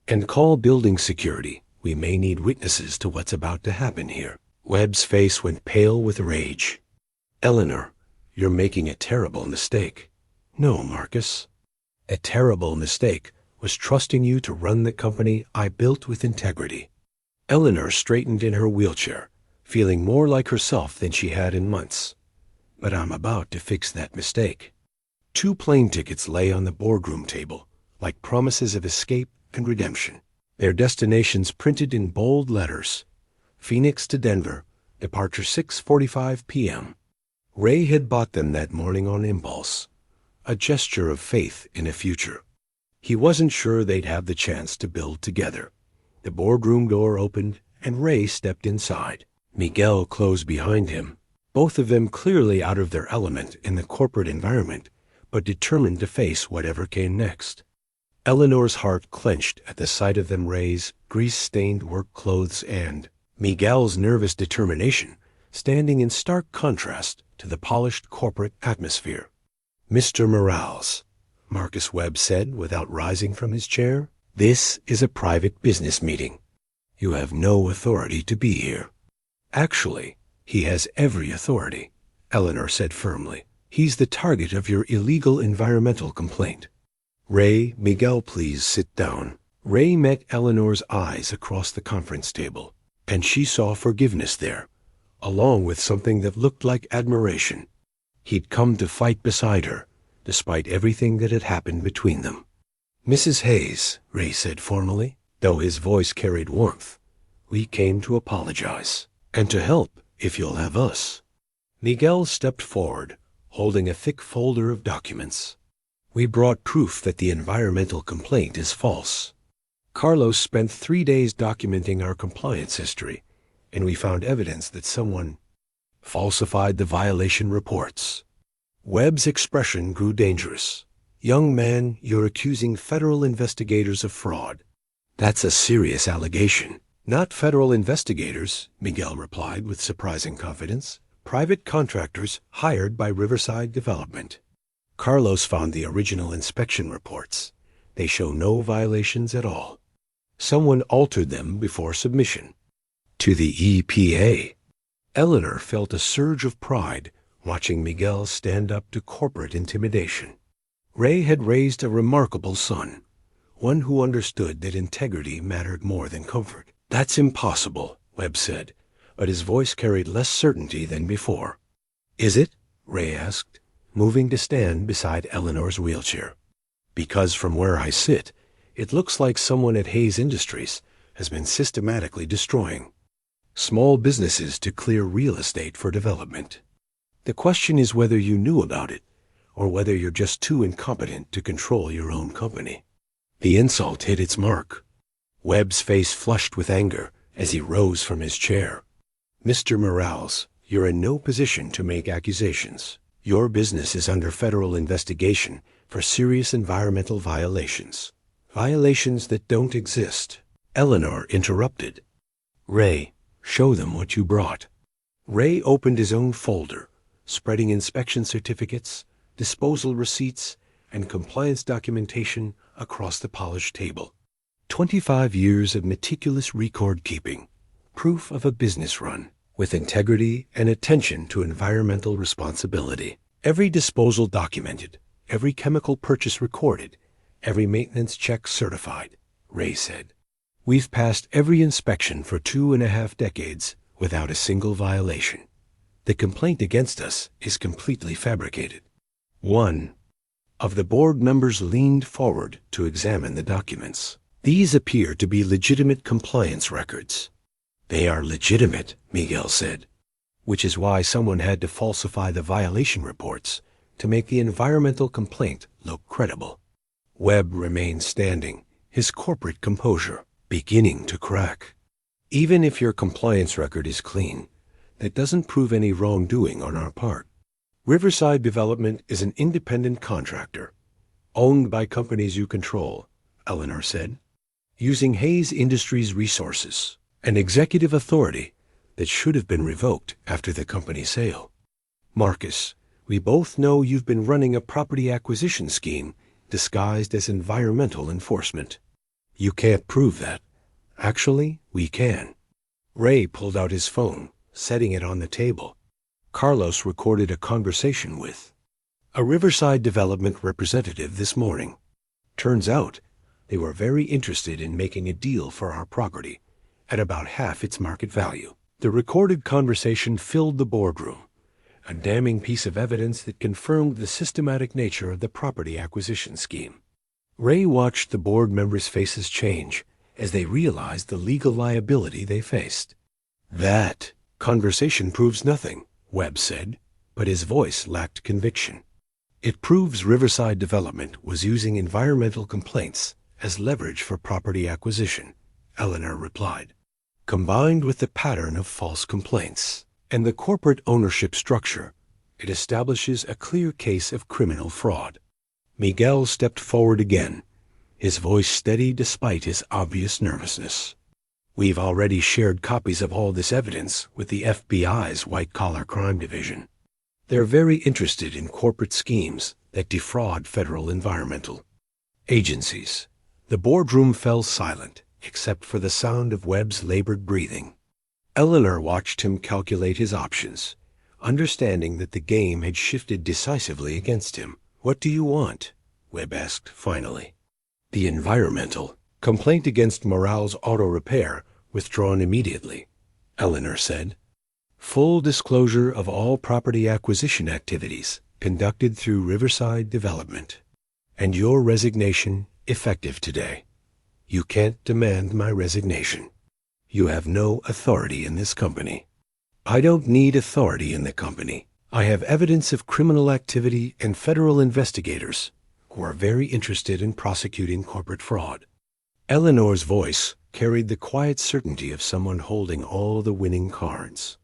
And call building security. We may need witnesses to what's about to happen here. Webb's face went pale with rage. Eleanor, you're making a terrible mistake. No, Marcus. A terrible mistake was trusting you to run the company I built with integrity. Eleanor straightened in her wheelchair, feeling more like herself than she had in months. But I'm about to fix that mistake. 2 plane tickets lay on the boardroom table, like promises of escape and redemption. Their destinations printed in bold letters. Phoenix to Denver, departure 6:45 p.m. Ray had bought them that morning on impulse, a gesture of faith in a future. He wasn't sure they'd have the chance to build together. The boardroom door opened, and Ray stepped inside. Miguel closed behind him, both of them clearly out of their element in the corporate environment, but determined to face whatever came next. Eleanor's heart clenched at the sight of them, Ray's grease-stained work clothes and Miguel's nervous determination, standing in stark contrast to the polished corporate atmosphere. Mr. Morales, Marcus Webb said without rising from his chair, this is a private business meeting. You have no authority to be here. Actually, he has every authority, Eleanor said firmly. He's the target of your illegal environmental complaint. Ray, Miguel, please sit down. Ray met Eleanor's eyes across the conference table, and she saw forgiveness there, along with something that looked like admiration. He'd come to fight beside her, despite everything that had happened between them. Mrs. Hayes, Ray said formally, though his voice carried warmth, we came to apologize, and to help if you'll have us. Miguel stepped forward, holding a thick folder of documents. We brought proof that the environmental complaint is false. Carlos spent 3 days documenting our compliance history, and we found evidence that someone falsified the violation reports. Webb's expression grew dangerous. Young man, you're accusing federal investigators of fraud. That's a serious allegation. Not federal investigators, Miguel replied with surprising confidence. Private contractors hired by Riverside Development. Carlos found the original inspection reports. They show no violations at all. Someone altered them before submission. To the EPA. Eleanor felt a surge of pride watching Miguel stand up to corporate intimidation. Ray had raised a remarkable son, one who understood that integrity mattered more than comfort. That's impossible, Webb said, but his voice carried less certainty than before. Is it? Ray asked, moving to stand beside Eleanor's wheelchair. Because from where I sit, it looks like someone at Hayes Industries has been systematically destroying small businesses to clear real estate for development. The question is whether you knew about it, or whether you're just too incompetent to control your own company. The insult hit its mark. Webb's face flushed with anger as he rose from his chair. Mr. Morales, you're in no position to make accusations. Your business is under federal investigation for serious environmental violations. Violations that don't exist. Eleanor interrupted. Ray, show them what you brought. Ray opened his own folder, spreading inspection certificates, disposal receipts, and compliance documentation across the polished table. 25 years of meticulous record-keeping, proof of a business run, with integrity and attention to environmental responsibility. Every disposal documented, every chemical purchase recorded, every maintenance check certified, Ray said. We've passed every inspection for 2.5 decades without a single violation. The complaint against us is completely fabricated. One of the board members leaned forward to examine the documents. These appear to be legitimate compliance records. They are legitimate, Miguel said, which is why someone had to falsify the violation reports to make the environmental complaint look credible. Webb remained standing, his corporate composure beginning to crack. Even if your compliance record is clean, that doesn't prove any wrongdoing on our part. Riverside Development is an independent contractor, owned by companies you control, Eleanor said, using Hayes Industries' resources, an executive authority that should have been revoked after the company sale. Marcus, we both know you've been running a property acquisition scheme disguised as environmental enforcement. You can't prove that. Actually, we can. Ray pulled out his phone, setting it on the table. Carlos recorded a conversation with a Riverside Development representative this morning. Turns out, they were very interested in making a deal for our property at about half its market value. The recorded conversation filled the boardroom, a damning piece of evidence that confirmed the systematic nature of the property acquisition scheme. Ray watched the board members' faces change as they realized the legal liability they faced. That conversation proves nothing, Webb said, but his voice lacked conviction. It proves Riverside Development was using environmental complaints as leverage for property acquisition, Eleanor replied. Combined with the pattern of false complaints and the corporate ownership structure, it establishes a clear case of criminal fraud. Miguel stepped forward again, his voice steady despite his obvious nervousness. We've already shared copies of all this evidence with the FBI's white-collar crime division. They're very interested in corporate schemes that defraud federal environmental agencies. The boardroom fell silent, except for the sound of Webb's labored breathing. Eleanor watched him calculate his options, understanding that the game had shifted decisively against him. What do you want? Webb asked finally. The environmental complaint against Morale's auto repair withdrawn immediately, Eleanor said. Full disclosure of all property acquisition activities conducted through Riverside Development. And your resignation effective today. You can't demand my resignation. You have no authority in this company. I don't need authority in the company. I have evidence of criminal activity and federal investigators who are very interested in prosecuting corporate fraud. Eleanor's voice carried the quiet certainty of someone holding all the winning cards.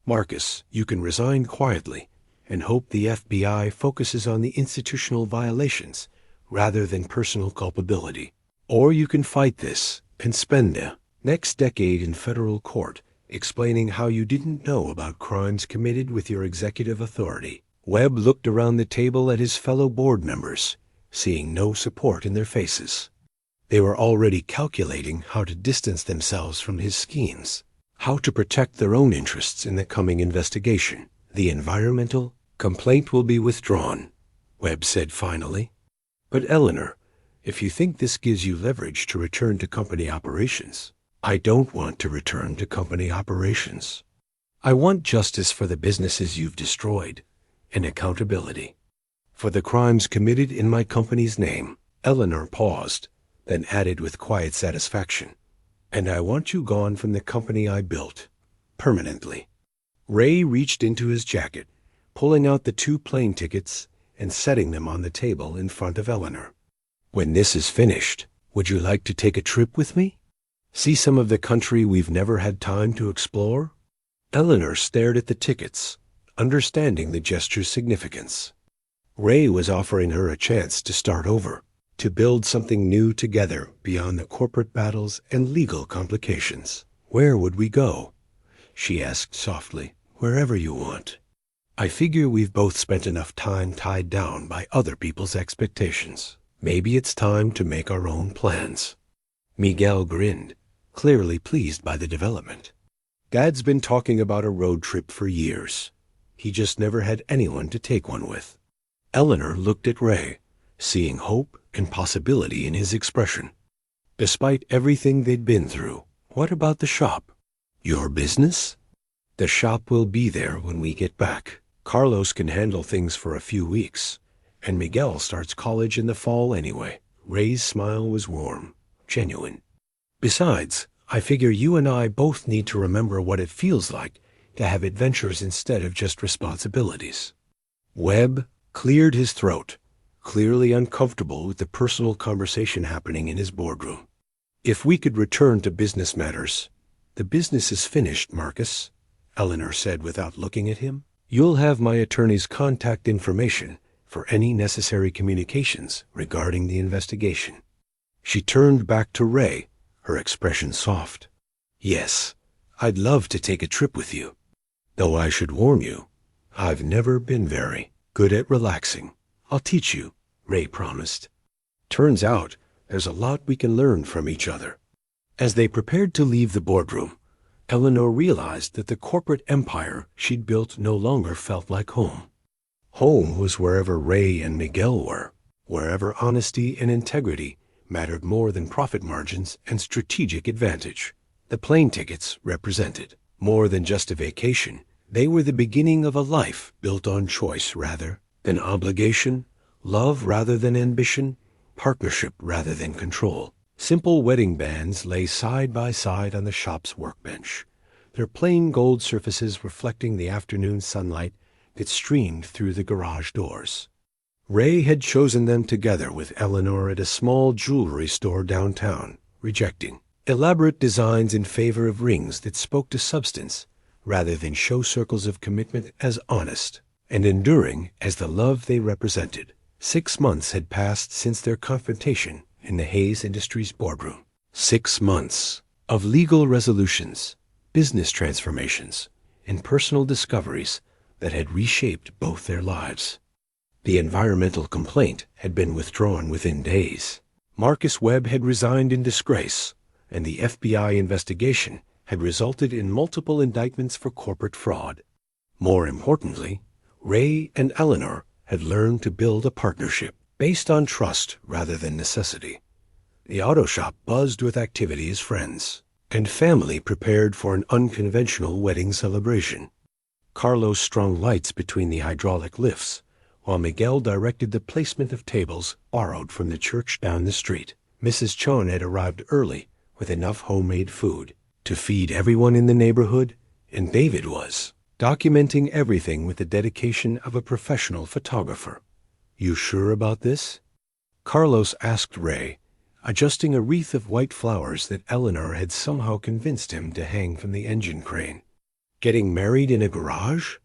Marcus, you can resign quietly and hope the FBI focuses on the institutional violations rather than personal culpability. Or you can fight this and spend the next decade in federal court explaining how you didn't know about crimes committed with your executive authority. Webb looked around the table at his fellow board members, seeing no support in their faces. They were already calculating how to distance themselves from his schemes, how to protect their own interests in the coming investigation. The environmental complaint will be withdrawn, Webb said finally. But Eleanor, if you think this gives you leverage to return to company operations, I don't want to return to company operations. I want justice for the businesses you've destroyed and accountability for the crimes committed in my company's name. Eleanor paused, then added with quiet satisfaction, and I want you gone from the company I built, permanently. Ray reached into his jacket, pulling out the 2 plane tickets and setting them on the table in front of Eleanor. When this is finished, would you like to take a trip with me? See some of the country we've never had time to explore? Eleanor stared at the tickets, understanding the gesture's significance. Ray was offering her a chance to start over, to build something new together beyond the corporate battles and legal complications. Where would we go? She asked softly. Wherever you want. I figure we've both spent enough time tied down by other people's expectations. Maybe it's time to make our own plans. Miguel grinned, clearly pleased by the development. Dad's been talking about a road trip for years. He just never had anyone to take one with. Eleanor looked at Ray, seeing hope and possibility in his expression. Despite everything they'd been through, what about the shop? Your business? The shop will be there when we get back. Carlos can handle things for a few weeks, and Miguel starts college in the fall anyway. Ray's smile was warm. genuine. Besides, I figure you and I both need to remember what it feels like to have adventures instead of just responsibilities. Webb cleared his throat, clearly uncomfortable with the personal conversation happening in his boardroom. If we could return to business matters. The business is finished, Marcus, Eleanor said without looking at him. You'll have my attorney's contact information for any necessary communications regarding the investigation. She turned back to Ray, her expression soft. Yes, I'd love to take a trip with you. Though I should warn you, I've never been very good at relaxing. I'll teach you, Ray promised. Turns out, there's a lot we can learn from each other. As they prepared to leave the boardroom, Eleanor realized that the corporate empire she'd built no longer felt like home. Home was wherever Ray and Miguel were, wherever honesty and integrity mattered more than profit margins and strategic advantage. The plane tickets represented more than just a vacation. They were the beginning of a life built on choice rather than obligation, love rather than ambition, partnership rather than control. Simple wedding bands lay side by side on the shop's workbench, their plain gold surfaces reflecting the afternoon sunlight that streamed through the garage doors. Ray had chosen them together with Eleanor at a small jewelry store downtown, rejecting elaborate designs in favor of rings that spoke to substance rather than show circles of commitment as honest and enduring as the love they represented. 6 months had passed since their confrontation in the Hayes Industries boardroom. 6 months of legal resolutions, business transformations, and personal discoveries that had reshaped both their lives. The environmental complaint had been withdrawn within days. Marcus Webb had resigned in disgrace, and the FBI investigation had resulted in multiple indictments for corporate fraud. More importantly, Ray and Eleanor had learned to build a partnership based on trust rather than necessity. The auto shop buzzed with activity as friends, and family prepared for an unconventional wedding celebration. Carlos strung lights between the hydraulic lifts, while Miguel directed the placement of tables borrowed from the church down the street. Mrs. Chon had arrived early with enough homemade food to feed everyone in the neighborhood, and David was documenting everything with the dedication of a professional photographer. You sure about this? Carlos asked Ray, adjusting a wreath of white flowers that Eleanor had somehow convinced him to hang from the engine crane. Getting married in a garage?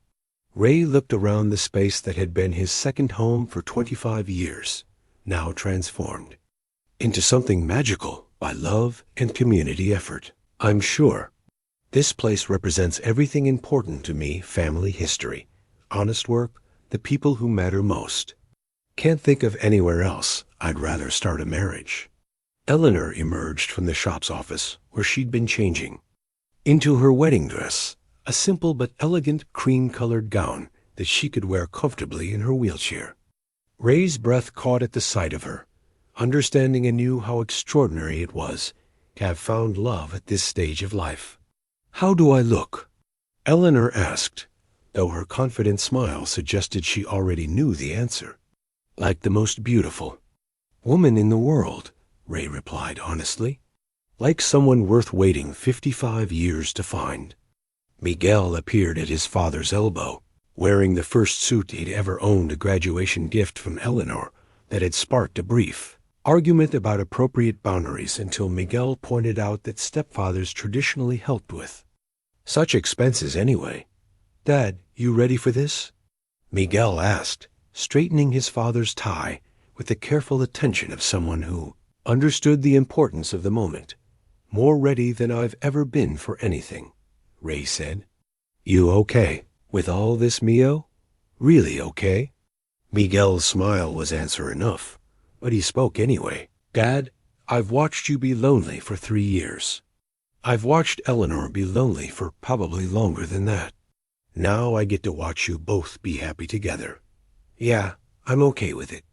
Ray looked around the space that had been his second home for 25 years, now transformed into something magical by love and community effort. I'm sure. This place represents everything important to me, family history, honest work, the people who matter most. Can't think of anywhere else I'd rather start a marriage. Eleanor emerged from the shop's office where she'd been changing into her wedding dress, a simple but elegant cream-colored gown that she could wear comfortably in her wheelchair. Ray's breath caught at the sight of her, understanding anew how extraordinary it was to have found love at this stage of life. How do I look? Eleanor asked, though her confident smile suggested she already knew the answer. Like the most beautiful woman in the world, Ray replied honestly. Like someone worth waiting 55 years to find. Miguel appeared at his father's elbow, wearing the first suit he'd ever owned, a graduation gift from Eleanor that had sparked a brief argument about appropriate boundaries until Miguel pointed out that stepfathers traditionally helped with such expenses anyway. Dad, you ready for this? Miguel asked, straightening his father's tie with the careful attention of someone who understood the importance of the moment. More ready than I've ever been for anything, Ray said. You okay with all this, Mio? Really okay? Miguel's smile was answer enough, but he spoke anyway. Dad, I've watched you be lonely for 3 years. I've watched Eleanor be lonely for probably longer than that. Now I get to watch you both be happy together. Yeah, I'm okay with it.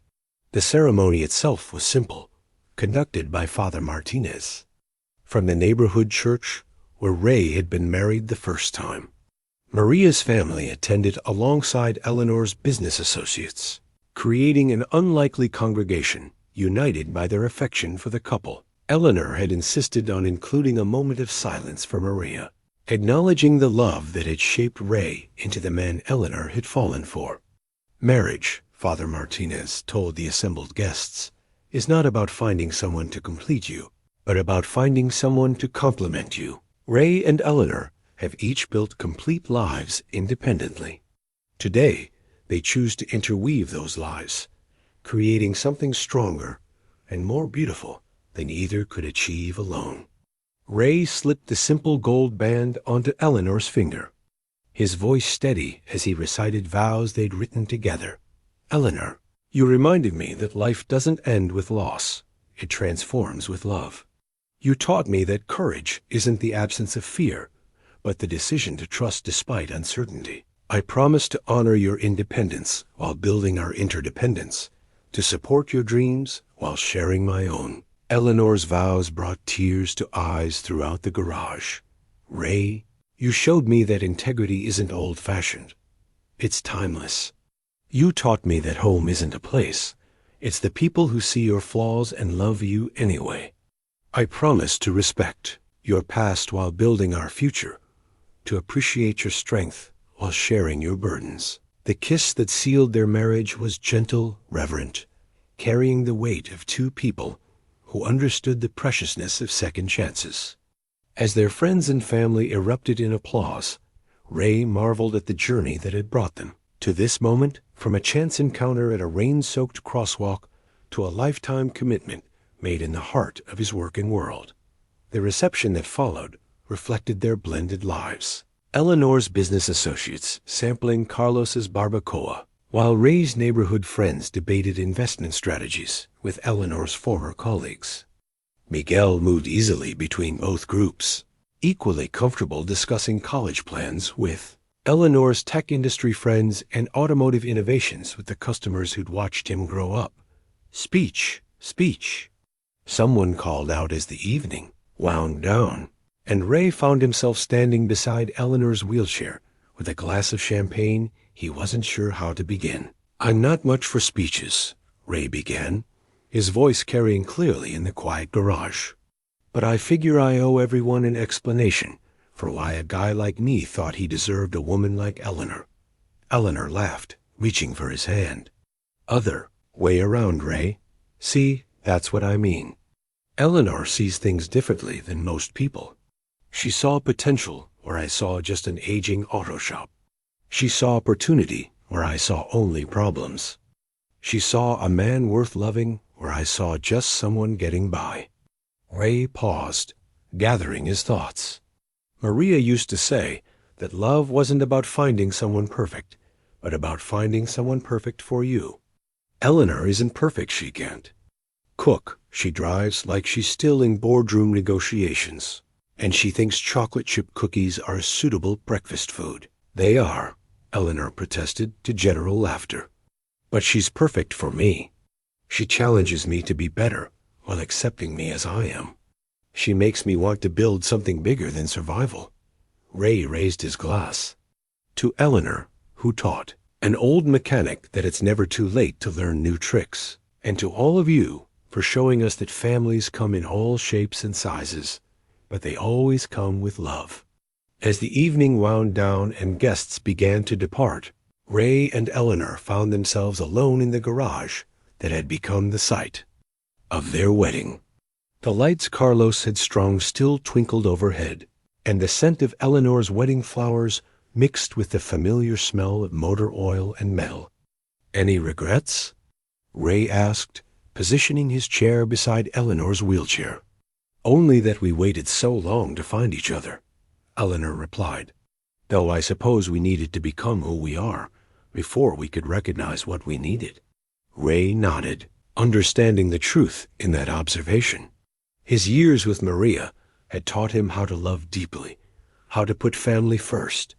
The ceremony itself was simple, conducted by Father Martinez, from the neighborhood church where Ray had been married the first time. Maria's family attended alongside Eleanor's business associates, creating an unlikely congregation united by their affection for the couple. Eleanor had insisted on including a moment of silence for Maria, acknowledging the love that had shaped Ray into the man Eleanor had fallen for. Marriage, Father Martinez told the assembled guests, is not about finding someone to complete you, but about finding someone to complement you. Ray and Eleanor have each built complete lives independently. Today, they choose to interweave those lives, creating something stronger and more beautiful than either could achieve alone. Ray slipped the simple gold band onto Eleanor's finger, his voice steady as he recited vows they'd written together. Eleanor, you reminded me that life doesn't end with loss. It transforms with love. You taught me that courage isn't the absence of fear, but the decision to trust despite uncertainty. I promise to honor your independence while building our interdependence, to support your dreams while sharing my own. Eleanor's vows brought tears to eyes throughout the garage. Ray, you showed me that integrity isn't old-fashioned. It's timeless. You taught me that home isn't a place. It's the people who see your flaws and love you anyway. I promise to respect your past while building our future, to appreciate your strength while sharing your burdens. The kiss that sealed their marriage was gentle, reverent, carrying the weight of two people who understood the preciousness of second chances. As their friends and family erupted in applause, Ray marveled at the journey that had brought them to this moment, from a chance encounter at a rain-soaked crosswalk to a lifetime commitment made in the heart of his working world. The reception that followed reflected their blended lives. Eleanor's business associates sampling Carlos's barbacoa, while Ray's neighborhood friends debated investment strategies with Eleanor's former colleagues. Miguel moved easily between both groups, equally comfortable discussing college plans with Eleanor's tech industry friends and automotive innovations with the customers who'd watched him grow up. Speech, speech. Someone called out as the evening wound down, and Ray found himself standing beside Eleanor's wheelchair with a glass of champagne. He wasn't sure how to begin. I'm not much for speeches, Ray began, his voice carrying clearly in the quiet garage. But I figure I owe everyone an explanation for why a guy like me thought he deserved a woman like Eleanor. Eleanor laughed, reaching for his hand. Other way around, Ray. See, that's what I mean. Eleanor sees things differently than most people. She saw potential where I saw just an aging auto shop. She saw opportunity where I saw only problems. She saw a man worth loving where I saw just someone getting by. Ray paused, gathering his thoughts. Maria used to say that love wasn't about finding someone perfect, but about finding someone perfect for you. Eleanor isn't perfect, she can't cook. She drives like she's still in boardroom negotiations, and she thinks chocolate chip cookies are a suitable breakfast food. They are, Eleanor protested to general laughter. But she's perfect for me. She challenges me to be better while accepting me as I am. She makes me want to build something bigger than survival. Ray raised his glass. To Eleanor, who taught, an old mechanic, that it's never too late to learn new tricks. And to all of you, for showing us that families come in all shapes and sizes, but they always come with love. As the evening wound down and guests began to depart, Ray and Eleanor found themselves alone in the garage that had become the site of their wedding. The lights Carlos had strung still twinkled overhead, and the scent of Eleanor's wedding flowers mixed with the familiar smell of motor oil and metal. Any regrets? Ray asked, positioning his chair beside Eleanor's wheelchair. Only that we waited so long to find each other, Eleanor replied, though I suppose we needed to become who we are before we could recognize what we needed. Ray nodded, understanding the truth in that observation. His years with Maria had taught him how to love deeply, how to put family first,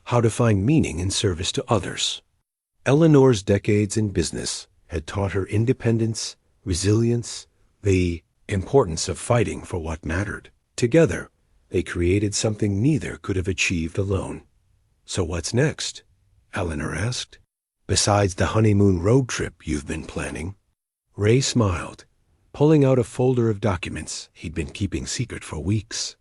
how to find meaning in service to others. Eleanor's decades in business had taught her independence, resilience, the importance of fighting for what mattered. Together, they created something neither could have achieved alone. So what's next? Eleanor asked. Besides the honeymoon road trip you've been planning? Ray smiled, pulling out a folder of documents he'd been keeping secret for weeks.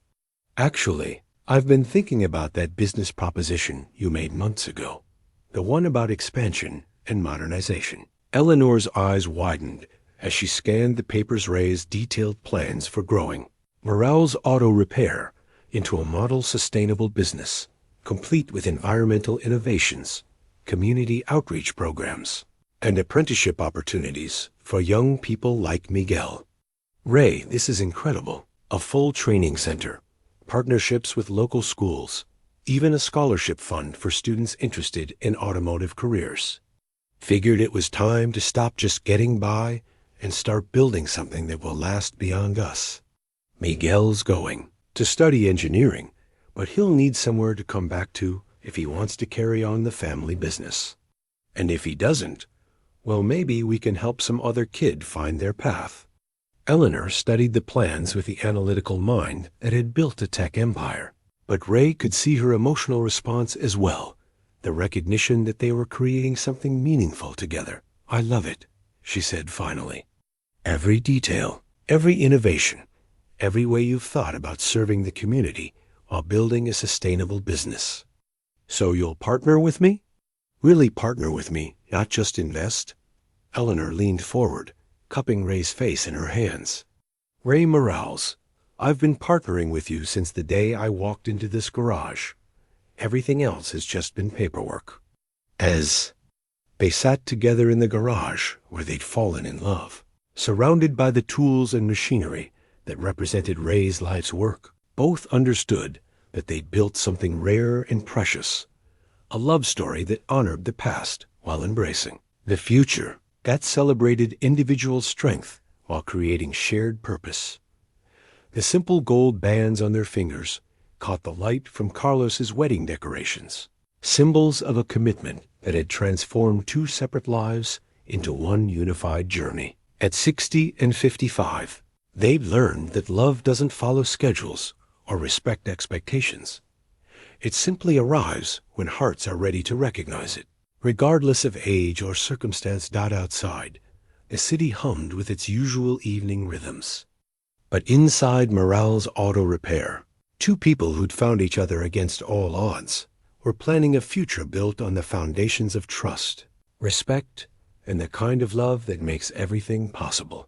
Actually, I've been thinking about that business proposition you made months ago. The one about expansion and modernization. Eleanor's eyes widened as she scanned the papers Ray's detailed plans for growing Morale's Auto Repair into a model sustainable business, complete with environmental innovations, community outreach programs, and apprenticeship opportunities for young people like Miguel. Ray, this is incredible. A full training center, partnerships with local schools, even a scholarship fund for students interested in automotive careers. Figured it was time to stop just getting by and start building something that will last beyond us. Miguel's going to study engineering, but he'll need somewhere to come back to if he wants to carry on the family business. And if he doesn't, well, maybe we can help some other kid find their path. Eleanor studied the plans with the analytical mind that had built a tech empire, but Ray could see her emotional response as well, the recognition that they were creating something meaningful together. I love it, she said finally. Every detail, every innovation, every way you've thought about serving the community while building a sustainable business. So you'll partner with me? Really partner with me, not just invest? Eleanor leaned forward, cupping Ray's face in her hands. Ray Morales, I've been partnering with you since the day I walked into this garage. Everything else has just been paperwork. As they sat together in the garage where they'd fallen in love, surrounded by the tools and machinery that represented Ray's life's work, both understood that they'd built something rare and precious, a love story that honored the past while embracing the future, that celebrated individual strength while creating shared purpose. The simple gold bands on their fingers caught the light from Carlos's wedding decorations, symbols of a commitment that had transformed two separate lives into one unified journey. At 60 and 55, they'd learned that love doesn't follow schedules or respect expectations. It simply arrives when hearts are ready to recognize it. Regardless of age or circumstance outside, the city hummed with its usual evening rhythms. But inside Morale's Auto Repair, two people who'd found each other against all odds were planning a future built on the foundations of trust, respect, and the kind of love that makes everything possible.